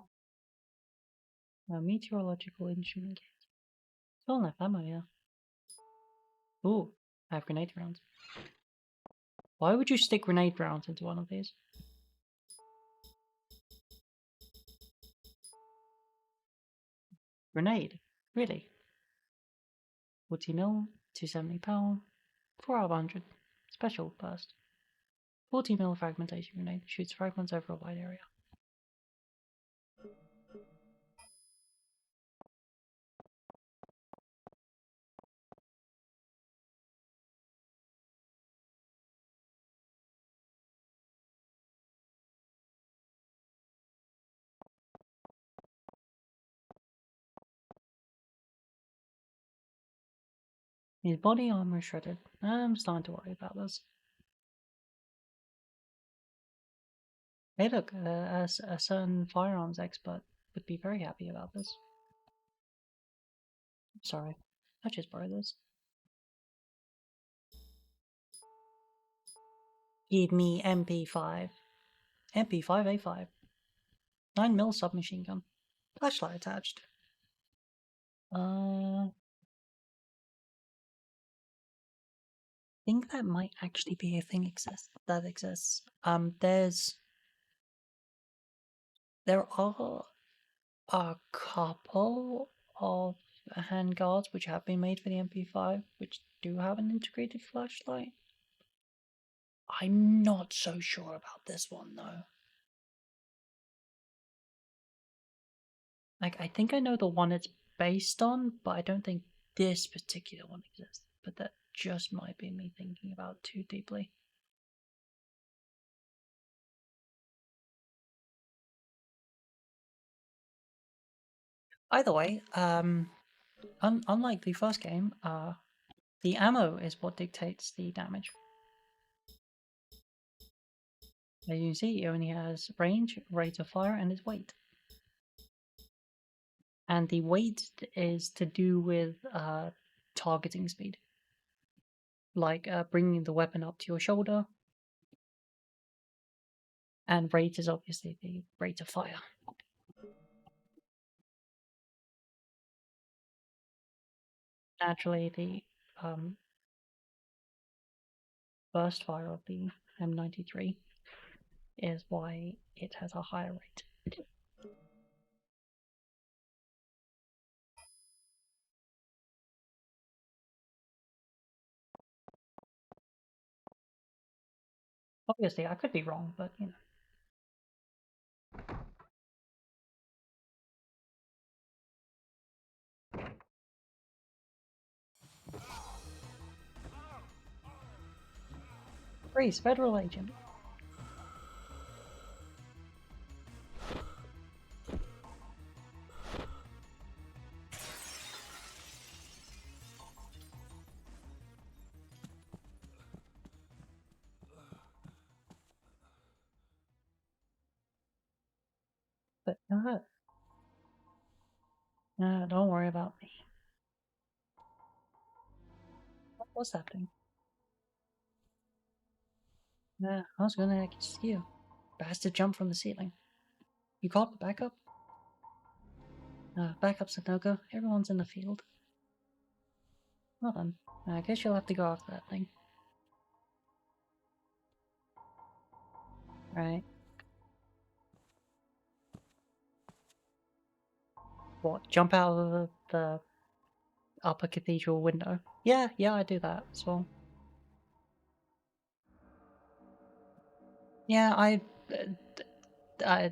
A meteorological instrument case. Still enough ammo, yeah. Ooh, I have grenade rounds. Why would you stick grenade rounds into one of these? Grenade? Really? 40 mil, 270 power, 4 out of 100. Special burst. 40 mil fragmentation grenade. Shoots fragments over a wide area. His body armor is shredded. I'm starting to worry about this. Hey look, a certain firearms expert would be very happy about this. Sorry, I just borrowed this. Give me MP5. MP5A5. 9mm submachine gun. Flashlight attached. I think that might actually be a thing that exists. There are a couple of handguards which have been made for the MP5 which do have an integrated flashlight. I'm not so sure about this one though. Like, I think I know the one it's based on, but I don't think this particular one exists. But that just might be me thinking about too deeply. Either way, unlike the first game, the ammo is what dictates the damage. As you can see, it only has range, rate of fire, and its weight. And the weight is to do with targeting speed. Like bringing the weapon up to your shoulder. And rate is obviously the rate of fire. Naturally, the burst fire of the M93 is why it has a higher rate. Obviously, I could be wrong, but you know. Freeze, federal agent. But no, don't worry about me. What was that thing? Nah, I was gonna ask you. Bastard jumped from the ceiling. You called the backup? Backup's a no-go. Everyone's in the field. Well then, I guess you'll have to go after that thing. Right. What? Jump out of the upper cathedral window? Yeah, I do that as well. Yeah,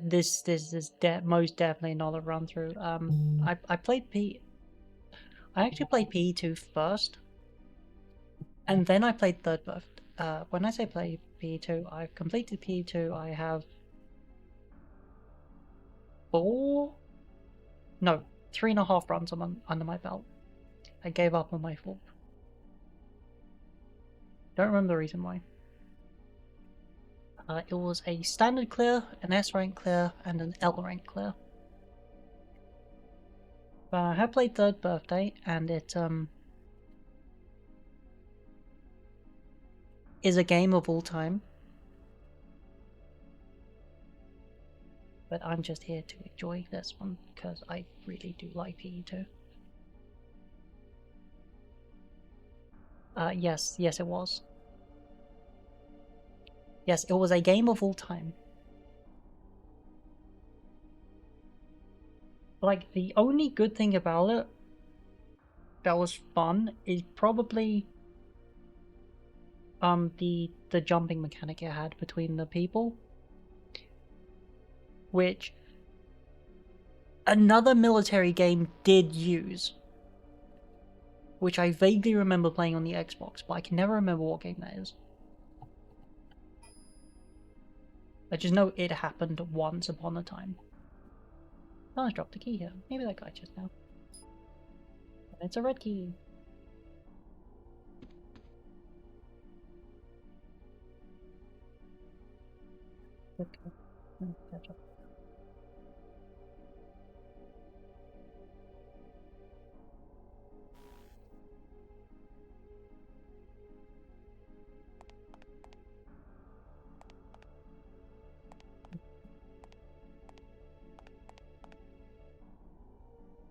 this is most definitely not a run through. I played P. I actually played PE2 first, and then I played Third Birth. When I say play PE2, I've completed PE2. I have 3.5 runs under my belt. I gave up on my 4th. Don't remember the reason why. It was a standard clear, an S rank clear, and an L rank clear. I have played Third Birthday, and it is a game of all time. But I'm just here to enjoy this one because I really do like PE2. Yes, it was. Yes, it was a game of all time. Like, the only good thing about it that was fun is probably the jumping mechanic it had between the people, which another military game did use, which I vaguely remember playing on the Xbox, but I can never remember what game that is. I just know it happened once upon a time. Oh, I dropped a key here. Maybe that guy just now. It's a red key. Okay. Catch up.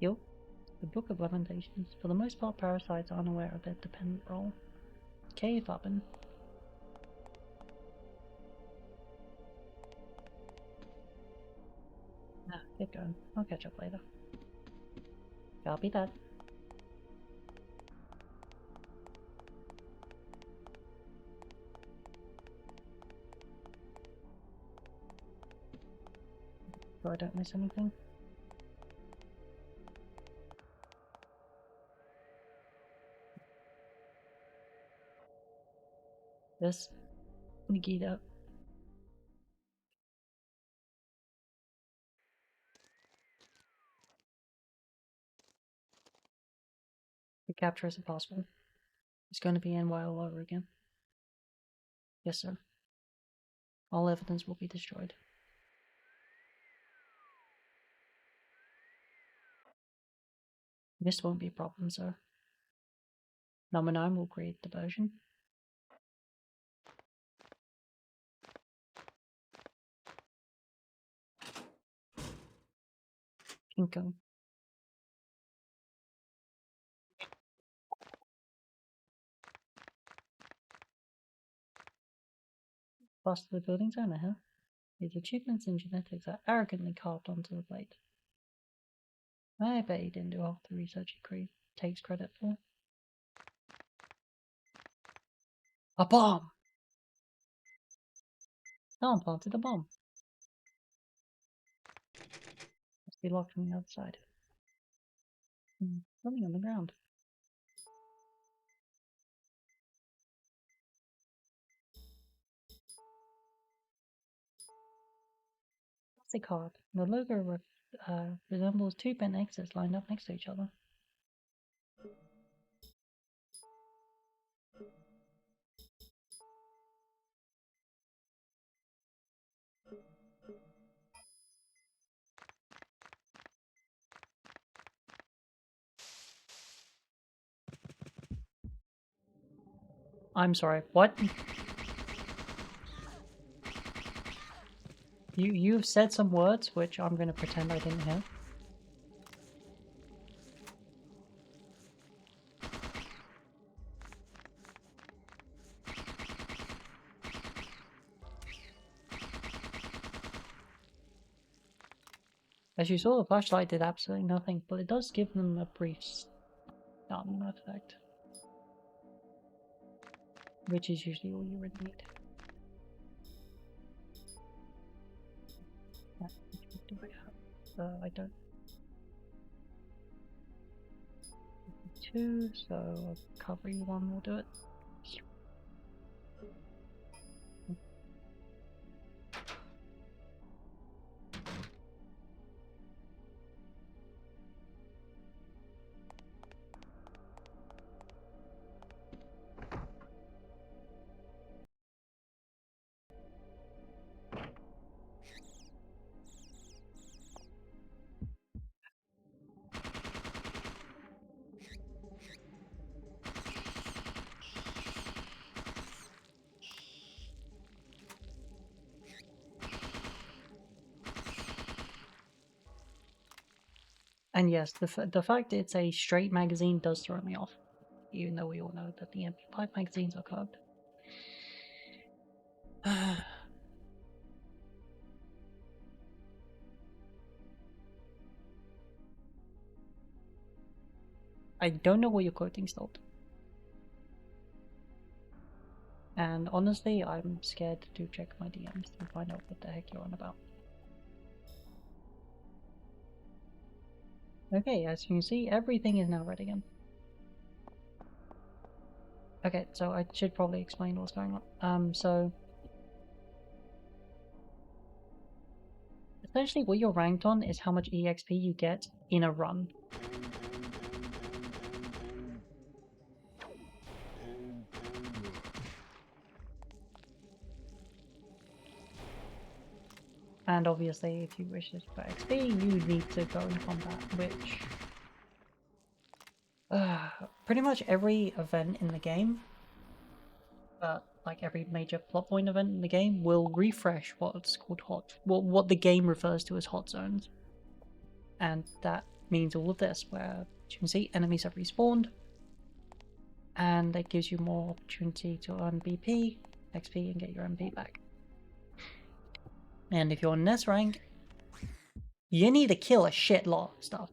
Yo, the Book of Lamentations. For the most part, parasites are unaware of their dependent role. Cave oven. Nah, get going. I'll catch up later. Copy that. So I don't miss anything. This. Nagita. Recapture is impossible. It's going to be NY all over again. Yes, sir. All evidence will be destroyed. This won't be a problem, sir. Number 9 will create diversion. Kinko. Boss of the building's owner, huh? His achievements in genetics are arrogantly carved onto the plate. I bet he didn't do half the research he takes credit for. A bomb! Someone planted a bomb. Must be locked from the other side. Something on the ground. What's a card? The logo resembles 2 bent exits lined up next to each other. I'm sorry, what? You've said some words which I'm gonna pretend I didn't hear. As you saw, the flashlight did absolutely nothing, but it does give them a brief stun effect, which is usually all you really need. Do I have? I don't. 2, so a recovery one will do it. And yes, the fact it's a straight magazine does throw me off, even though we all know that the MP5 magazines are curved. I don't know what you're quoting, Stolt. And honestly, I'm scared to check my DMs to find out what the heck you're on about. Okay, as you can see, everything is now red again. Okay, so I should probably explain what's going on. So essentially what you're ranked on is how much EXP you get in a run. And obviously, if you wish to for XP, you need to go in combat, which... pretty much every event in the game, like every major plot point event in the game, will refresh what's called what the game refers to as hot zones. And that means all of this, where you can see enemies have respawned, and that gives you more opportunity to earn BP, XP, and get your MP back. And if you're on S rank, you need to kill a shit lot of stuff.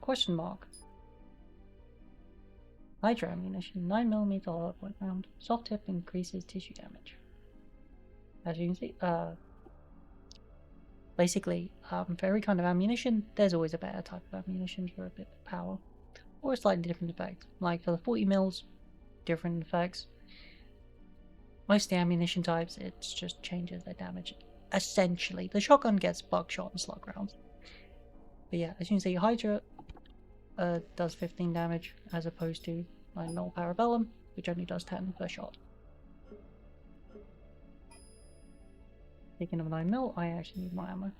Question mark. Hydra ammunition, 9mm hollow point round. Soft tip increases tissue damage. As you can see, basically, for every kind of ammunition, there's always a better type of ammunition for a bit of power. Or a slightly different effect. Like for the 40 mils, different effects. Most of the ammunition types, it just changes their damage. Essentially, the shotgun gets buckshot and slug rounds. But yeah, as you can see, Hydra does 15 damage as opposed to 9mm Parabellum, which only does 10 per shot. Speaking of 9mm, I actually need my ammo.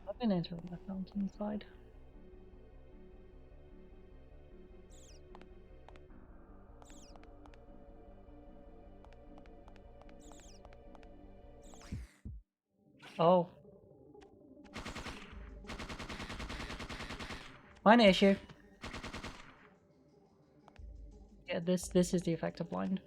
I've been entering the fountain side. Oh. Minor issue. Yeah, this is the effect of blind.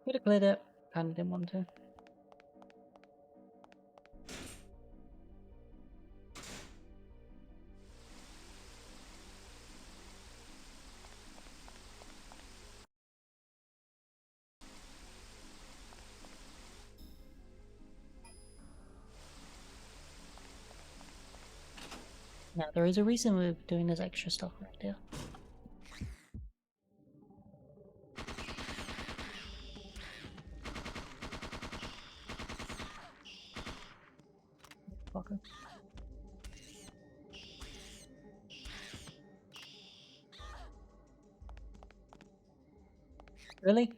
Could have cleared it, kinda didn't want to. Now, there is a reason we're doing this extra stuff right here. Fucker. Really?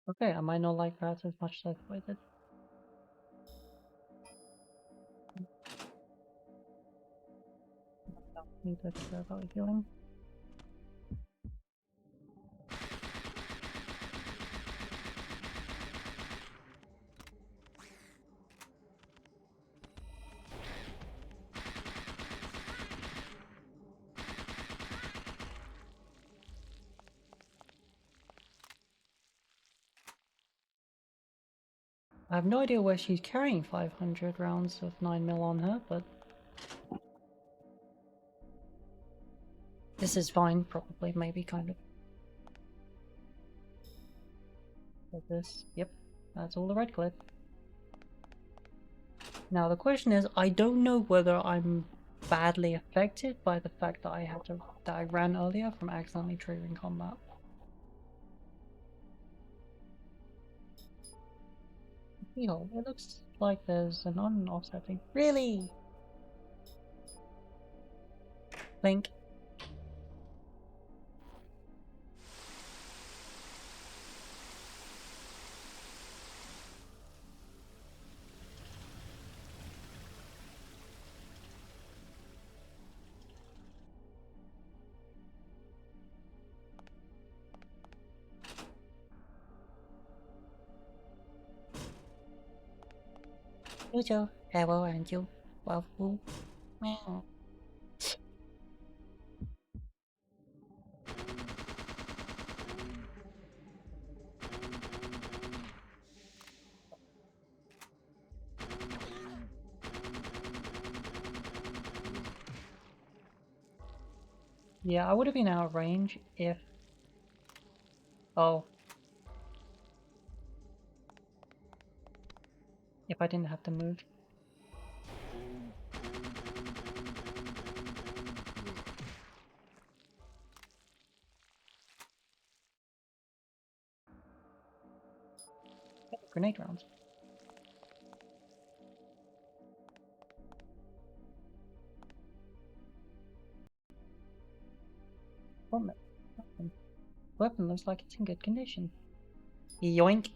Okay, I might not like that as much as I thought I did. Need to care about healing. I have no idea where she's carrying 500 rounds of 9mm on her, but this is fine, probably, maybe, kind of. Like this, yep, that's all the red clip. Now the question is, I don't know whether I'm badly affected by the fact that I ran earlier from accidentally triggering combat. Yo, it looks like there's an on-offsetting. Really? Blink. Jojo, hello, Angel. Waffle. Meow. Yeah, I would have been out of range if... Oh. If I didn't have to move. Grenade rounds. Weapon looks like it's in good condition. Yoink.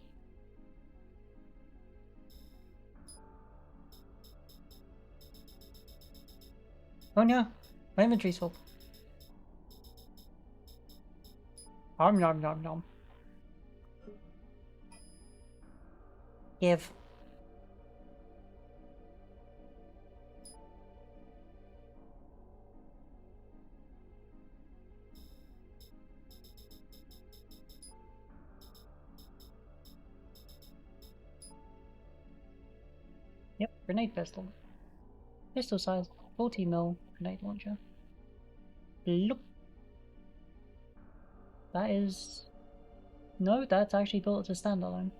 Oh no, my inventory's full. Nom nom nom nom. Give. Yep, grenade pistol. Pistol size, 40mm grenade launcher. Look. That is... No, that's actually built as a standalone.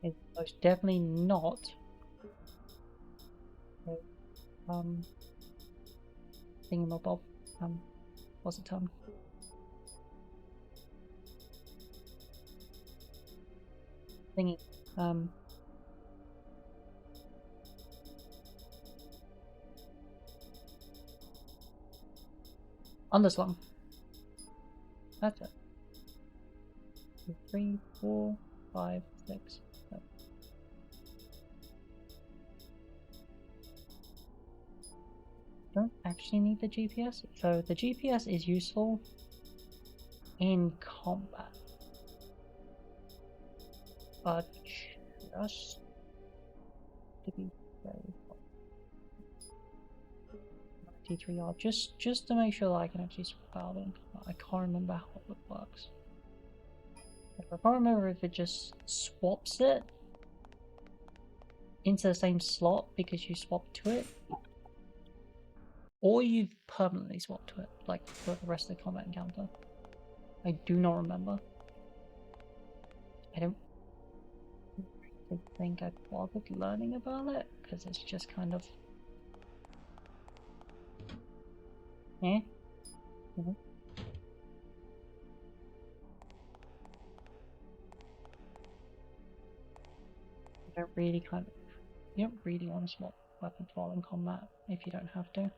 It's most definitely not. Thingamabob. What's it termed? Thingy. Underslung. That's it. 2, 3, 4, 5, 6, 7. Don't actually need the GPS. So the GPS is useful in combat. But just to be very T3R, just to make sure that I can actually swap out in. I can't remember how it works. I can't remember if it just swaps it into the same slot because you swapped to it, or you permanently swapped to it, like for the rest of the combat encounter. I do not remember. I don't really think I bothered learning about it because it's just kind of eh. Mhm. You don't really want to swap weapons while in combat if you don't have to.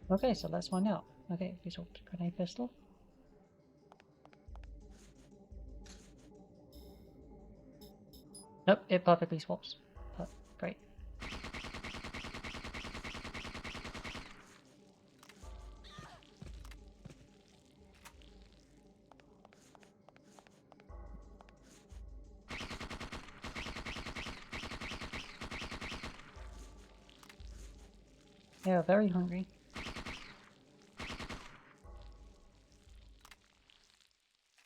Okay, so let's find out. Okay, we swapped grenade pistol. Nope, it perfectly swaps. Great. Yeah, very hungry.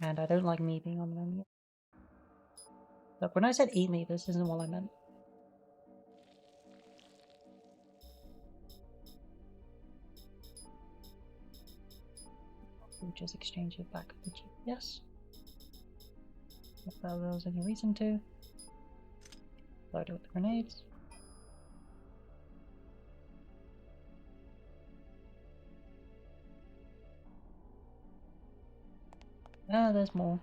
And I don't like me being on the menu. Look, when I said eat me, this isn't what I meant. We'll just exchange it back with the GPS. If there was any reason to. Load it with the grenades. Ah, there's more.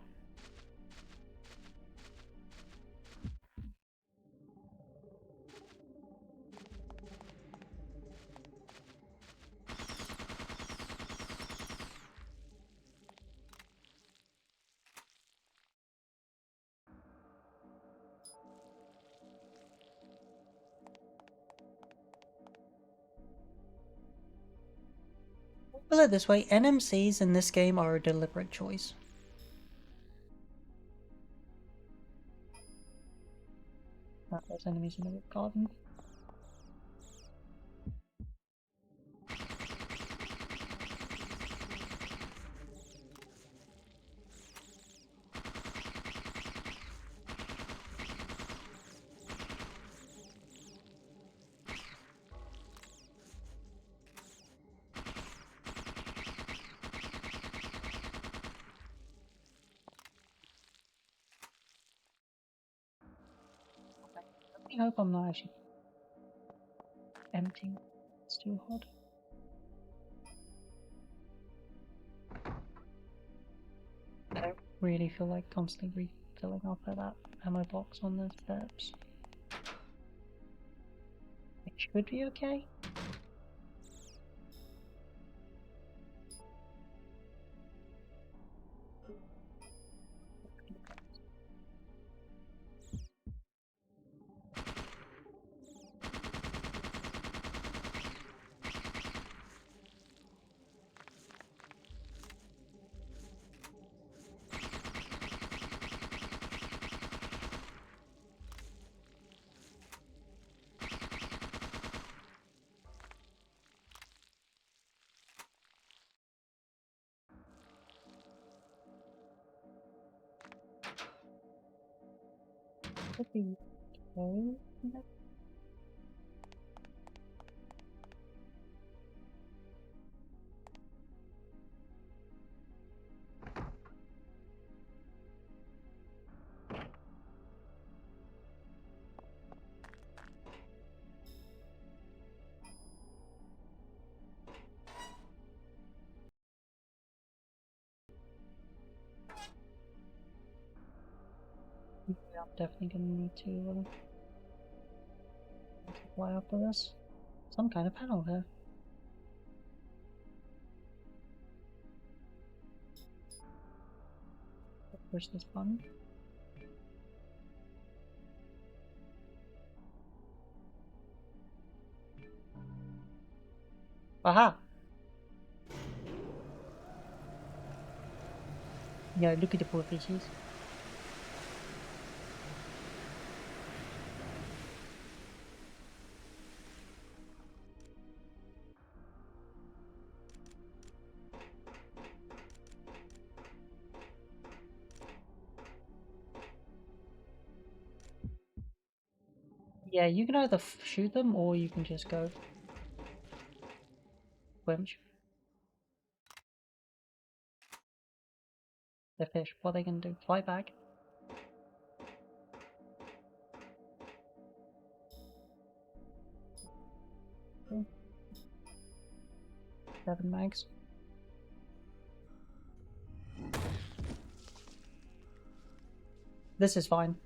Put it this way, NMCs in this game are a deliberate choice. There's enemies in the garden. I hope I'm not actually emptying. It's too hot. I don't really feel like constantly refilling up at that ammo box on the steps. It should be okay. Should be okay. Yeah, I'm definitely gonna need to fly after this. Some kind of panel here. Push this button. Aha! Yeah, look at the poor fishes. Yeah, you can either shoot them or you can just go. Winch. They're fish. What are they gonna do? Fight back? Okay. 7 mags. This is fine.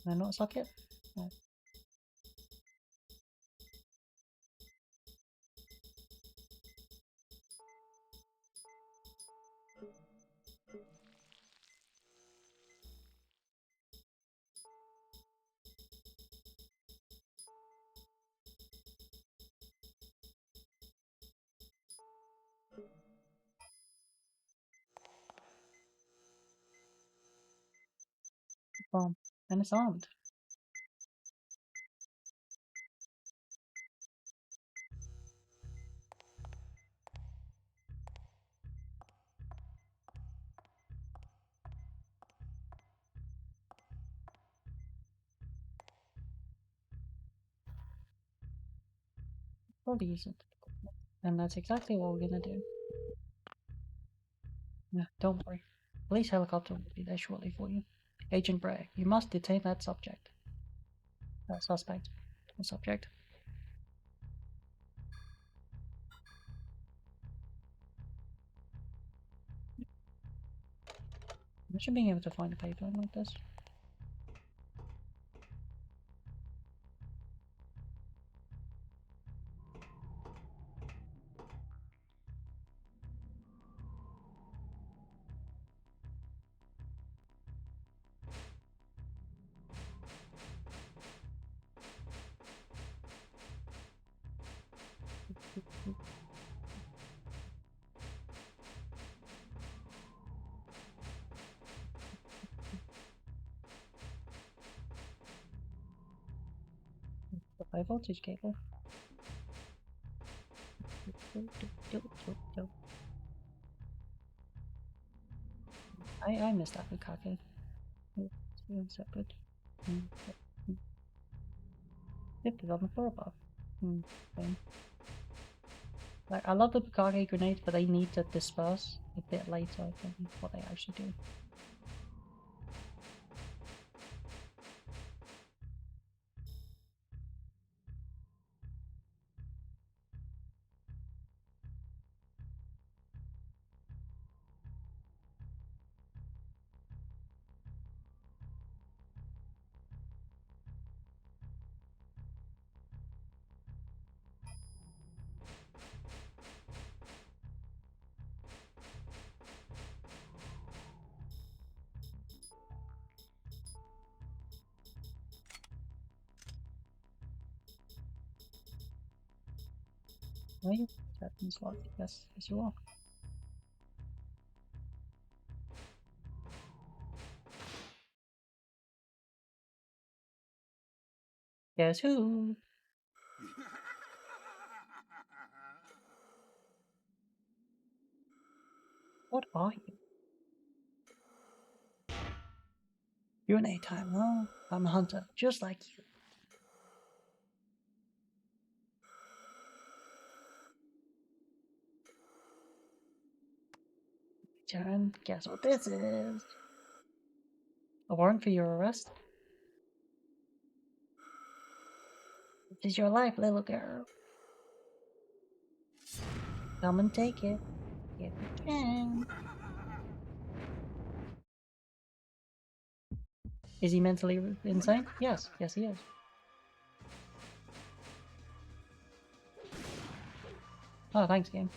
Can I not suck it? No. Bomb. And it's armed. Probably use it. And that's exactly what we're gonna do. Yeah, don't worry. Police helicopter will be there shortly for you. Agent Bray, you must detain that subject. Suspect. Or subject. Imagine being able to find a paper like this. The high voltage cable. I missed that Bukake. Separate. It is on the floor above. Okay. Like, I love the Bukake grenades, but they need to disperse a bit later than what they actually do. Are you? Captain's log. Yes, yes you are. Guess who? What are you? You're an A-time, huh? I'm a hunter, just like you. Turn. Guess what this is? A warrant for your arrest? This is your life, little girl. Come and take it. If you can. Is he mentally insane? Yes. Yes, he is. Oh, thanks, game.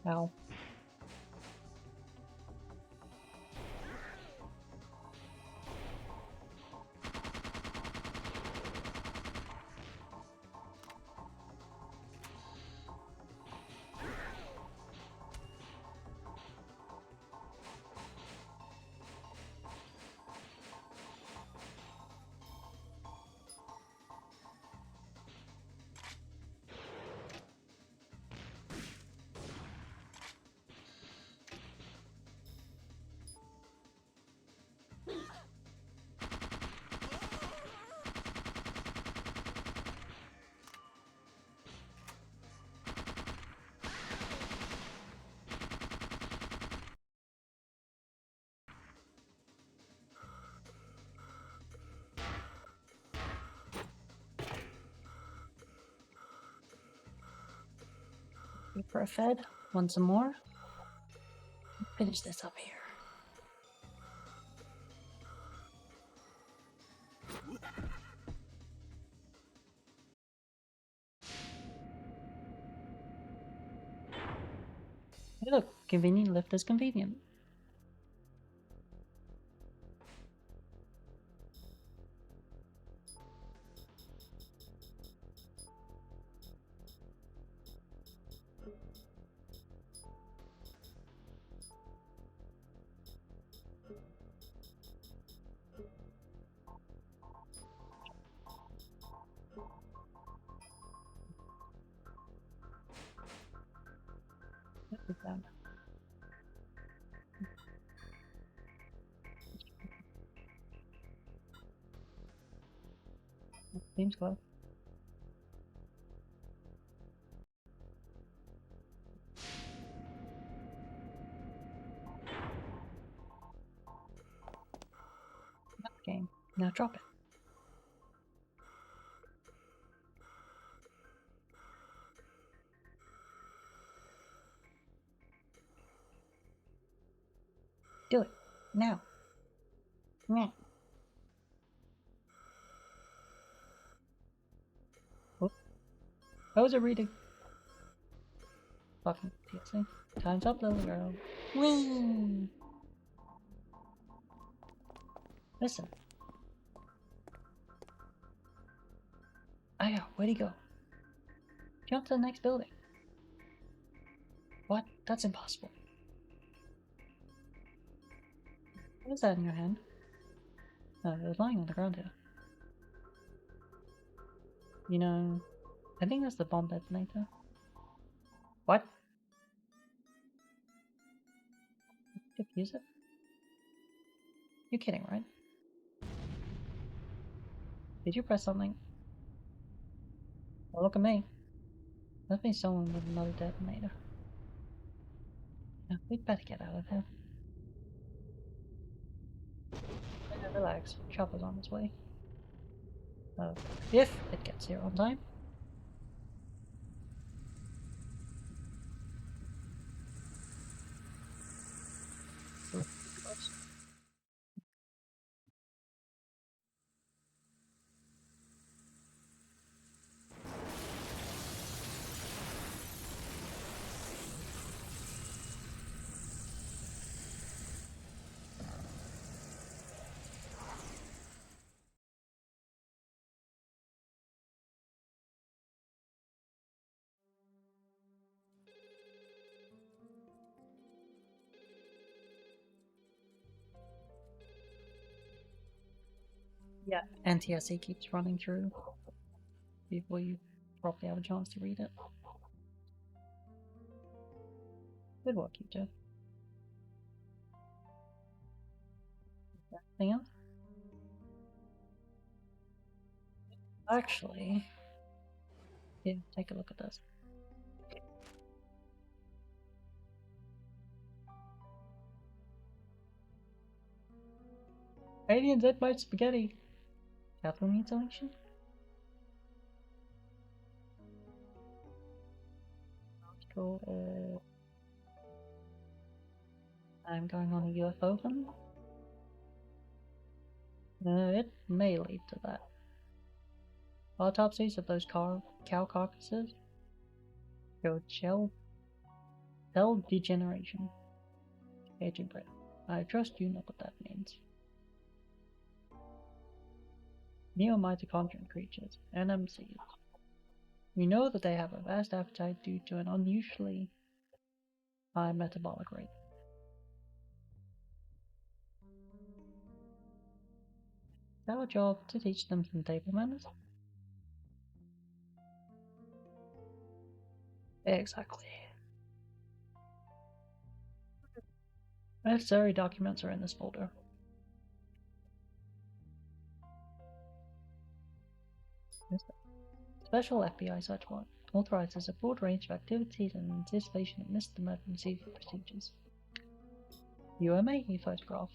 Ow. For a fed. Want some more? Finish this up here. Hey, look, convenient lift is convenient. Seems close. Game. Now drop it. Do it. Now. Now. Whoop. How was it reading? Fucking TSA. Time's up, little girl. Whee! Listen. Aya, where'd he go? Jump to the next building. What? That's impossible. What is that in your hand? It was lying on the ground here. You know, I think that's the bomb detonator. What? Defuse it? You're kidding, right? Did you press something? Well, look at me. Must be someone with another detonator. Yeah, we'd better get out of here. Yeah, relax. Chopper's on his way. If it gets here on time. Yeah, NTSC keeps running through before you properly have a chance to read it. Good work, you two. Anything else? Actually, yeah, take a look at this. Aliens ate my spaghetti. Capital mutilation? Cool. I'm going on a UFO hunt. It may lead to that. Autopsies of those cow carcasses showed shell Cell degeneration. Agent Brett. I trust you know what that means. Neomitochondrial creatures, NMCs. We know that they have a vast appetite due to an unusually high metabolic rate. It's our job to teach them some table manners. Exactly. Necessary documents are in this folder. Special FBI search warrant authorizes a broad range of activities in anticipation of missed emergency procedures. UMA photograph.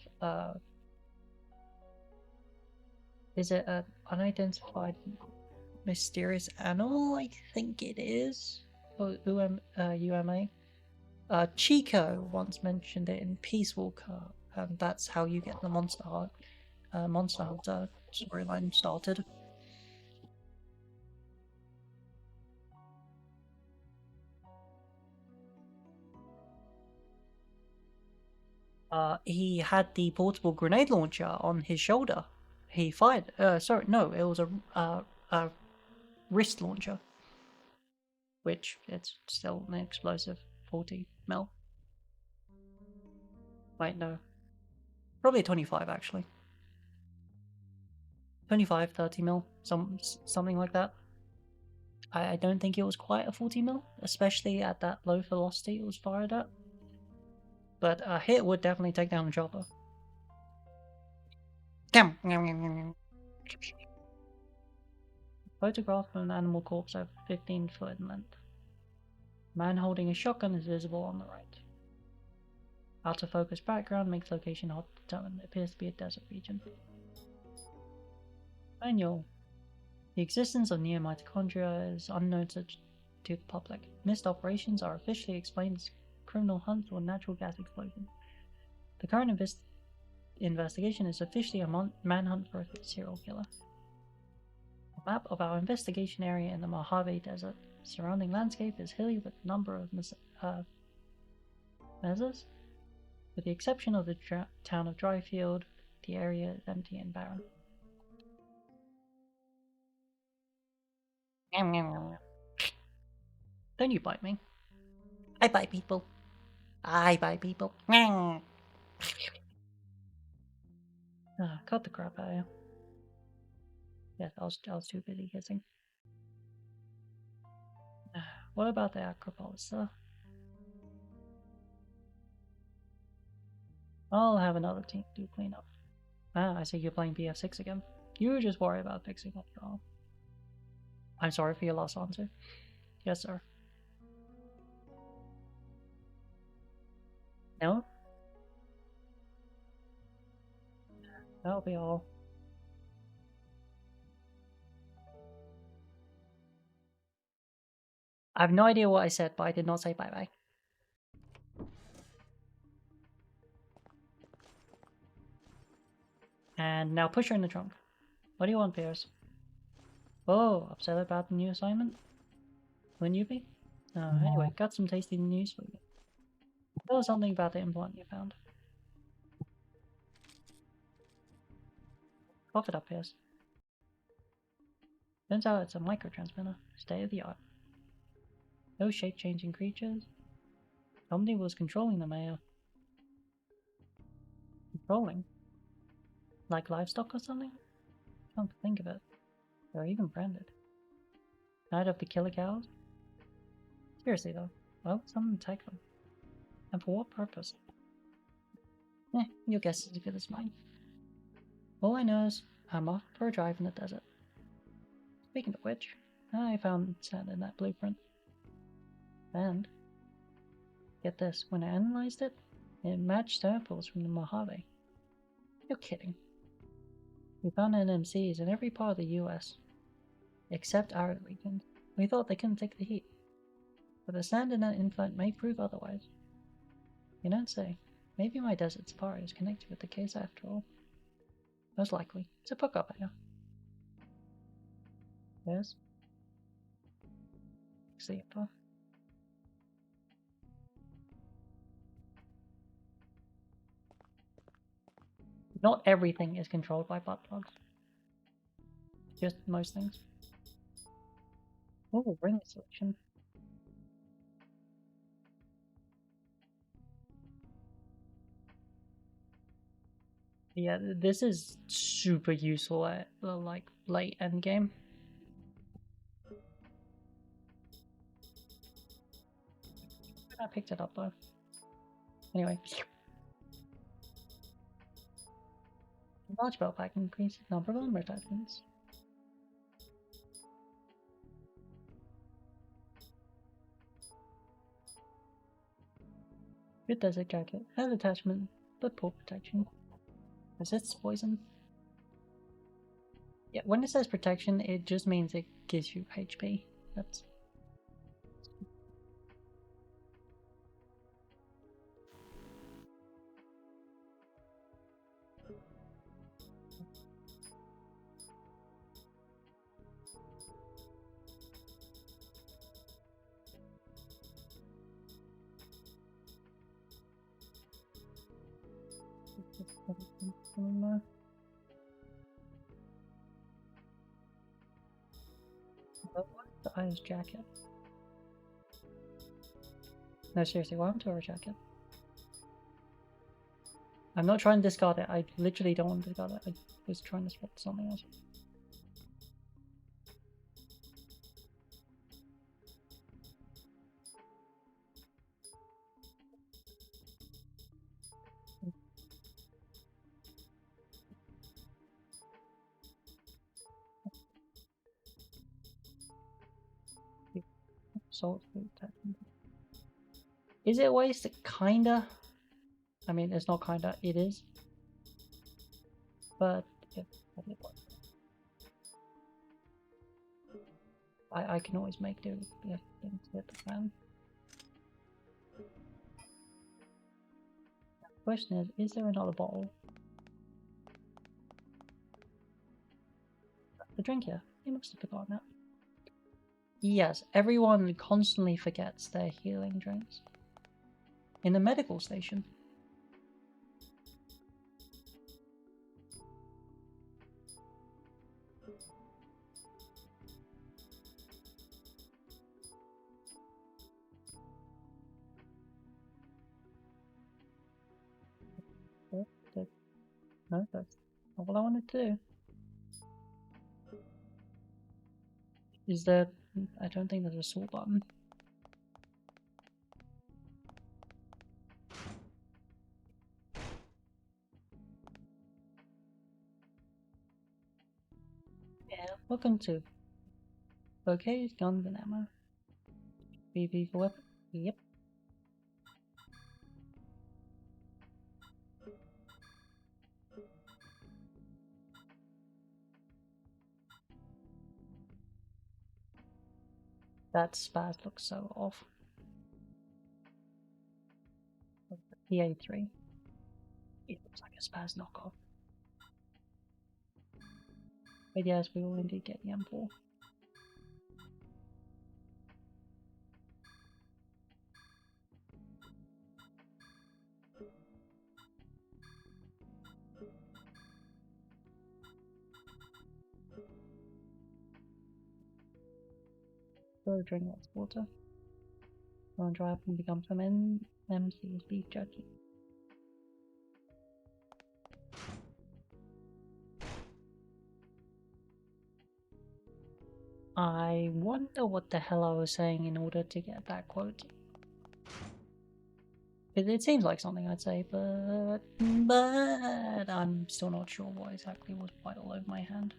Is it an unidentified mysterious animal? I think it is. Oh, UMA. Chico once mentioned it in Peace Walker, and that's how you get the Monster Hunter storyline started. He had the portable grenade launcher on his shoulder. He fired. Sorry, no, it was a wrist launcher, which it's still an explosive 40 mil. Wait, no, probably 25 actually. 25, 30 mil, something like that. I don't think it was quite a 40 mil, especially at that low velocity it was fired at. But a hit would definitely take down a chopper. Photograph of an animal corpse over 15 foot in length. Man holding a shotgun is visible on the right. Out of focus background makes location hard to determine. It appears to be a desert region. Manual. The existence of neomitochondria is unknown to the public. Missed operations are officially explained as criminal hunts or natural gas explosions. The current investigation is officially a manhunt for a serial killer. A map of our investigation area in the Mojave Desert. The surrounding landscape is hilly with a number of mesas. With the exception of the town of Dryfield, the area is empty and barren. Don't you bite me. I bite people. I bite people. Cut the crap out of you. Yeah, I was too busy hissing. What about the Acropolis, sir? I'll have another team do cleanup. I see you're playing BF6 again. You just worry about fixing up your arm. I'm sorry for your lost answer. Yes, sir. No? That'll be all. I have no idea what I said, but I did not say bye-bye. And now push her in the trunk. What do you want, Pierce? Oh, upset about the new assignment? Wouldn't you be? Anyway, got some tasty news for you. Tell us something about the implant you found. Cough it up, Pierce. Turns out it's a microtransmitter, state of the art. No shape-changing creatures. Somebody was controlling the mayor. Controlling? Like livestock or something? Come to think of it. They're even branded. Night of the Killer Cows? Seriously though, well, someone take them. And for what purpose? Your guess is as good as mine. All I know is I'm off for a drive in the desert. Speaking of which, I found sand in that blueprint. And, get this, when I analyzed it, it matched samples from the Mojave. You're kidding. We found NMCs in every part of the US, except arid regions. We thought they couldn't take the heat. But the sand in that implant may prove otherwise. You don't say. Maybe my desert safari is connected with the case after all. Most likely. It's a hook up here. Yes? See it, Not everything is controlled by butt plugs. Just most things. Oh, ring selection. Yeah, this is super useful at the like late end game. I picked it up though. Anyway. Large belt pack increases the number of armor attachments. Good desert jacket has attachment, but poor protection. Resists poison. Yeah, when it says protection, it just means it gives you HP. That's the Iron's jacket. No, seriously, why want to wear a jacket? I'm not trying to discard it. I literally don't want to discard it. I was trying to swap to something else. Salt food attachment. Is it a waste? Kinda. I mean, it's not kinda, it is. But yeah, I can always make do with things with the fan. The question is there another bottle? The drink here? You must have forgotten that. Yes, everyone constantly forgets their healing drinks. In the medical station. No, that's not what I wanted to do. Is there... I don't think there's a sort button. Yeah, welcome to Bouquets, Guns, and Ammo. BB for weapon. Yep. That spaz looks so off. PA3. It looks like a spaz knockoff. But yes, we will indeed get the M4. Go drink lots of water. Go and dry up and become some MC's beef jerky. I wonder what the hell I was saying in order to get that quote. It seems like something I'd say, but I'm still not sure what exactly was quite all over my hand.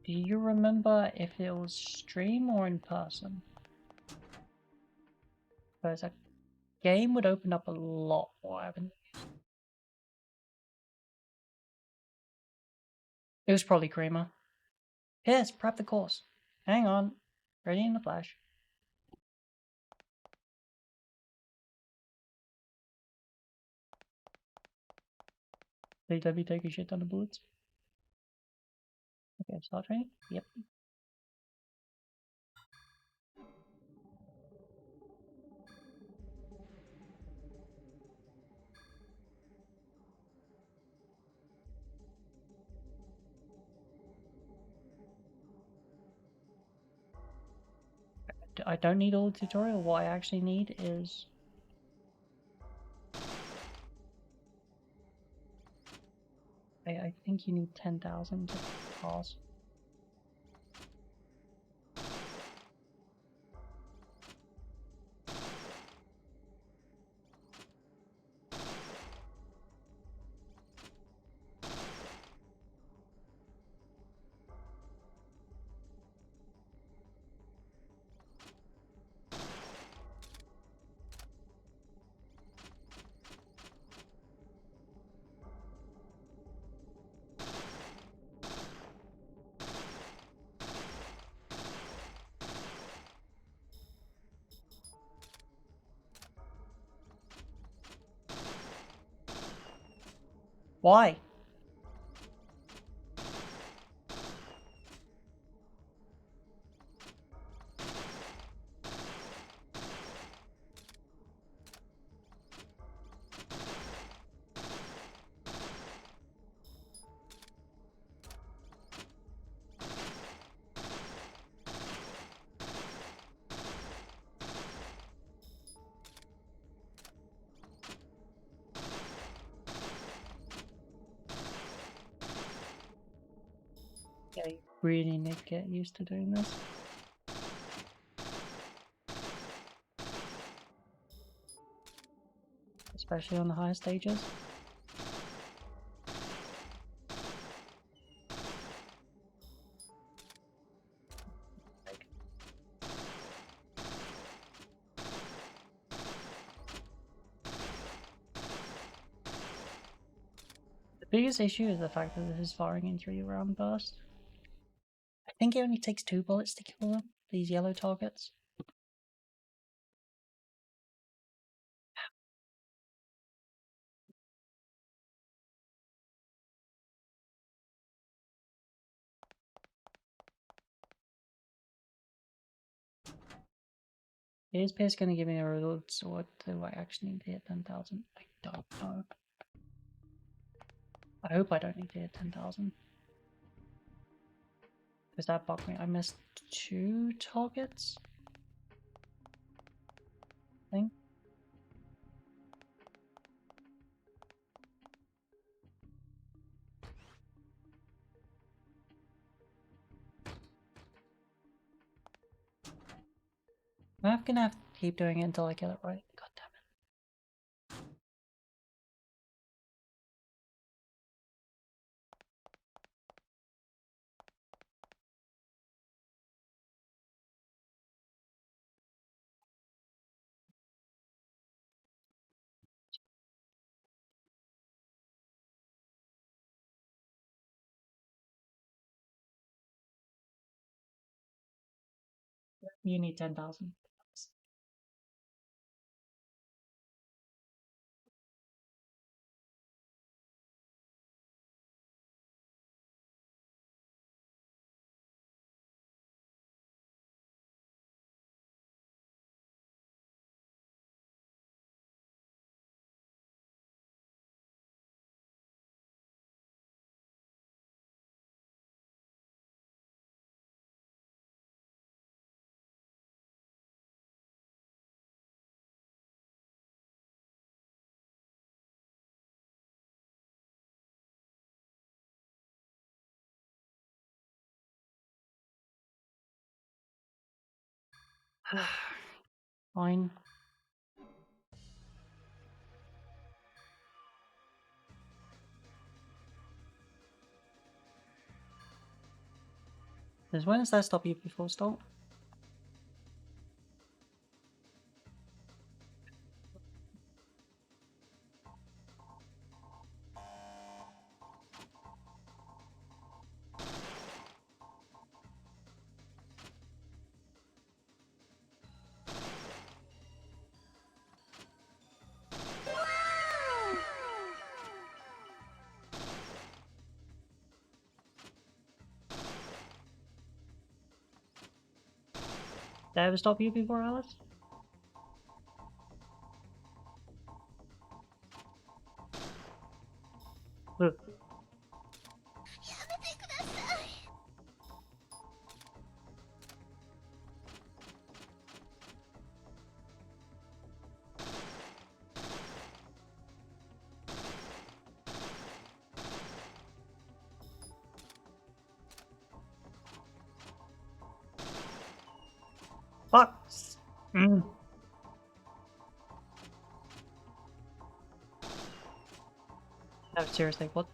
Do you remember if it was stream or in person? Because a game would open up a lot more avenues. It was probably Creamer. Yes, prep the course. Hang on. Ready in the flash. DW take a shit ton of bullets. Okay, start training? Yep. I don't need all the tutorial. What I actually need is... I think you need 10,000 to pass. Why? Yeah, you really need to get used to doing this. Especially on the higher stages. The biggest issue is the fact that this is firing in 3-round bursts. I think it only takes 2 bullets to kill them, these yellow targets. Is Pierce going to give me a results, or do I actually need to hit 10,000? I don't know. I hope I don't need to hit 10,000. Because that bugged me. I missed 2 targets? I think. I'm gonna have to keep doing it until I get it right. God damn it. You need 10,000. Fine. Because when does that stop you before start? Did I ever stop you before, Alice? Look. Fuck! Mm. No, seriously, what?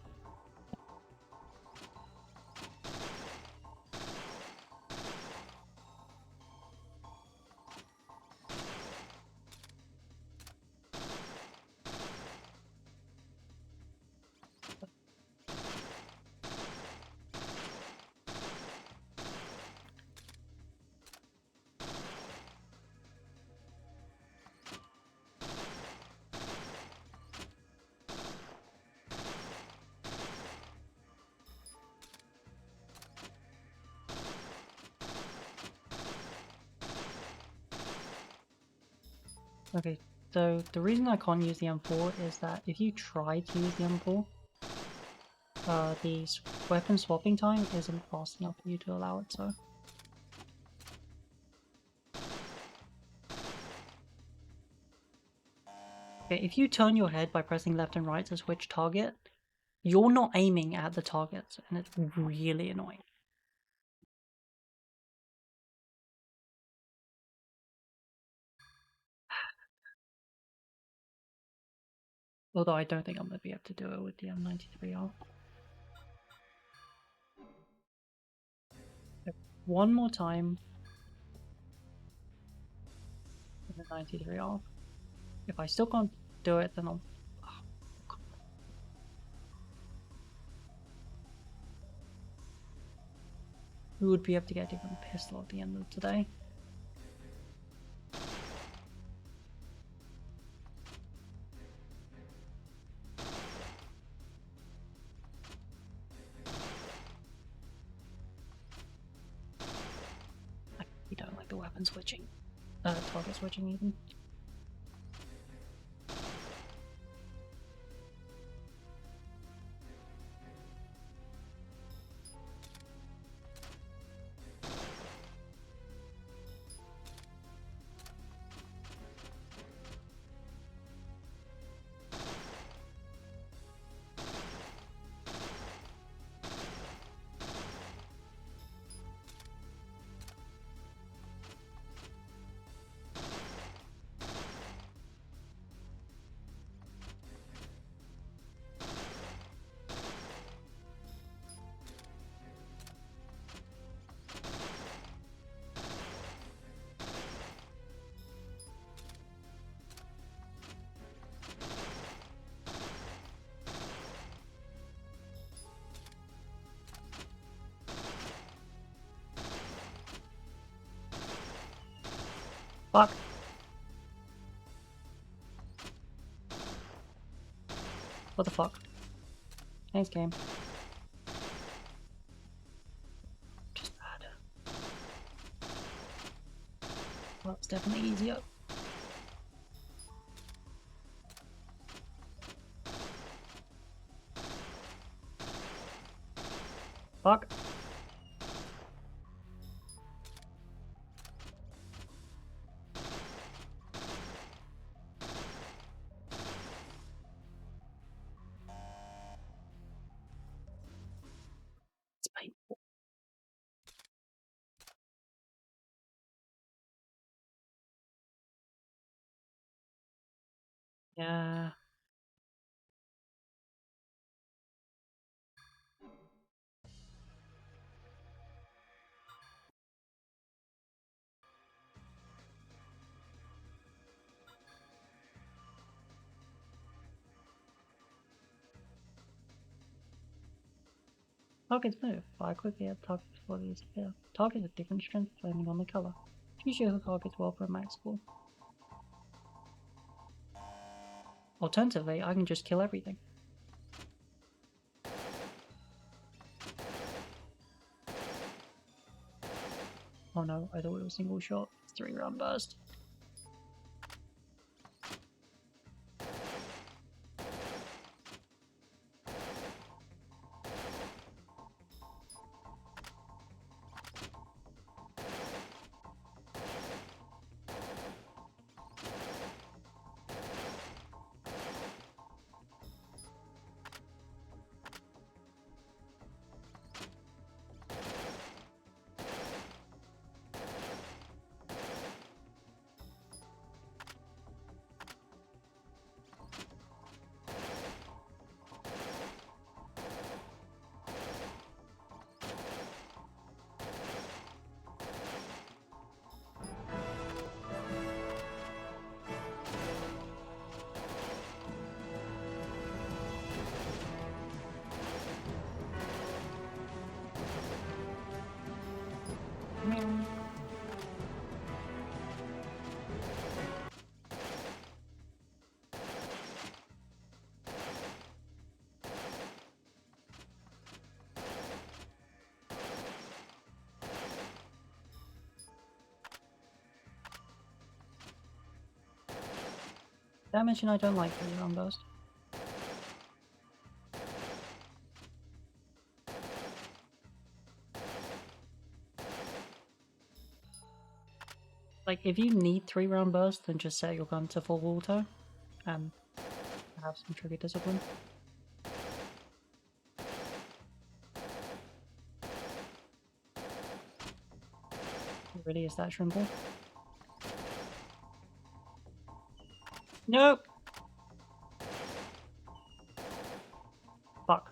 Okay, so the reason I can't use the M4 is that if you try to use the M4, the weapon swapping time isn't fast enough for you to allow it so. Okay, if you turn your head by pressing left and right to switch target, you're not aiming at the targets, and it's really annoying. Although I don't think I'm going to be able to do it with the M93R. One more time with the 93R. If I still can't do it, then I'll... We would be able to get a different pistol at the end of today. I really don't like the weapon switching. Target switching even. Fuck! What the fuck? Thanks, game. Just bad. Well, it's definitely easier. Fuck! It's painful. Yeah. Targets move. Fire quickly at targets before these appear. Targets with different strength depending on the color. Choose your targets well for a max score. Alternatively, I can just kill everything. Oh no, I thought it was single shot. It's 3-round burst. Did I mention I don't like 3-round burst? Like, if you need 3-round burst, then just set your gun to full auto and have some trigger discipline. It really is that simple. Nope! Fuck.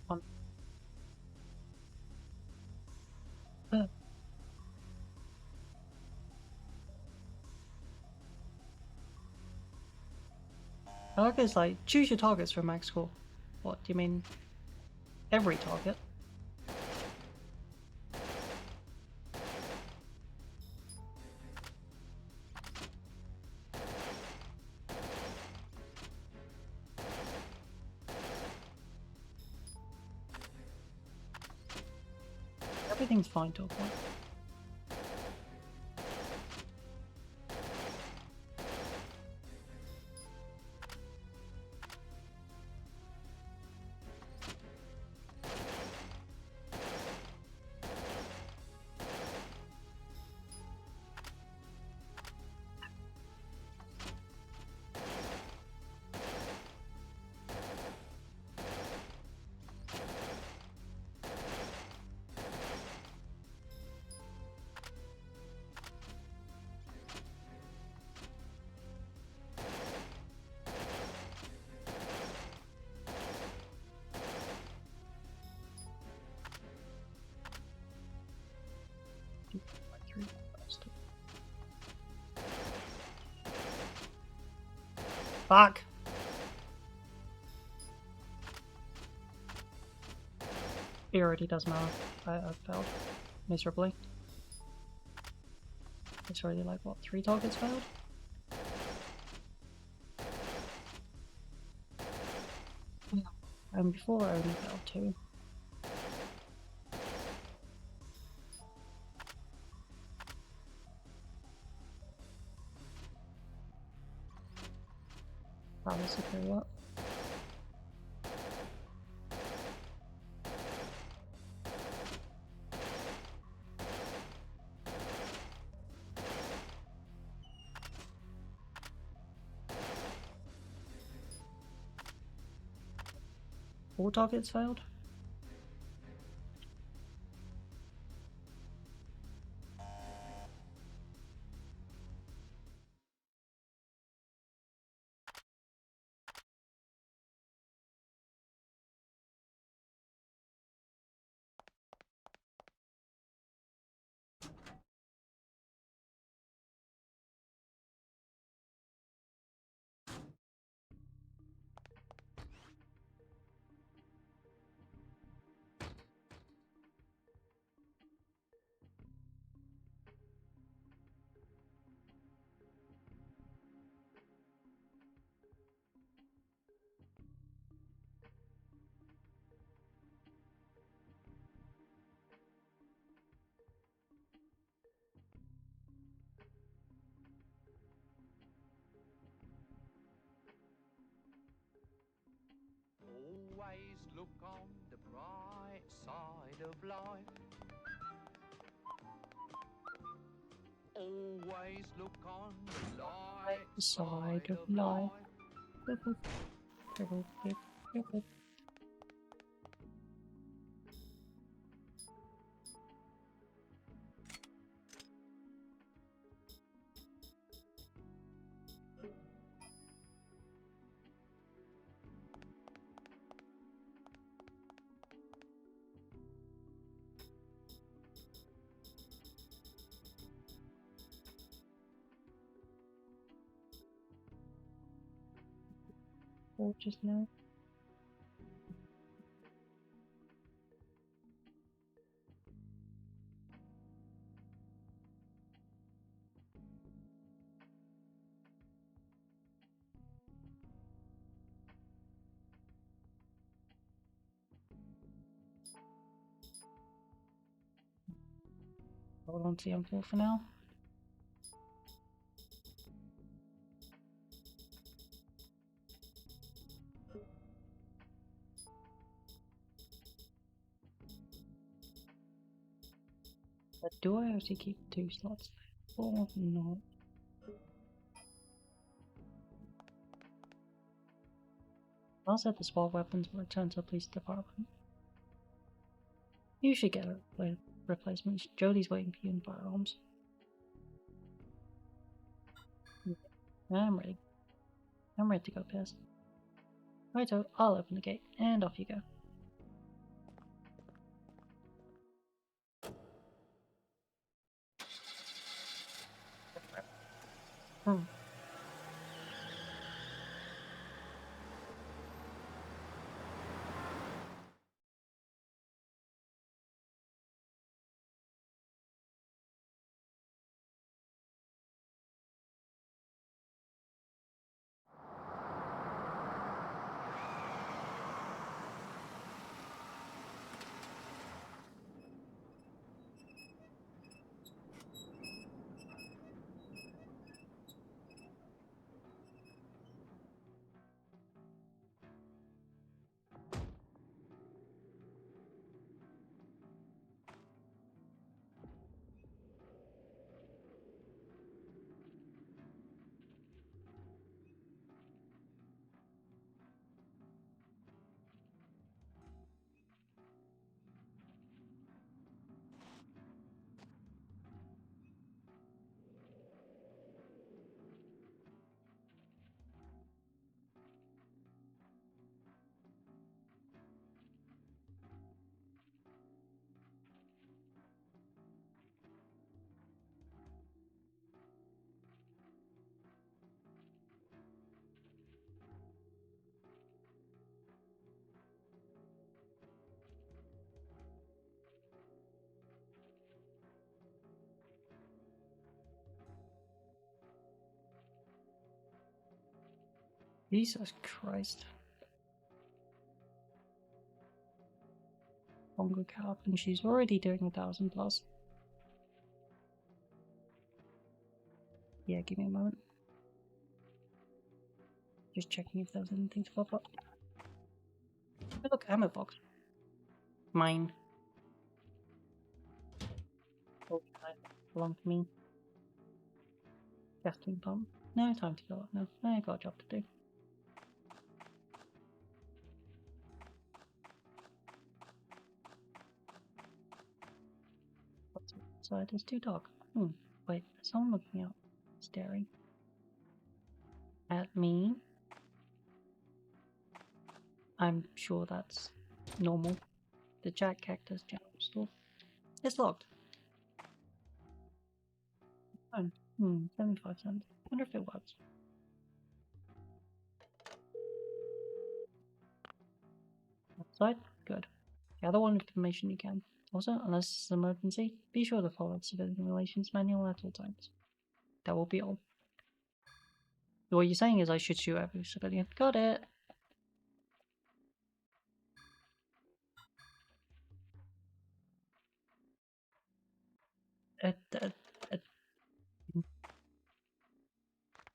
One. I like it's like, choose your targets for max score. What, do you mean every target? Everything's fine to a point. Fuck! It already does matter. I failed miserably. It's already like, what, 3 targets failed? And before I only failed 2. That was a pretty what? All targets failed? Always look on the bright side of life. Always look on the light Side of life. Or just now. Hold on to the M4 for now. But do I actually keep 2 slots? Or not? I'll set the swap weapons will return to the police department. You should get a replacement. Jodie's waiting for you in firearms. I'm ready. I'm ready to go past. Righto, I'll open the gate, and off you go. Hmm. Jesus Christ. Bongo cap, and she's already doing 1,000 plus. Yeah, give me a moment. Just checking if there's anything to pop up. Oh, look, ammo box. Mine. Oh, belong to me. Gasoline pump. No time to go. No, I got a job to do. What's outside? It's too dark. Wait, there's someone looking out, staring at me. I'm sure that's normal. The Jack Cactus General Store. It's locked. Fine. 75 cents. Wonder if it works. Outside? Good. Gather all information you can. Also, unless it's an emergency, be sure to follow the Civilian Relations Manual at all times. That will be all. What you're saying is I should shoot every civilian. Got it!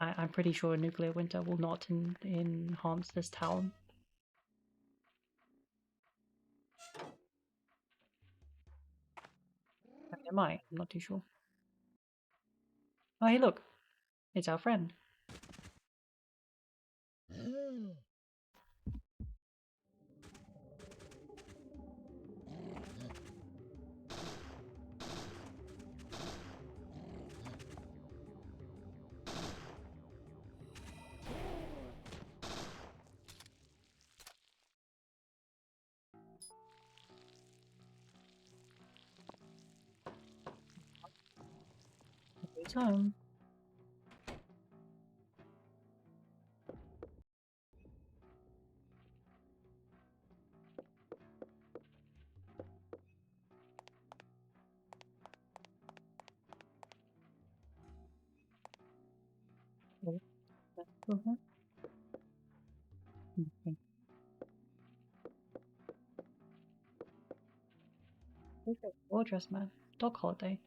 I'm pretty sure a nuclear winter will not enhance this town. It might, I'm not too sure. Oh, hey, look. It's our friend. Every time. Okay. Orders man. Dog holiday.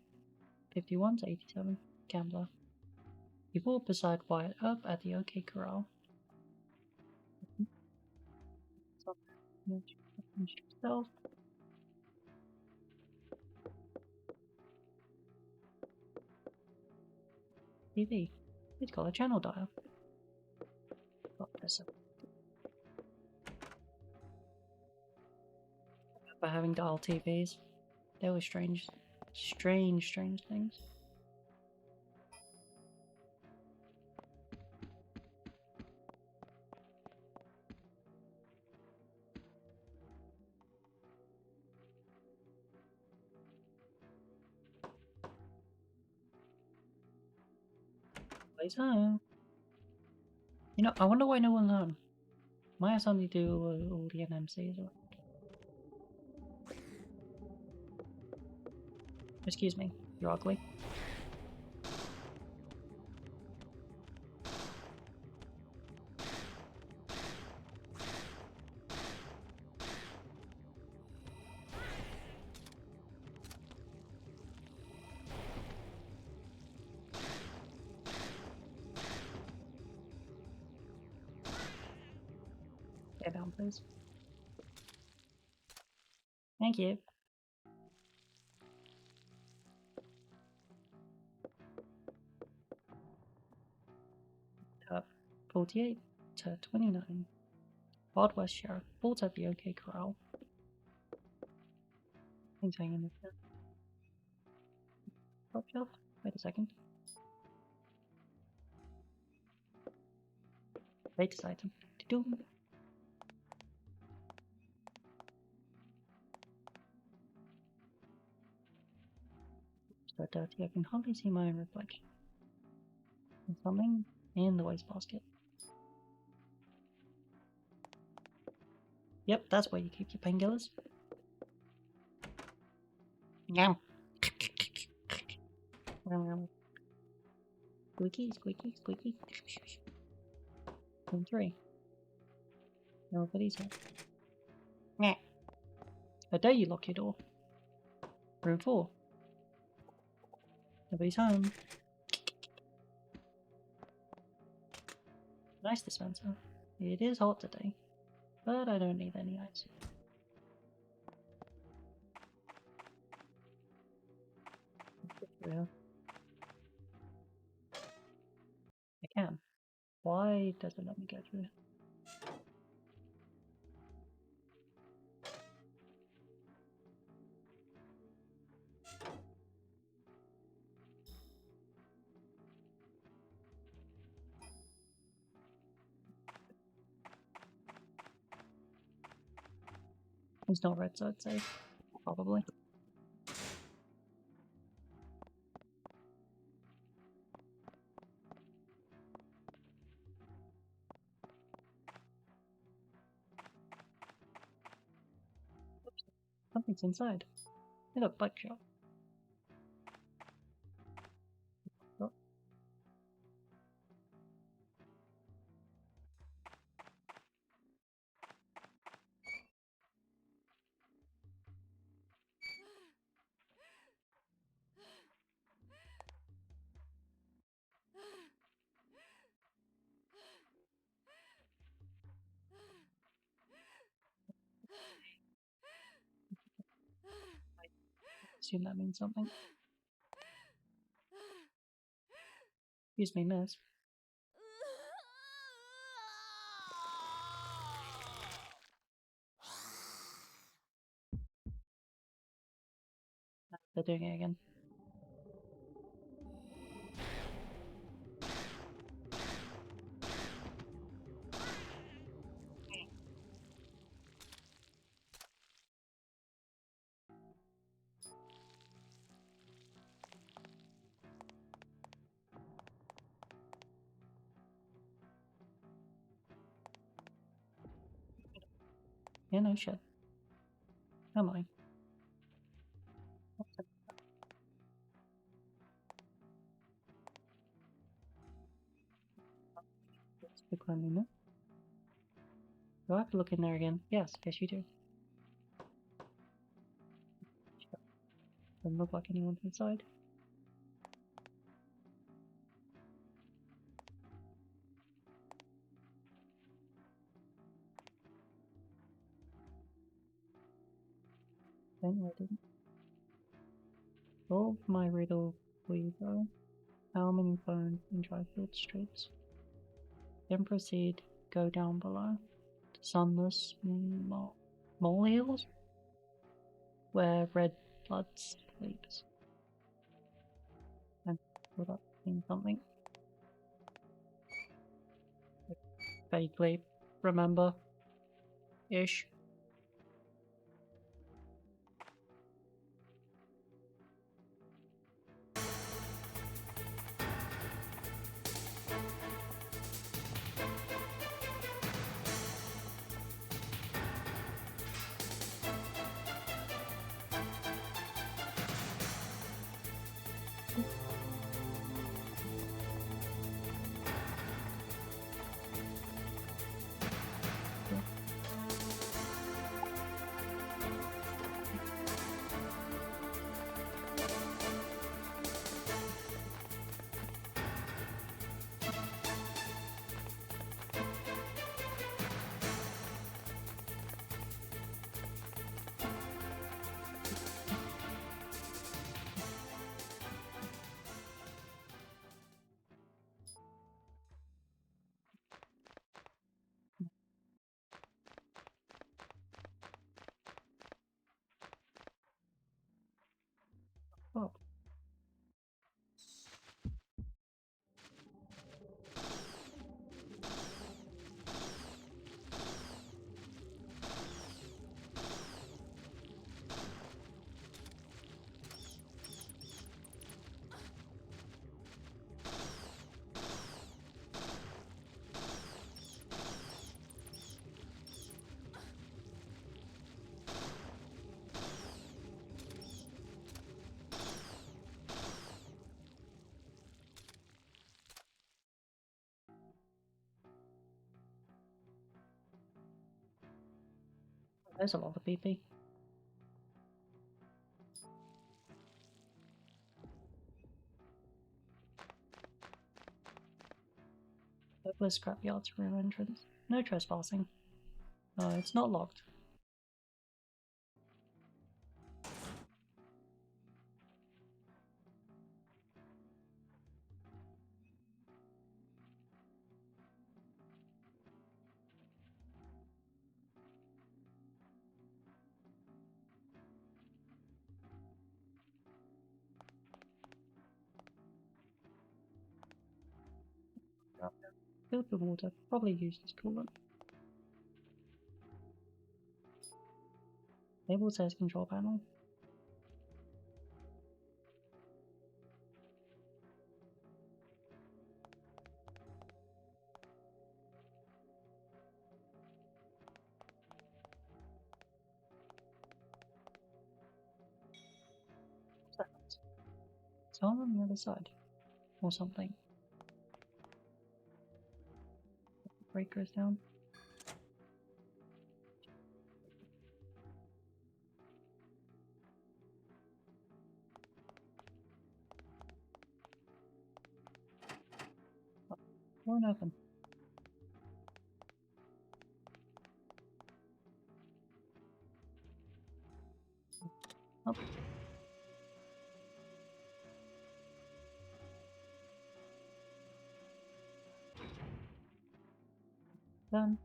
51 to 87. Gambler. People beside Wyatt up at the OK Corral. Self. TV. It's got a channel dial. Got this up. For having dial TVs. They were strange things. Home. You know, I wonder why no one's home. Might have something to do with all the NMCs. Or... Excuse me, you're ugly. Get down, please. Thank you. 48 to 29. Wild West Sheriff. Bolts at the OK Corral. Things hanging in there. Top shelf? Wait a second. Latest item. Doom. So dirty, I can hardly see my own reflection. There's something in the wastebasket. Yep, that's where you keep your painkillers. Yum. Squeaky, squeaky, squeaky. Room 3. Nobody's here. Nah. How dare you lock your door? Room 4. Nobody's home. Nice dispenser. It is hot today, but I don't need any ice. Yeah. I can. Why does it let me go through? It's not red, so I'd say probably. Oops. Something's inside. Hey, look, bike shop. Oh. Assume that means something. Excuse me, miss. They're doing it again. Yeah, no shit. Come on. the cleanliness. Do I have to look in there again? Yes, you do. Doesn't look like anyone's inside. No, I didn't. Solve my riddle, please, though. How many phones in dry-filled streets? Then proceed, go down below. To sunless molehills? Where red blood sleeps. And thought I'd seen something. Vaguely remember. Ish. Oh. There's a lot of BP. Hopeless scrapyard's rear entrance. No trespassing. No, it's not locked. Filled with water, probably used as coolant. Label says control panel. What's that? Someone on the other side. Or something. Breaker's down. Won't open. Oh. Done.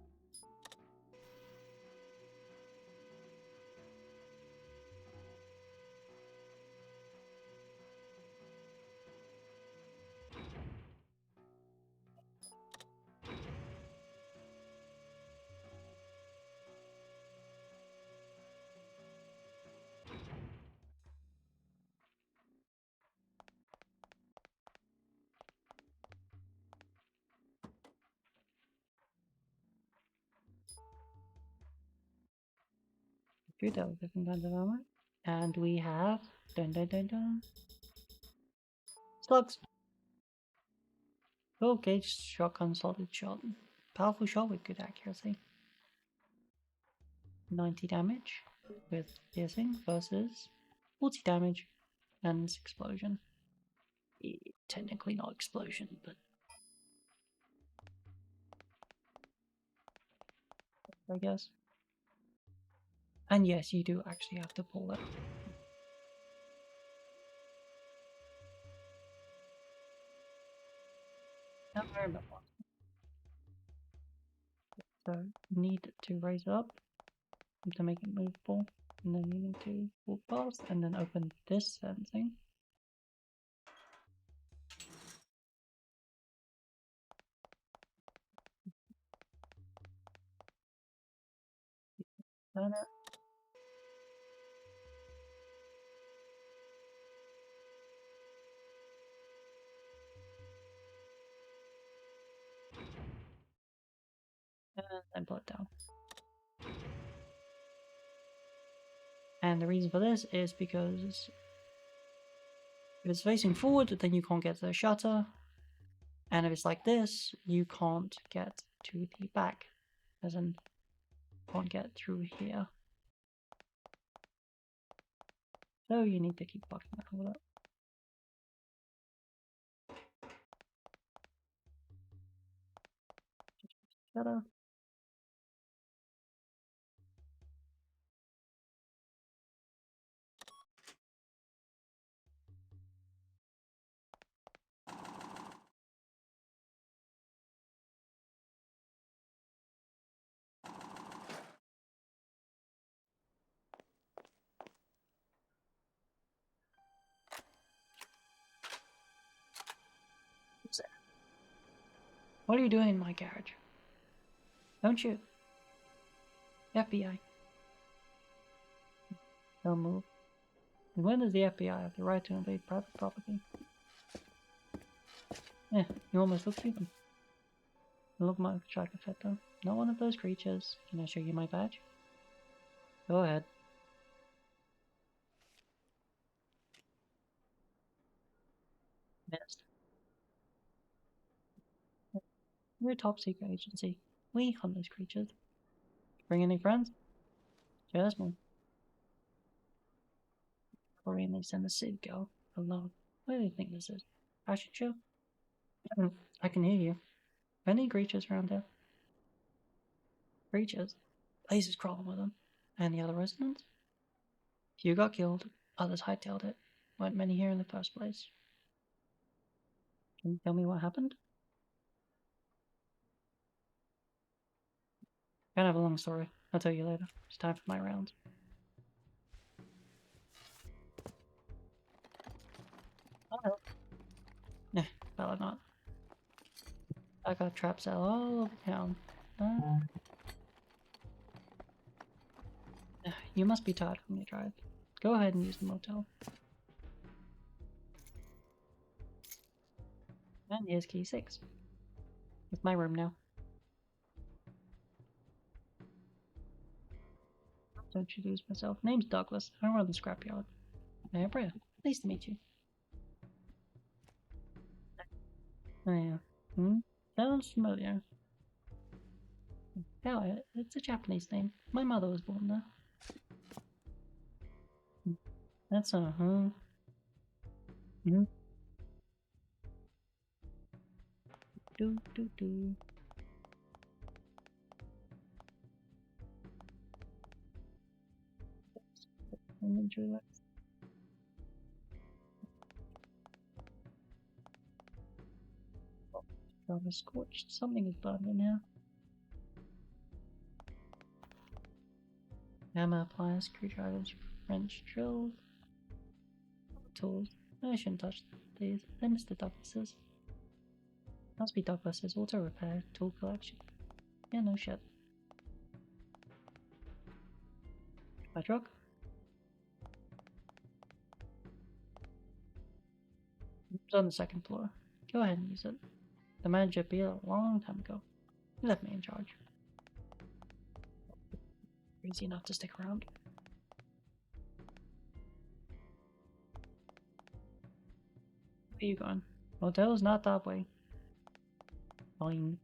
Good, that was different kinds of armor. And we have dun dun dun dun. Slugs. Oh, gauge shotgun solid shot. Powerful shot with good accuracy. 90 damage with piercing versus 40 damage and explosion. Technically not explosion, but I guess. And yes, you do actually have to pull it. Now I remember. So you need to raise it up to make it movable, and then you need to walk past and then open this thing. Turn it. And then pull it down. And the reason for this is because if it's facing forward, then you can't get to the shutter. And if it's like this, you can't get to the back. As in, can't get through here. So you need to keep fucking around with it. Shutter. What are you doing in my garage? Don't shoot. FBI. Don't move. And when does the FBI have the right to invade private property? Yeah, you almost look human. You look like a Fett though. Not one of those creatures. Can I show you my badge? Go ahead. Missed. We're a top secret agency. We hunt those creatures. Bring any friends? Just one. Worrying they send a city girl alone. What do they think this is? Fashion show? I can hear you. Any creatures around here? Creatures? Place is crawling with them. And the other residents? Few got killed, others hightailed it. Weren't many here in the first place. Can you tell me what happened? Kind of a long story. I'll tell you later. It's time for my rounds. Oh, nah, probably not. I got traps out all over town. You must be tired from your drive. Go ahead and use the motel. And here's key 6. It's my room now. To introduce myself. Name's Douglas. I run the scrapyard. Hey, Bria. Nice to meet you. Oh yeah. Sounds familiar. Yeah, it's a Japanese name. My mother was born there. That's Do. Inventory list. Rather scorched. Something is burned in here. Hammer, pliers, screwdrivers, wrench, drill, tools. I shouldn't touch these. They're Mr. Douglas's. Must be Douglas's auto repair tool collection. Yeah, no shit. My truck? It's on the 2nd floor. Go ahead and use it. The manager beat a long time ago. He left me in charge. Crazy enough to stick around. Where you going? Motel's not that way. Fine.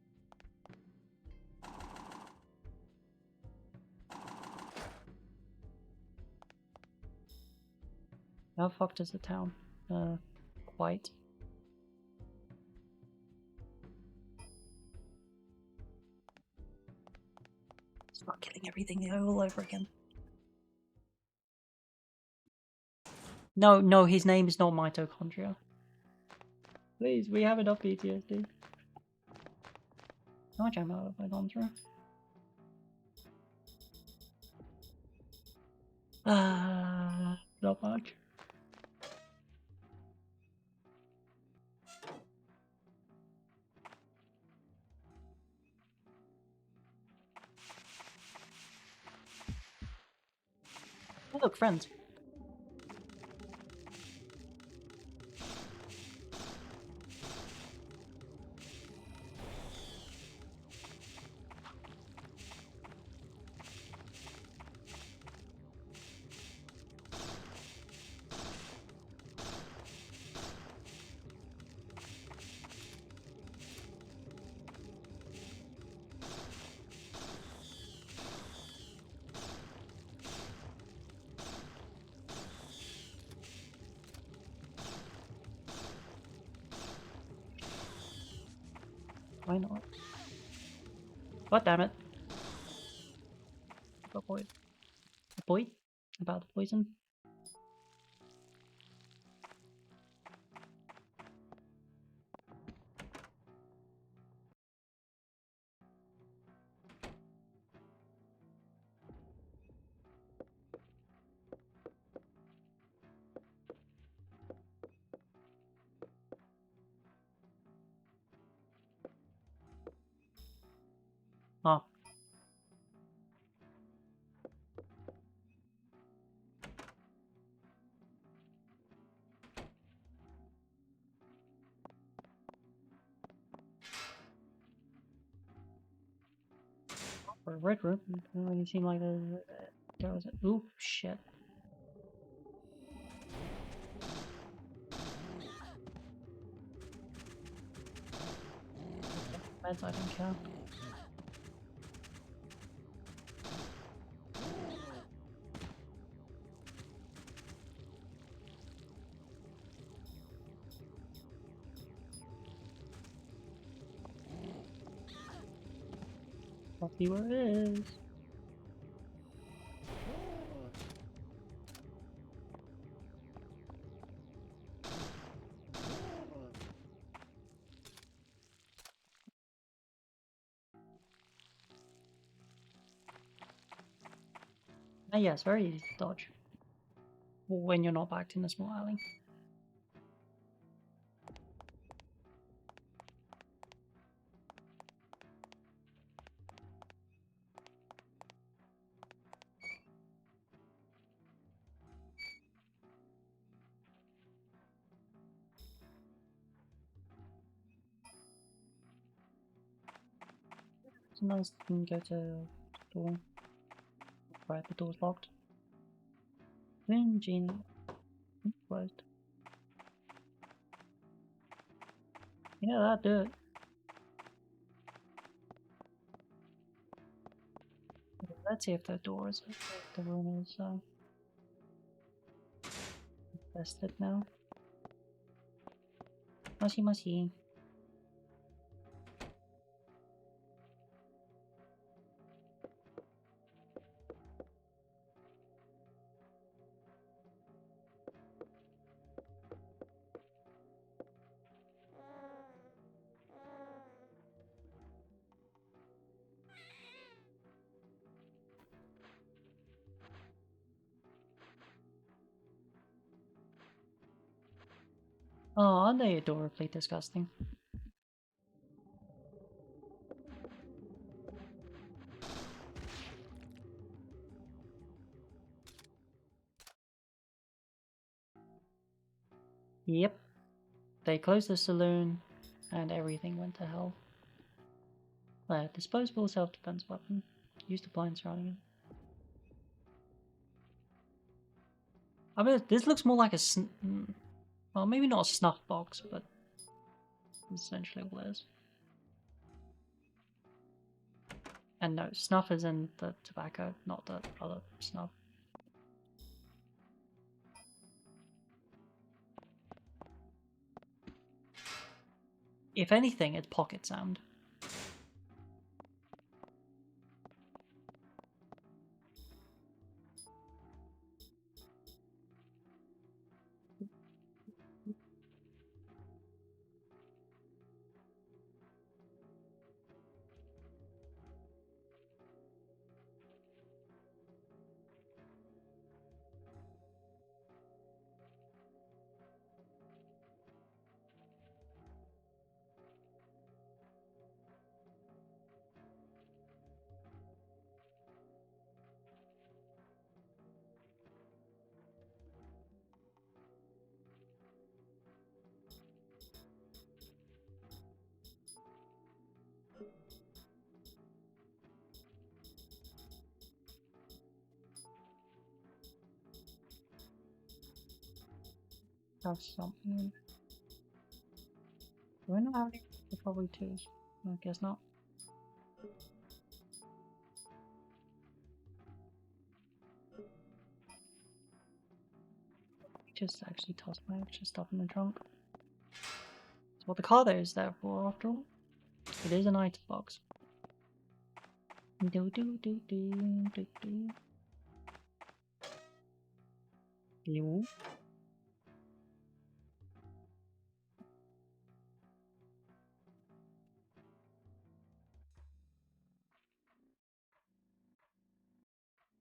How fucked is the town? Quite. Start killing everything all over again. No, his name is not mitochondria. Please, we have enough PTSD. How much ammo have I gone through? Not much. Oh, look, friends. Why not? God damn it. Got boy. A boy? About the poison? Oh. For a red room, it doesn't really seem like there was a. Ooh, shit. Meds, I don't care. I'll see where it is. Ah, yes, very easy to dodge. When you're not backed in a small alley. Sometimes you can go to the door. Right, the door's locked. Then Gene closed. Yeah, that'd do it. Let's see if the door is if the room is infested now. Moshi. Oh, aren't they adorably disgusting? Yep. They closed the saloon and everything went to hell. Disposable self-defense weapon. Use the blind surrounding it. I mean, this looks more like a well, maybe not a snuff box, but essentially what it is. And no, snuff is in the tobacco, not the other snuff. If anything, it's pocket sound. That's something. Do I not have any? Probably twos. I guess not. Just actually toss my extra stuff in the trunk. That's what the car there is there for, after all. It is an item box. Do do do do do do. You.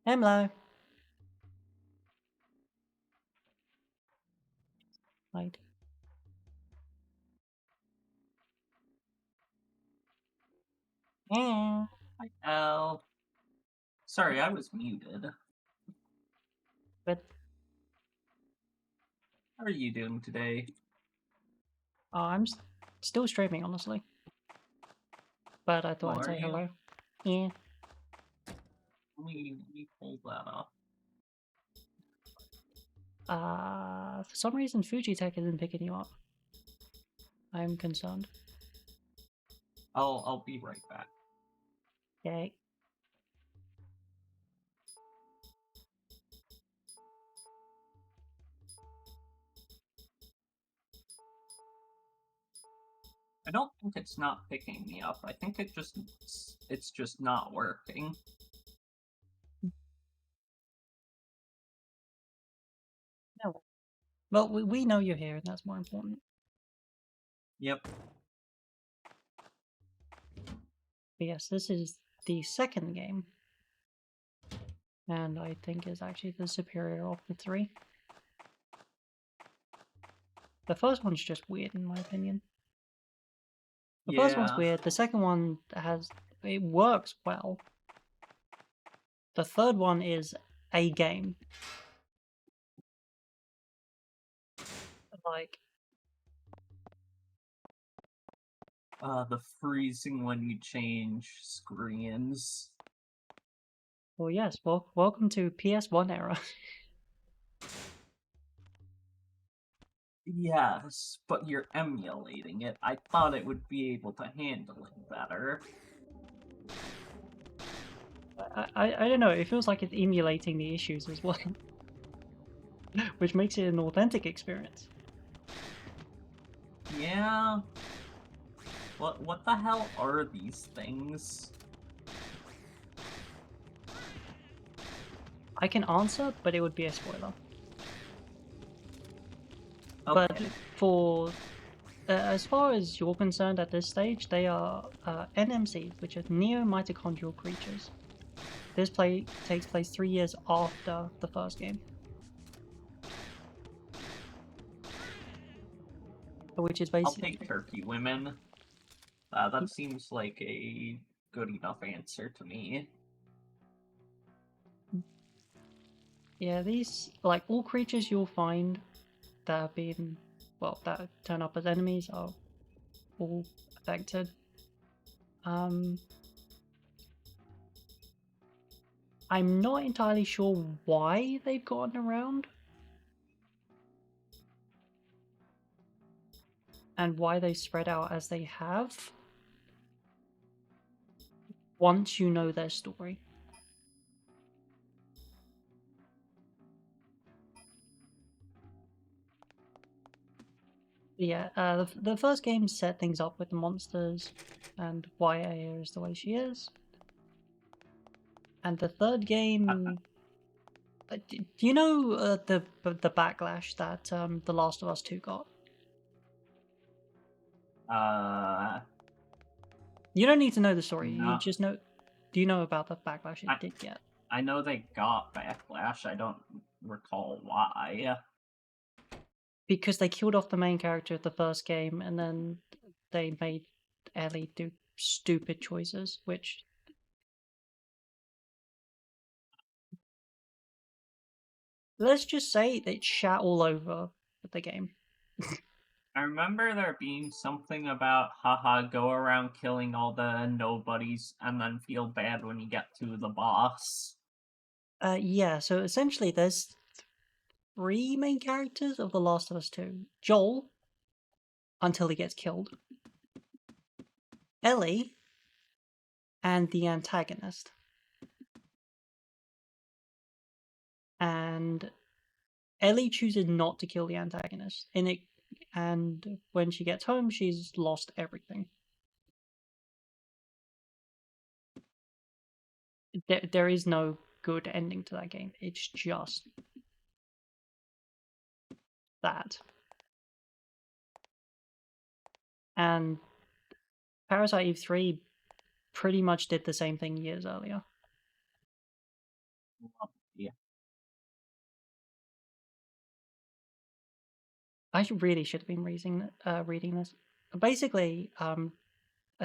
Hello. Hide. Yeah. Hi, Al. Sorry, I was muted. But How are you doing today? I'm still streaming, honestly. But I thought Oh, I'd are say you? hello. Yeah. Let me pull that up. For some reason Fujitech isn't picking you up. I'm concerned. I'll be right back. Okay. I don't think it's not picking me up. I think it's just not working. No. Well, we know you're here, and that's more important. Yep. But yes, this is the second game. And I think is actually the superior of the three. The first one's just weird, in my opinion. The first one's Yeah. weird. The second one it works well. The third one is a game. Like, The freezing when you change screens. well, yes, welcome to PS1 era. Yes, but you're emulating it. I thought it would be able to handle it better. I don't know, it feels like it's emulating the issues as well. Which makes it an authentic experience. Yeah. What the hell are these things? I can answer, but it would be a spoiler. Okay. But for as far as you're concerned at this stage, they are NMCs, which are neo-mitochondrial creatures. This play takes place 3 years after the first game. Which is I'll basically... take turkey women. That seems like a good enough answer to me. Yeah, these, like, all creatures you'll find that have been, well, that turn up as enemies are all affected. I'm not entirely sure why they've gotten around. And why they spread out as they have. Once you know their story. Yeah, the first game set things up with the monsters and why Aya is the way she is. And the third game, do you know the backlash that The Last of Us 2 got? You don't need to know the story. You No. just know. Do you know about the backlash it I- did get? I know they got backlash. I don't recall why. Because they killed off the main character of the first game, and then they made Ellie do stupid choices, which let's just say they shat all over the game. I remember there being something about, haha, go around killing all the nobodies and then feel bad when you get to the boss. Yeah, so essentially there's three main characters of The Last of Us 2. Joel, until he gets killed. Ellie, and the antagonist. And Ellie chooses not to kill the antagonist. And when she gets home, she's lost everything. There is no good ending to that game. It's just that. And Parasite Eve 3 pretty much did the same thing years earlier. Yeah. I really should have been reading this. Basically, I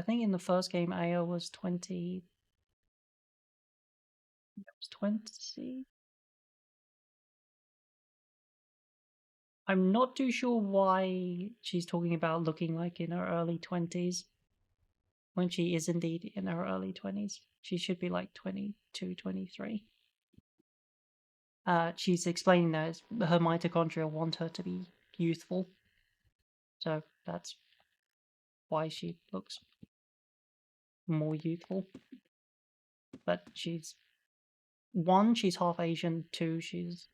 think in the first game, Aya was 20. It was 20. I'm not too sure why she's talking about looking like in her early 20s when she is indeed in her early 20s. She should be like 22, 23. She's explaining that her mitochondria want her to be youthful. So that's why she looks more youthful. But she's half Asian, two, she's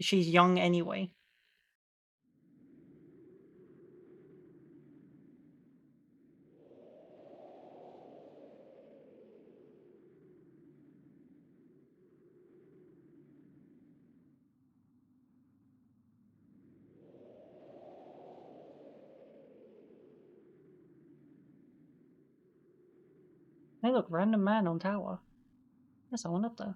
young anyway. Hey look, random man on tower. There's someone up there.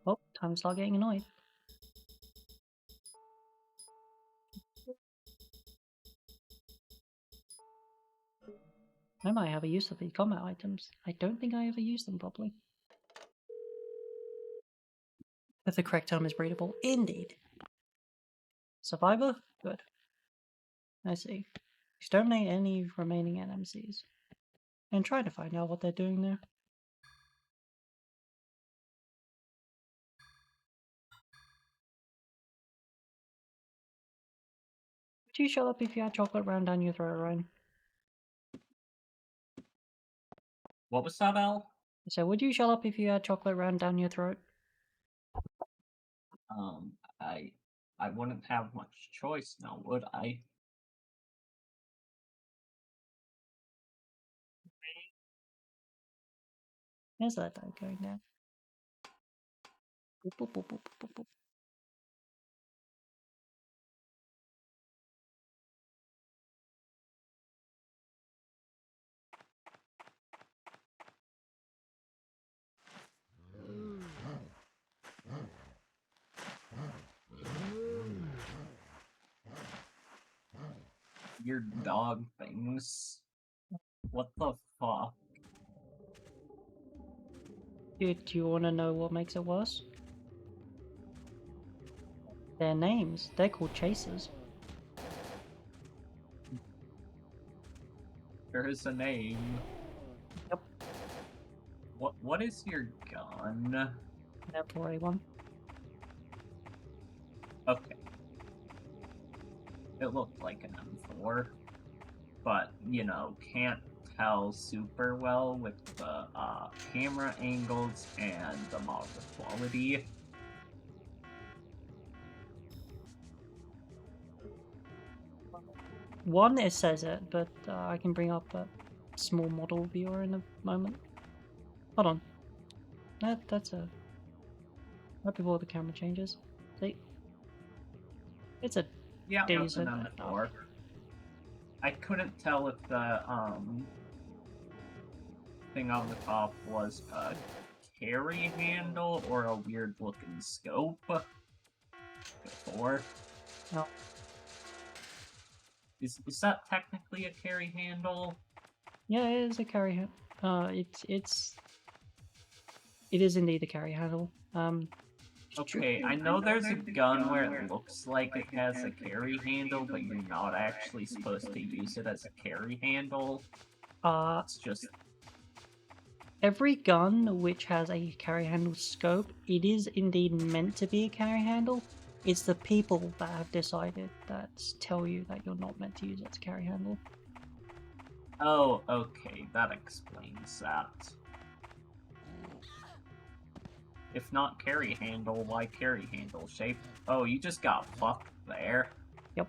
Oh, time to start getting annoyed. I might have a use of these combat items. I don't think I ever used them properly. If the correct term is breedable. Indeed. Survivor? Good. I see. Exterminate any remaining NMCs. And try to find out what they're doing there. Would you shut up if you had chocolate round down your throat, Ryan? What was that, Al? So would you shut up if you had chocolate round down your throat? I wouldn't have much choice now, would I? There's that guy going down. Boop, boop, boop, boop, boop, boop. Weird dog things. What the fuck? Do you want to know what makes it worse? Their names. They're called chasers. There is a name. Yep. What is your gun? They're 4A1. Okay. It looked like an M4, but you know, can't tell super well with the camera angles and the model quality. One, it says it, but I can bring up a small model viewer in a moment. Hold on. That's a... Right before the camera changes. See? It's a Yeah, that's an decent... M4. I couldn't tell if the thing on the top was a carry handle or a weird looking scope before. No. Is that technically a carry handle? Yeah, it is a carry handle. It is indeed a carry handle. Okay, I know there's a gun where it looks like it has a carry handle, but you're not actually supposed to use it as a carry handle. It's just... Every gun which has a carry handle scope, it is indeed meant to be a carry handle. It's the people that have decided that tell you that you're not meant to use it as a carry handle. Oh, okay, that explains that. If not carry handle, why carry handle shape? Oh, you just got fucked there. Yep.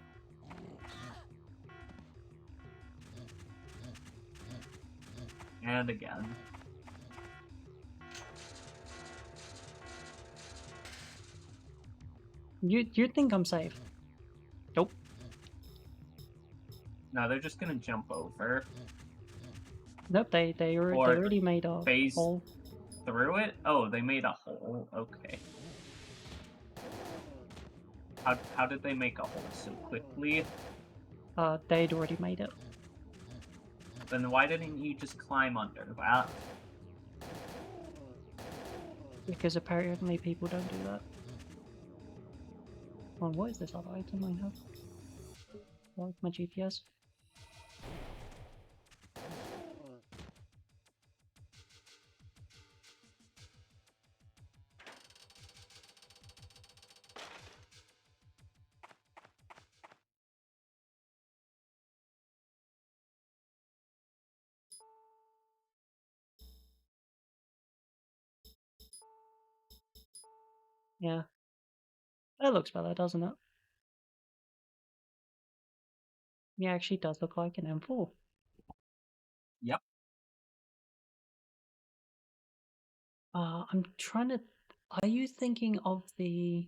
And again. You think I'm safe? Nope. No, they're just gonna jump over. Nope, they already made a phase hole. Through it? Oh, they made a hole. Okay. How did they make a hole so quickly? They'd already made it. Then why didn't you just climb under that? Because apparently people don't do that. Oh, what is this other item I have? Oh, my GPS. Yeah. That looks better, doesn't it? Yeah, actually does look like an M4. Yep. I'm trying to... Are you thinking of the...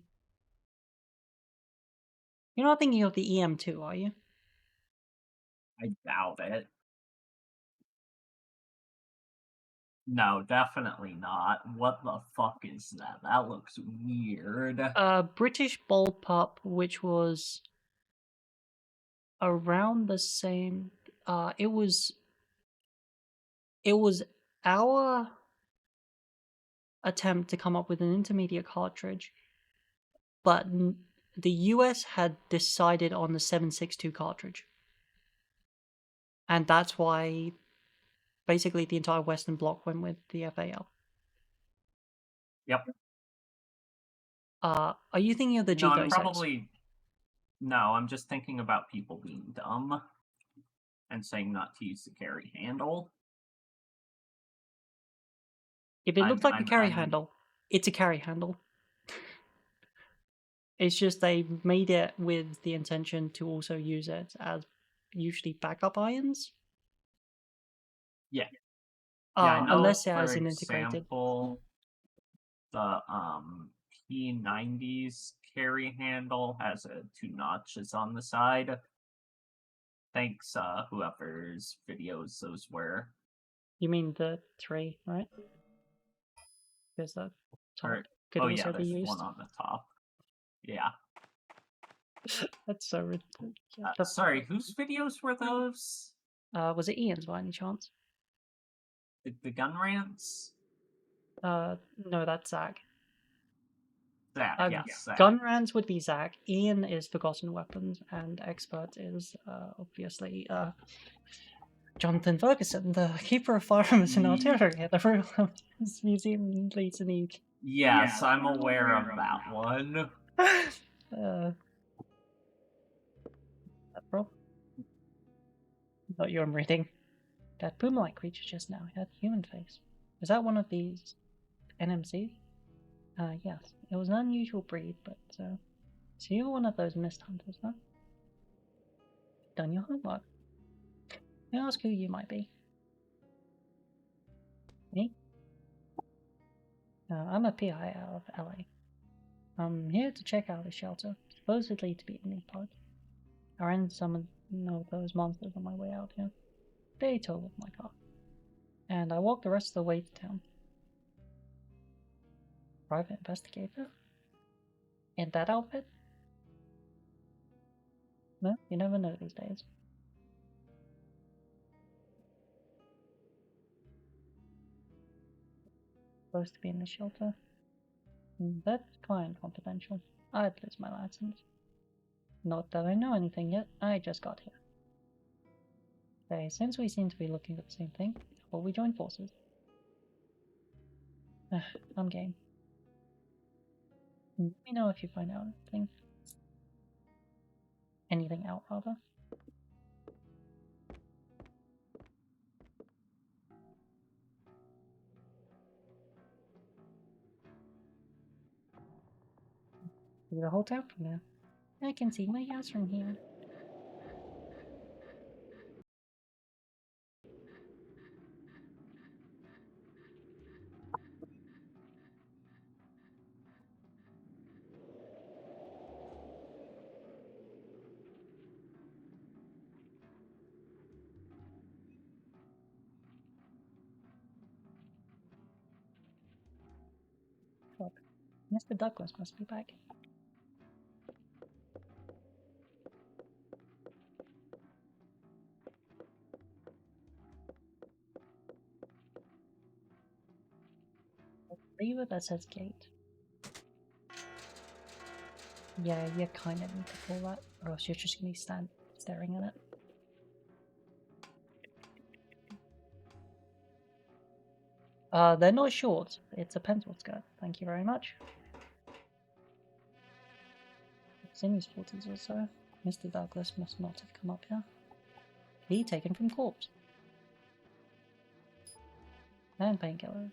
You're not thinking of the EM2, are you? I doubt it. No, definitely not. What the fuck is that? That looks weird. British bullpup, which was around the same... it was our attempt to come up with an intermediate cartridge, but the US had decided on the 7.62 cartridge. And that's why basically the entire Western Bloc went with the FAL. Yep. Are you thinking of the No, G36? I'm probably... No, I'm just thinking about people being dumb and saying not to use the carry handle. If it looked like a carry handle, it's a carry handle. It's just they made it with the intention to also use it as usually backup irons. Yeah. I know, unless it for has an integrated. example, the P90's carry handle has 2 notches on the side. Thanks, whoever's videos those were. You mean the 3, right? Because the top could oh also yeah, be there's used. one on the top. Yeah. That's so ridiculous. Sorry, whose videos were those? Was it Ian's by any chance? The gun rants? No, that's Zach. Zach, yes, Zach. Gun rants would be Zach. Ian is Forgotten Weapons, and Expert is obviously Jonathan Ferguson, the Keeper of Firearms and Artillery at the Royal Museum in Leeds and Eve. Yes, I'm aware of that one. Not you I'm reading. That puma-like creature just now had a human face. Is that one of these NMCs? Yes. It was an unusual breed, but, so you're one of those mist hunters, huh? Done your homework. May I ask who you might be? Me? I'm a PI out of LA. I'm here to check out the shelter, supposedly to be in these parts. I ran into some of those monsters on my way out here. They totaled my car. And I walked the rest of the way to town. Private investigator? In that outfit? No, you never know these days. Supposed to be in the shelter. That's client confidential. I'd lose my license. Not that I know anything yet, I just got here. Okay, since we seem to be looking for the same thing, will we join forces? I'm game. Let me know if you find out anything. Anything out, rather. See the whole town from there. I can see my house from here. Look, Mr. Douglas must be back. Lever that says gate. Yeah, you kind of need to pull that, or else you're just going to be staring at it. They're not shorts. It's a pencil skirt. Thank you very much. Semi-sporties also. Mr. Douglas must not have come up here. He taken from corpse. And painkiller.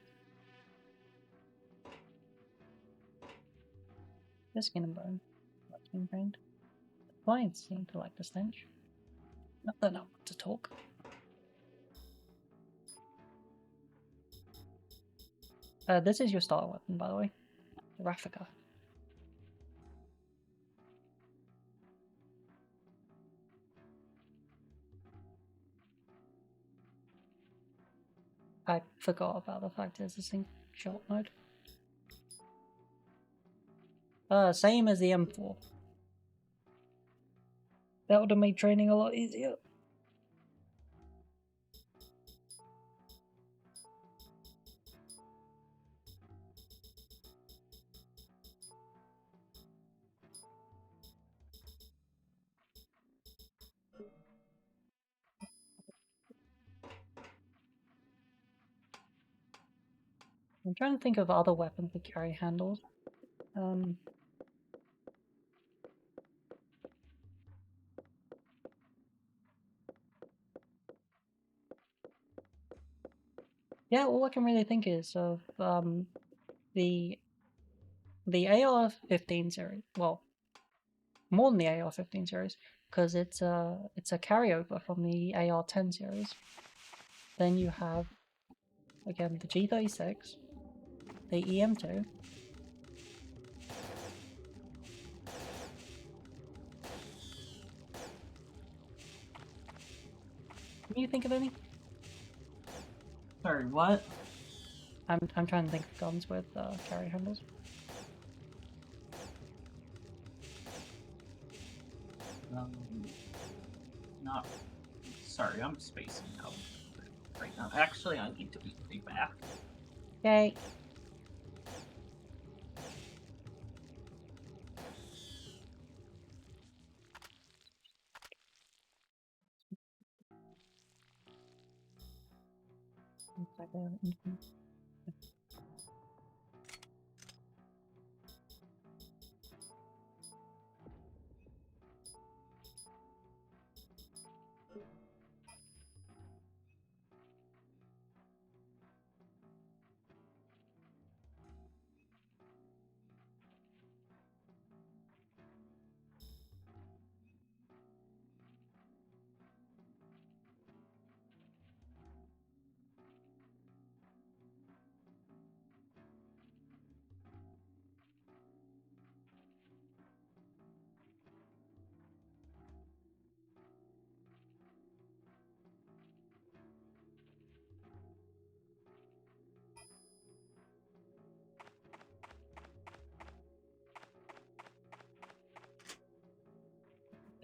Just skin and bone. That's been drained. The clients seem to like the stench. Not that I want to talk. This is your starter weapon, by the way. The Raffica. I forgot about the fact there's a single shot mode. Same as the M4. That would have made training a lot easier. I'm trying to think of other weapons that carry handles. Yeah, all I can really think is of the AR-15 series. Well, more than the AR-15 series, because it's a carryover from the AR-10 series. Then you have again the G36, the EM2. Can you think of any? Sorry, what? I'm trying to think of guns with carry handles. Not. Sorry, I'm spacing out right now. Actually, I need to be back. Okay.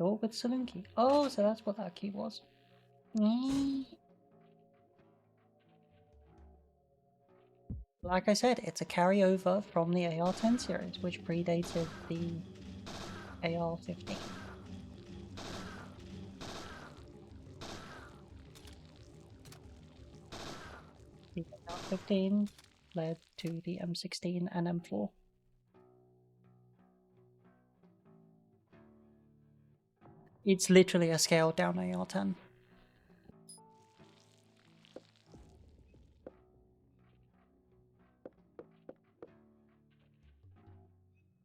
Door with saloon key. Oh, so that's what that key was. Like I said, it's a carryover from the AR-10 series, which predated the AR-15. The AR-15 led to the M16 and M4. It's literally a scaled down AR-10.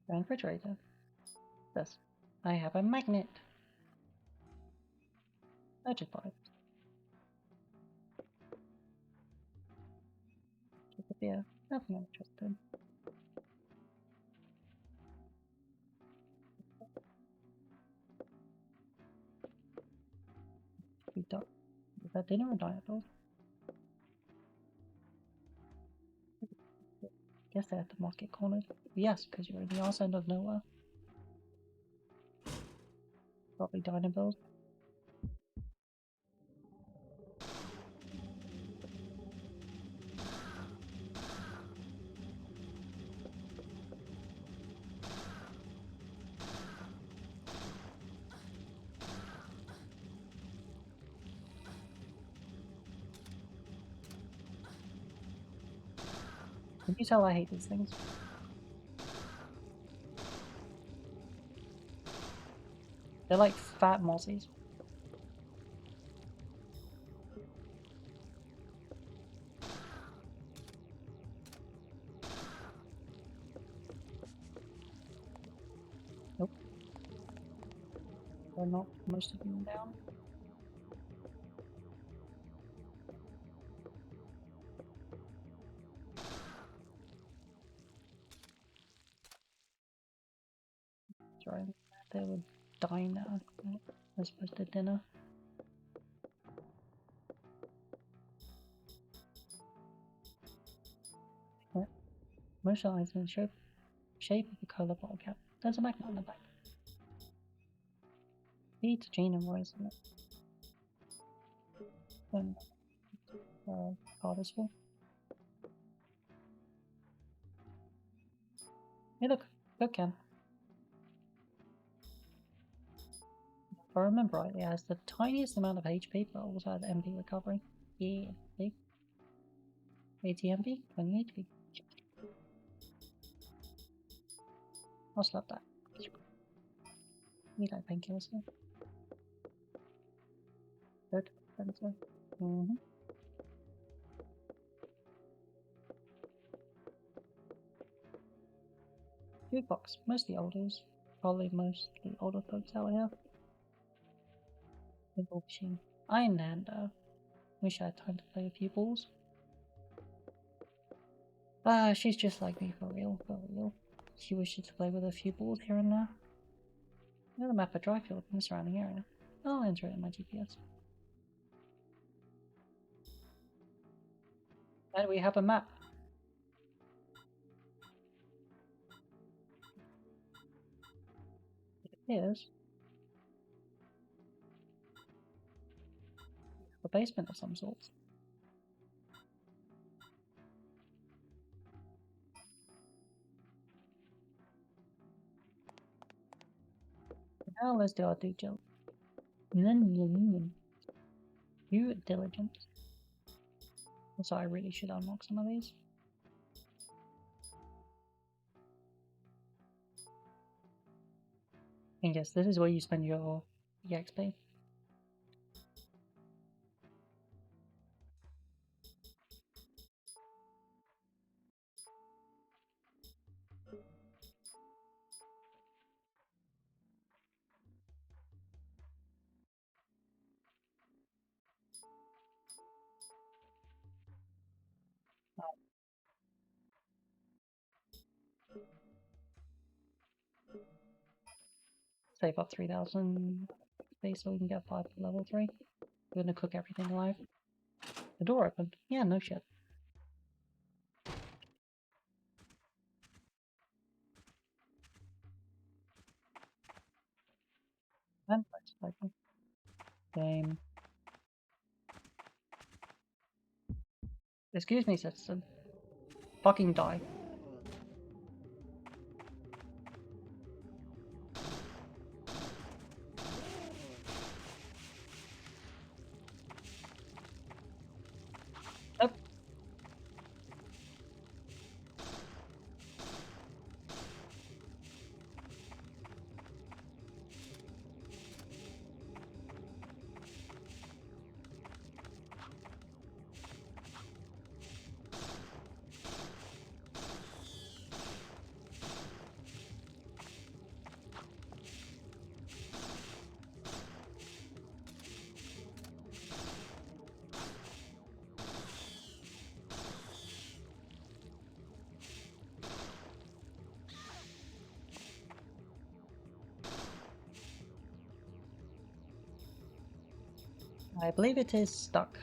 Refrigerator. This. I have a magnet. Magic pipe. Keep it there. Nothing I'm interested in. We don't. Is that dinner or diet though? Guess they had the market cornered. Yes, because you're in the arse end of nowhere. Probably diner bills. Can you tell I hate these things? They're like fat mossies. Nope. They're not most of them down. Sorry, they were dying now as opposed to dinner. Yeah. Most eyes in the shape of the colour bottle cap. There's a magnet on the back. Feed to Gene and Royce in it. Then card is full. Hey look Ken. If I remember right, it has the tiniest amount of HP, but also has MP recovery. Yeah, see? 80 MP, 20 HP. I'll slap that. We like painkillers here. Good, expensive. Jukebox, mostly olders. Probably mostly older folks out here. Pinball machine. Iron Hander. Wish I had time to play a few balls. Ah, she's just like me for real, for real. She wishes to play with a few balls here and there. Another map of Dryfield in the surrounding area. I'll enter it in my GPS. And we have a map. It appears a basement of some sort. Now let's do our due diligence. Due diligence. So I really should unlock some of these. And yes, this is where you spend your EXP. Save up 3,000 space so we can get 5 to level 3. We're gonna cook everything alive. The door opened. Yeah, no shit. And typing. Game. Excuse me, citizen. Fucking die. Yep. I believe it is stuck.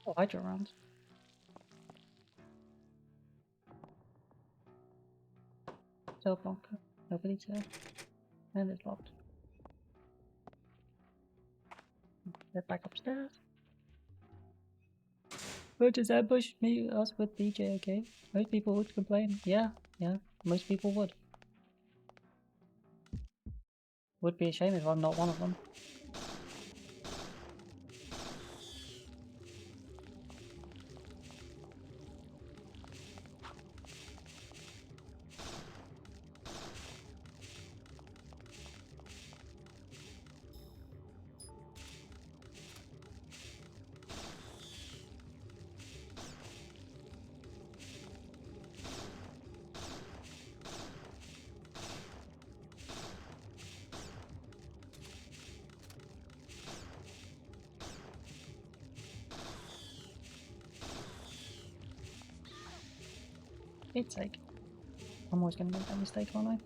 Oh, hydro rounds. Still bunker. Nobody's here. And it's locked. Get back upstairs. But just ambush me us with BJ, okay? Most people would complain. Yeah, most people would. Would be a shame if I'm not one of them. It's sake. I'm always gonna make that mistake, aren't I?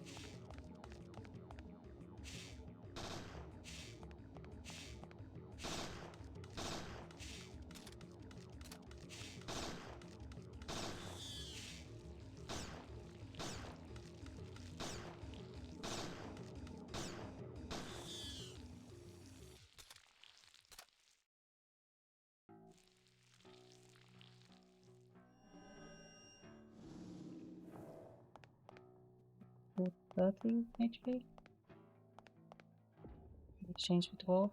For 30 HP. Exchange for 12.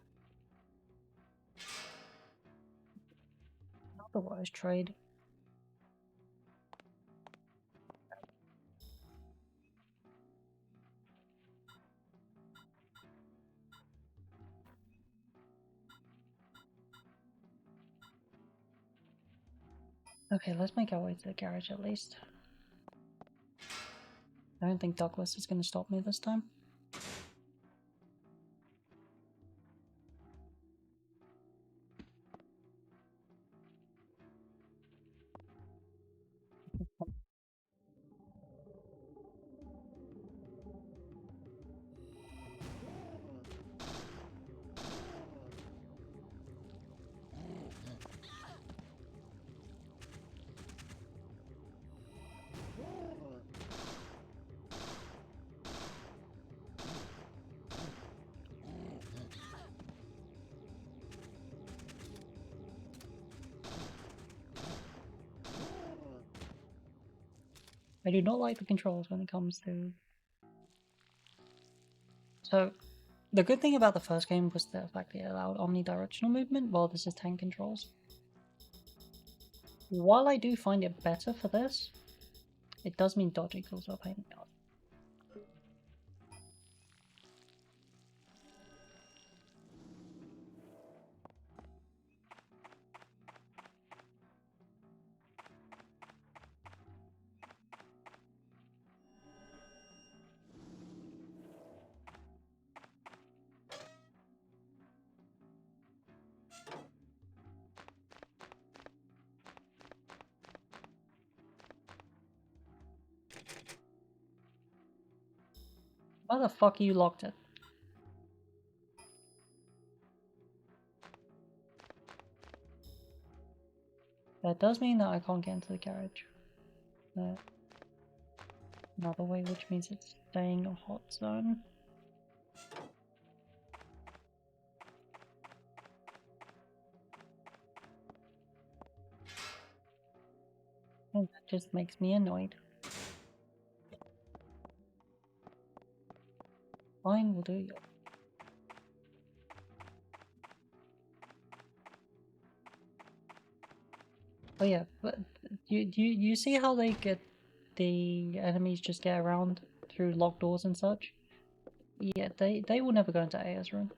Otherwise, trade. Okay, let's make our way to the garage at least. I don't think Douglas is going to stop me this time. I do not like the controls when it comes to... So, the good thing about the first game was the fact that it allowed omnidirectional movement, while this is tank controls. While I do find it better for this, it does mean dodge equals a pain in the ass. Why the fuck you locked it? That does mean that I can't get into the garage. Another way, which means it's staying a hot zone. And that just makes me annoyed. Fine, we'll do it. Oh yeah, but you see how they get the enemies just get around through locked doors and such? Yeah, they will never go into Aya's room.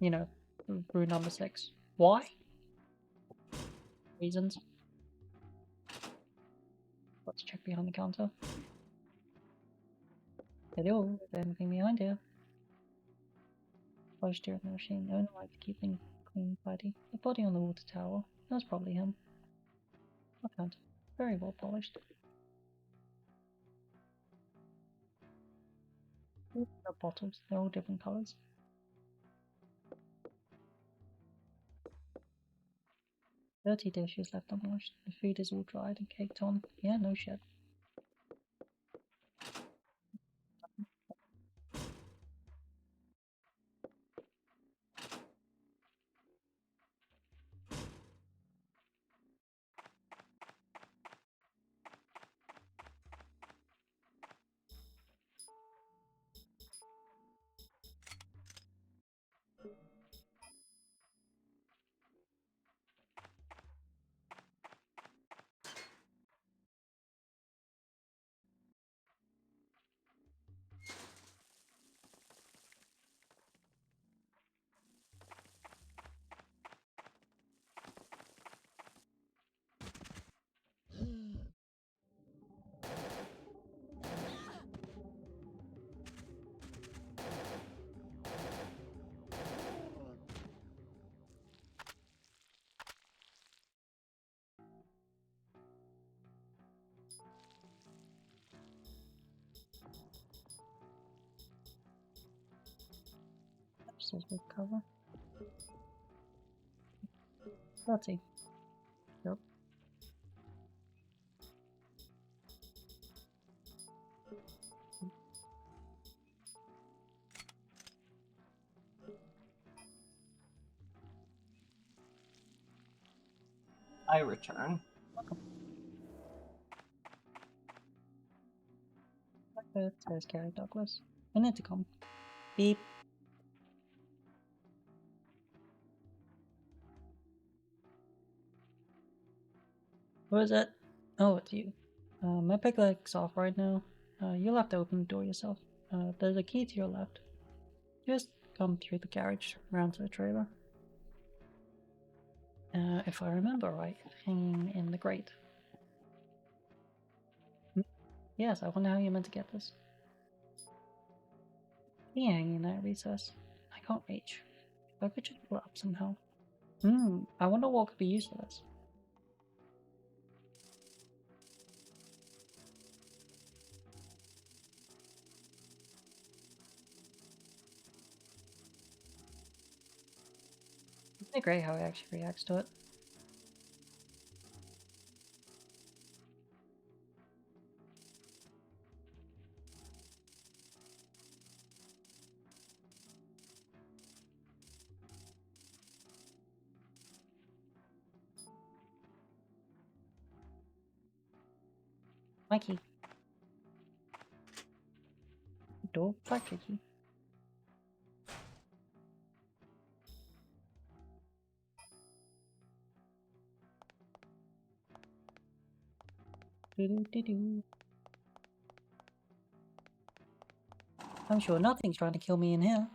You know, room number 6. Why? Reasons. Let's check behind the counter. Hello, is there anything behind here? Posture in the machine. No one likes keeping clean tidy. The body on the water tower. That's probably him. Okay. Very well polished. The bottles, they're all different colours. Dirty dishes left unwashed. The food is all dried and caked on. Yeah, no shit. Says with cover. Dirty. Yep. I return. It says Gary Douglas. An intercom. Beep. Who is it? Oh, it's you. My pick leg's off right now. You'll have to open the door yourself. There's a key to your left. Just come through the garage, round to the trailer. If I remember right, hanging in the grate. Yes, I wonder how you're meant to get this. Key hanging in that recess. I can't reach. If I could just pull it up somehow. I wonder what could be used for this. Isn't it great how he actually reacts to it? Mikey. Door factory key. Doo-doo-doo-doo. I'm sure nothing's trying to kill me in here.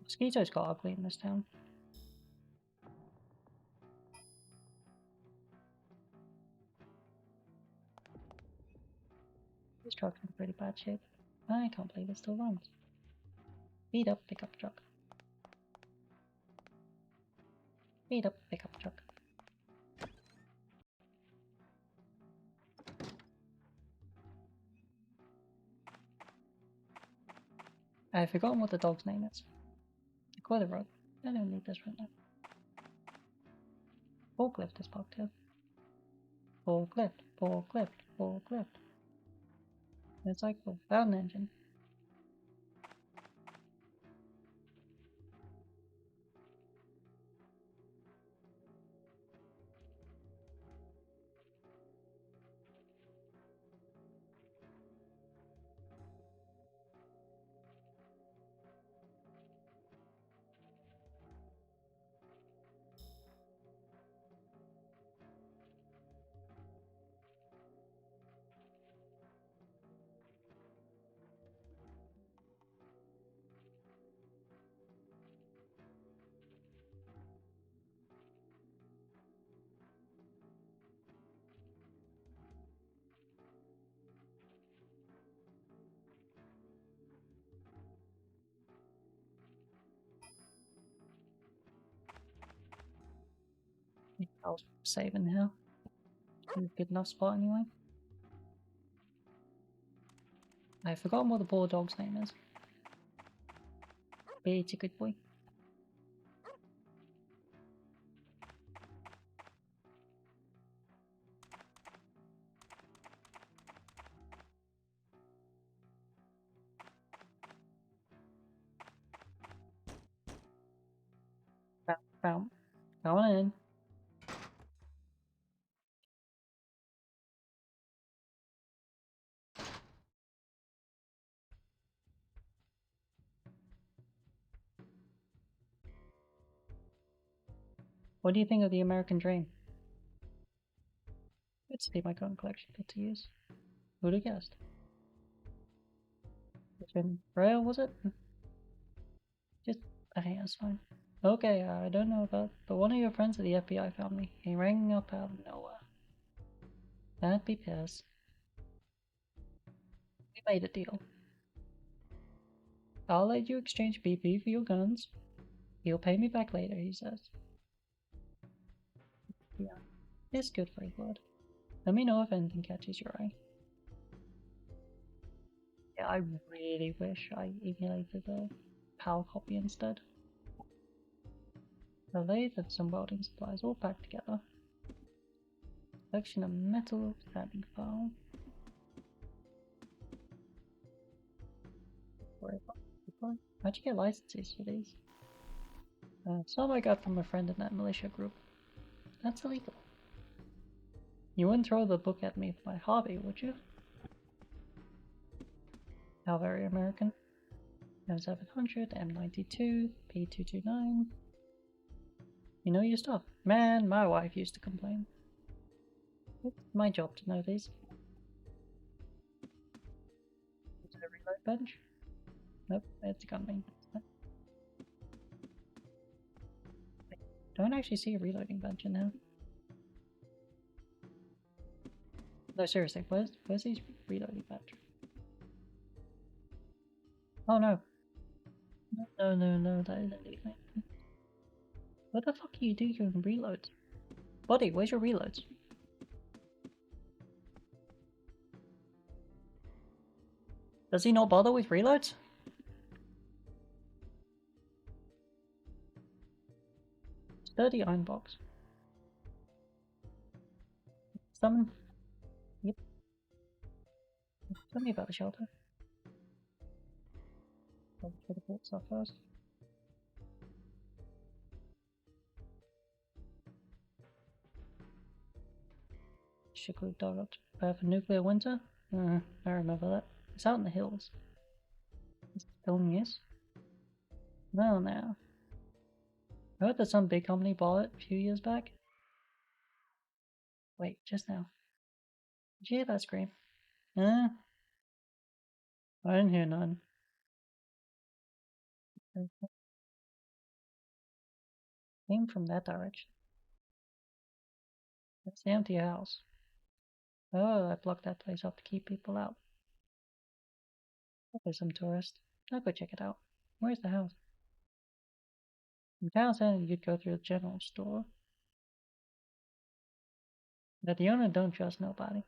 Mosquitoes got ugly in this town. This truck's in pretty bad shape. I can't believe it still runs. Speed up pickup truck. Speed up pickup truck. I've forgotten what the dog's name is. Quite a road. I don't need this right now. Forklift is parked here. Forklift, forklift, forklift. It's like without an engine. I'll save in here. Good enough spot anyway. I've forgotten what the poor dog's name is. It's a good boy. Bounce. Go on in. What do you think of the American Dream? It's the my current collection fit to use. Who'd have guessed? It's been Braille, was it? Just, I think that's fine. Okay, I don't know about, but one of your friends at the FBI found me. He rang up out of nowhere. That'd be Pierce. We made a deal. I'll let you exchange BP for your guns. He'll pay me back later, he says. Yeah, it's good for his word. Let me know if anything catches your eye. Yeah, I really wish I emulated the PAL copy instead. The lathe and some welding supplies all packed together. Collection of metal stamping file. How'd you get licenses for these? Some I got from a friend in that militia group. That's illegal. You wouldn't throw the book at me for my hobby, would you? How very American. M700, M92, P229. You know your stuff. Man, my wife used to complain. It's my job to know these. Is there a reload bench? Nope, it's a gun main. Don't actually see a reloading bench in there. No, seriously, where's these reloading bench? Oh no. No, that isn't anything. What the fuck are you doing with reloads? Buddy, where's your reloads? Does he not bother with reloads? Sturdy iron box. Summon. Yep. Tell me about the shelter. I'll try to put stuff first. Chicago dog for nuclear winter? I remember that. It's out in the hills. It's filming is. Well now. I heard that some big company bought it a few years back. Wait, just now. Did you hear that scream? I didn't hear none. Came from that direction. That's the empty house. Oh, I blocked that place off to keep people out. There's some tourists. I'll go check it out. Where's the house? From town center, you'd go through the general store. But the owner don't trust nobody.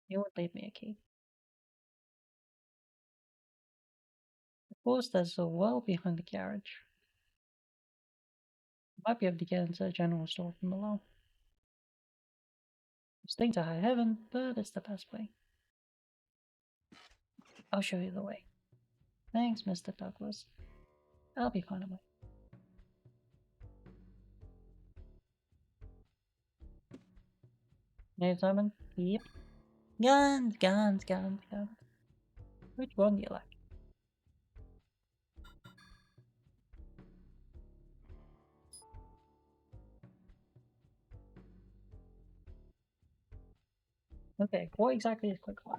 He would leave me a key. The post is well behind the garage. Might be able to get into the general store from below. Things are high heaven, but it's the best way. I'll show you the way. Thanks, Mr. Douglas. I'll be fine away. Hey, Simon? Yep. Guns, guns, guns, guns. Which one do you like? Okay, what exactly is quick fire?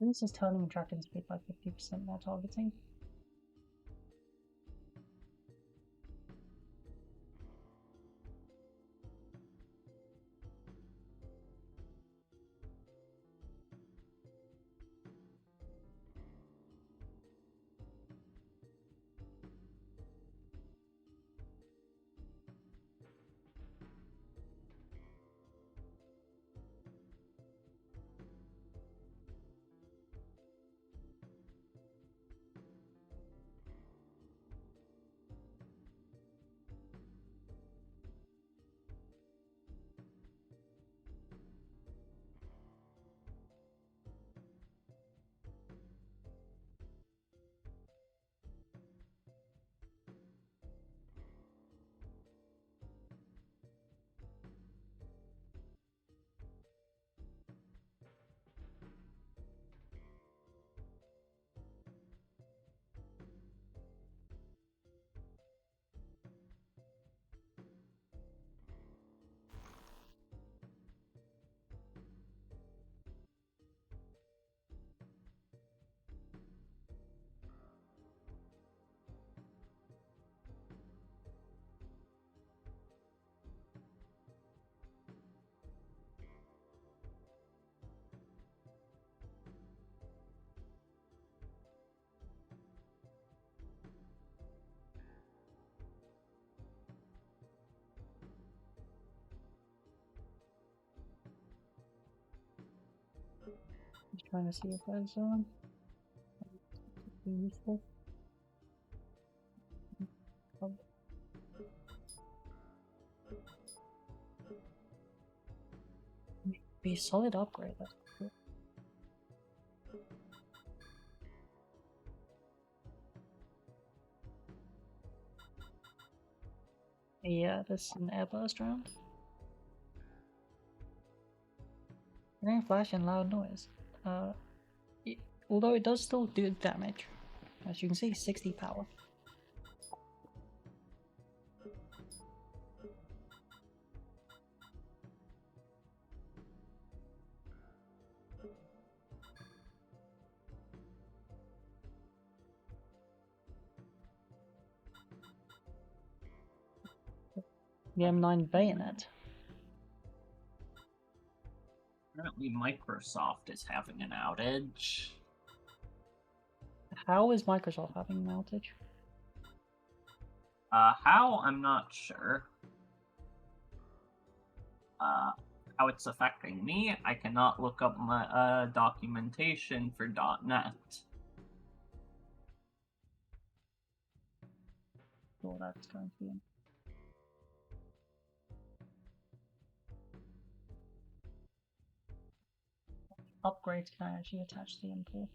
This is turning tracking speed by 50% more targeting. Just trying to see if that's useful. Be a solid upgrade. That's cool. Yeah, this is an airburst round. Green flash and loud noise. Although it does still do damage. As you can see, 60 power. The M9 bayonet. Apparently Microsoft is having an outage. How is Microsoft having an outage? How? I'm not sure. how it's affecting me, I cannot look up my documentation for .NET. Sure, that's going to be in. Upgrades can I actually attach the import?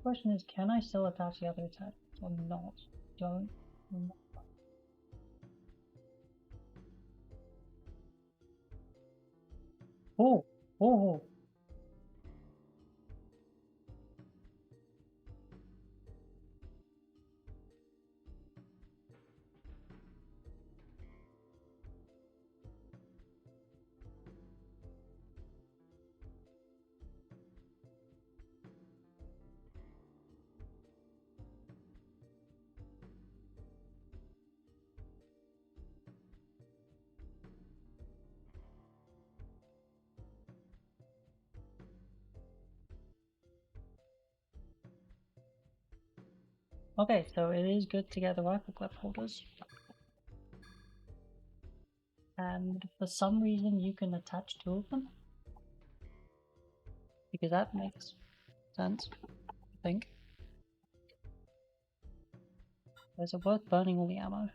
Question is, can I still attach the other attachments or not? Don't remember. Oh, oh, okay, so it is good to get the rifle clip holders. And for some reason you can attach two of them. Because that makes sense, I think. Is it worth burning all the ammo?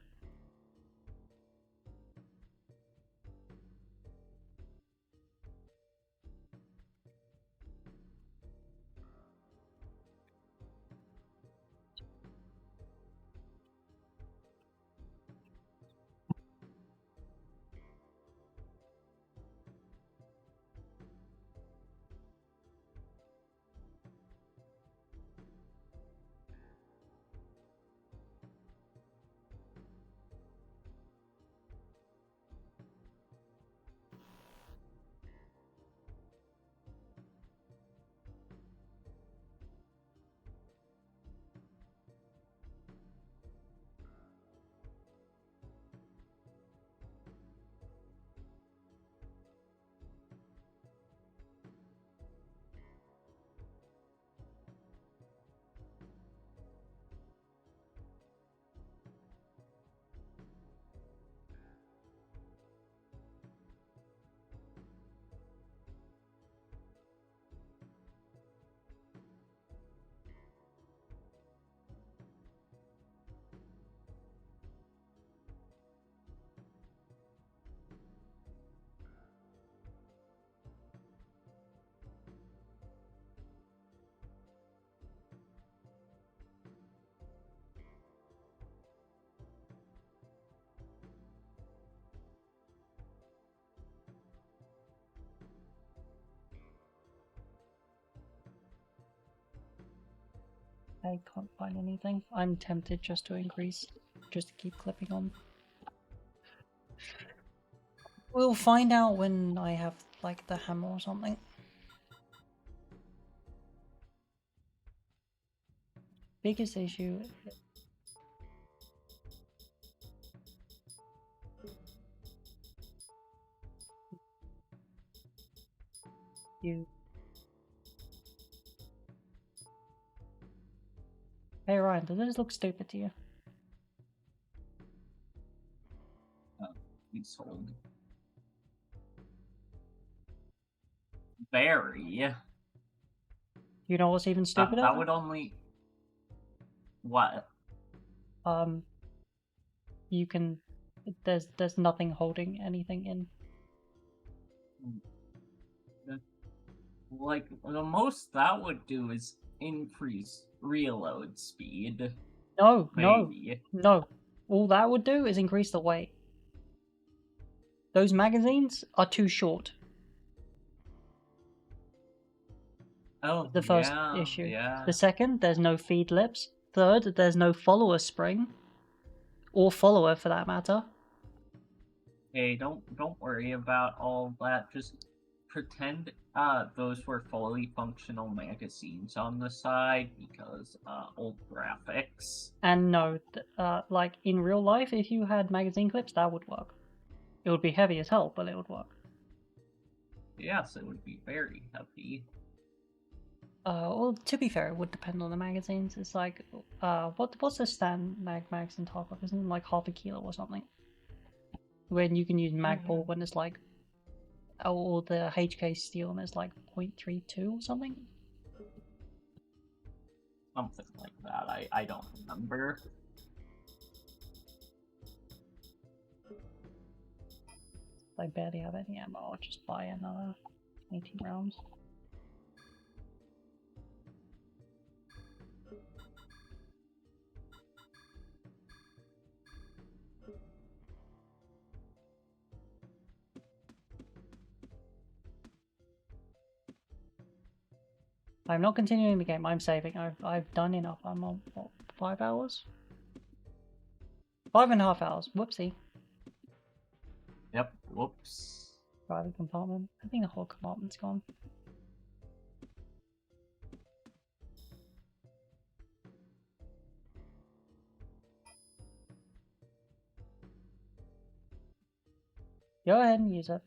I can't find anything. I'm tempted just to increase, just to keep clipping on. We'll find out when I have like the hammer or something. Biggest issue. You. Hey Ryan, does this look stupid to you? Please hold. Very. You know what's even stupider? That would only... What? You can... There's nothing holding anything in. Like, the most that would do is increase reload speed. No, Maybe. no. All that would do is increase the weight. Those magazines are too short. Oh, The first yeah, issue. yeah. The second, there's no feed lips. Third, there's no follower spring. Or follower, for that matter. Hey, don't worry about all that. Just pretend those were fully functional magazines on the side because old graphics. And no, like in real life, if you had magazine clips, that would work. It would be heavy as hell, but it would work. Yes, it would be very heavy. Well, to be fair, it would depend on the magazines. It's like, what's the stand magazine talk of? Isn't it like half a kilo or something? When you can use Magpul when it's like, or the HK steel and it's like 0.32 or something? Something like that. I don't remember. I barely have any ammo. I'll just buy another 18 rounds. I'm not continuing the game. I'm saving. I've done enough. I'm on what, 5 hours? 5.5 hours. Whoopsie. Yep. Whoops. Private compartment. I think the whole compartment's gone. Go ahead and use it.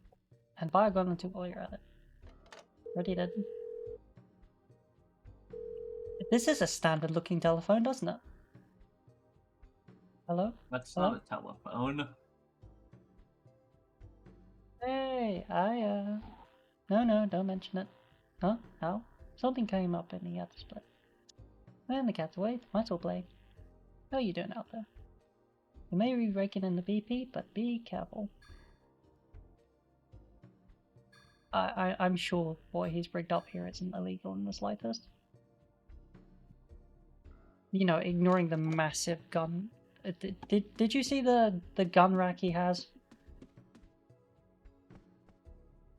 And buy a gun and 2 while you're at it. Already did. This is a standard looking telephone, doesn't it? Hello? That's Hello? not a telephone. Hey, No, don't mention it. Huh? How? Something came up in the other split. And the cat's away. Might as well play. How are you doing out there? You may be raking in the BP, but be careful. I'm sure what he's rigged up here isn't illegal in the slightest. You know, ignoring the massive gun. Did you see the gun rack he has?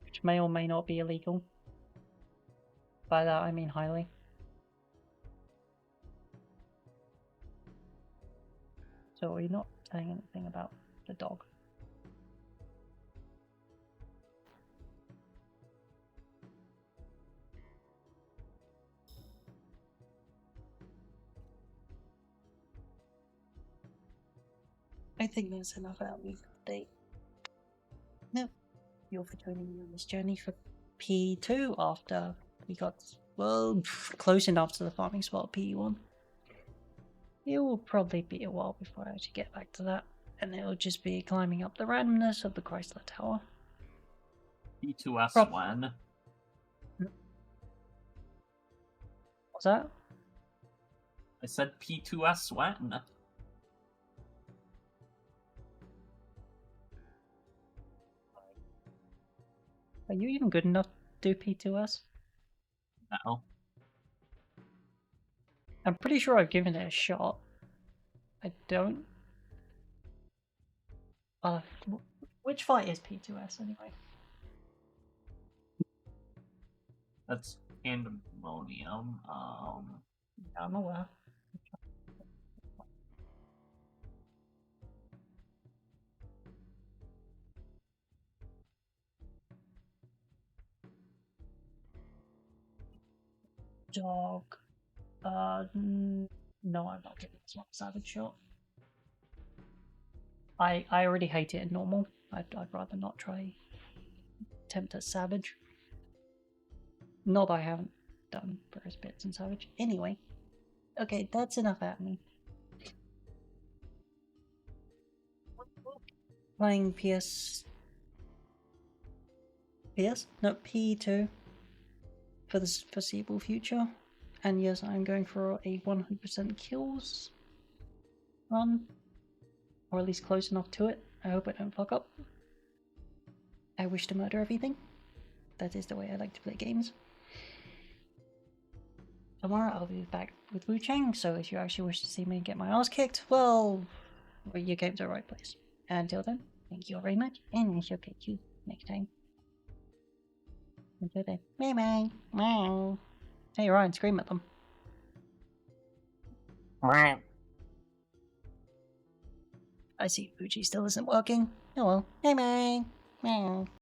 Which may or may not be illegal. By that I mean highly. So are you not saying anything about the dog? I think that's enough out of me for the day. No, you're for joining me on this journey for P2 after we got, well, close enough to the farming spot P1. It will probably be a while before I actually get back to that, and it'll just be climbing up the randomness of the Chrysler Tower. P2S1. What's that? I said P2S1. Are you even good enough to do P2S? No. I'm pretty sure I've given it a shot. I don't. Which fight is P2S anyway? That's pandemonium. I'm aware. Dog. No, I'm not giving this one a savage shot. I already hate it in normal. I'd rather not try attempt at savage. Not that I haven't done various bits in savage. Anyway, okay, that's enough at me. Playing PS? No, P2. for the foreseeable future. And yes, I'm going for a 100% kills run, or at least close enough to it. I hope I don't fuck up. I wish to murder everything. That is the way I like to play games. Tomorrow I'll be back with Wu Chang, so if you actually wish to see me get my ass kicked, well, you came to the right place. Until then, thank you all very much, and I shall catch you next time. Until then, bye bye. Meow. Hey Ryan, scream at them. I see Fuji still isn't working. Oh well. Bye bye. Meow.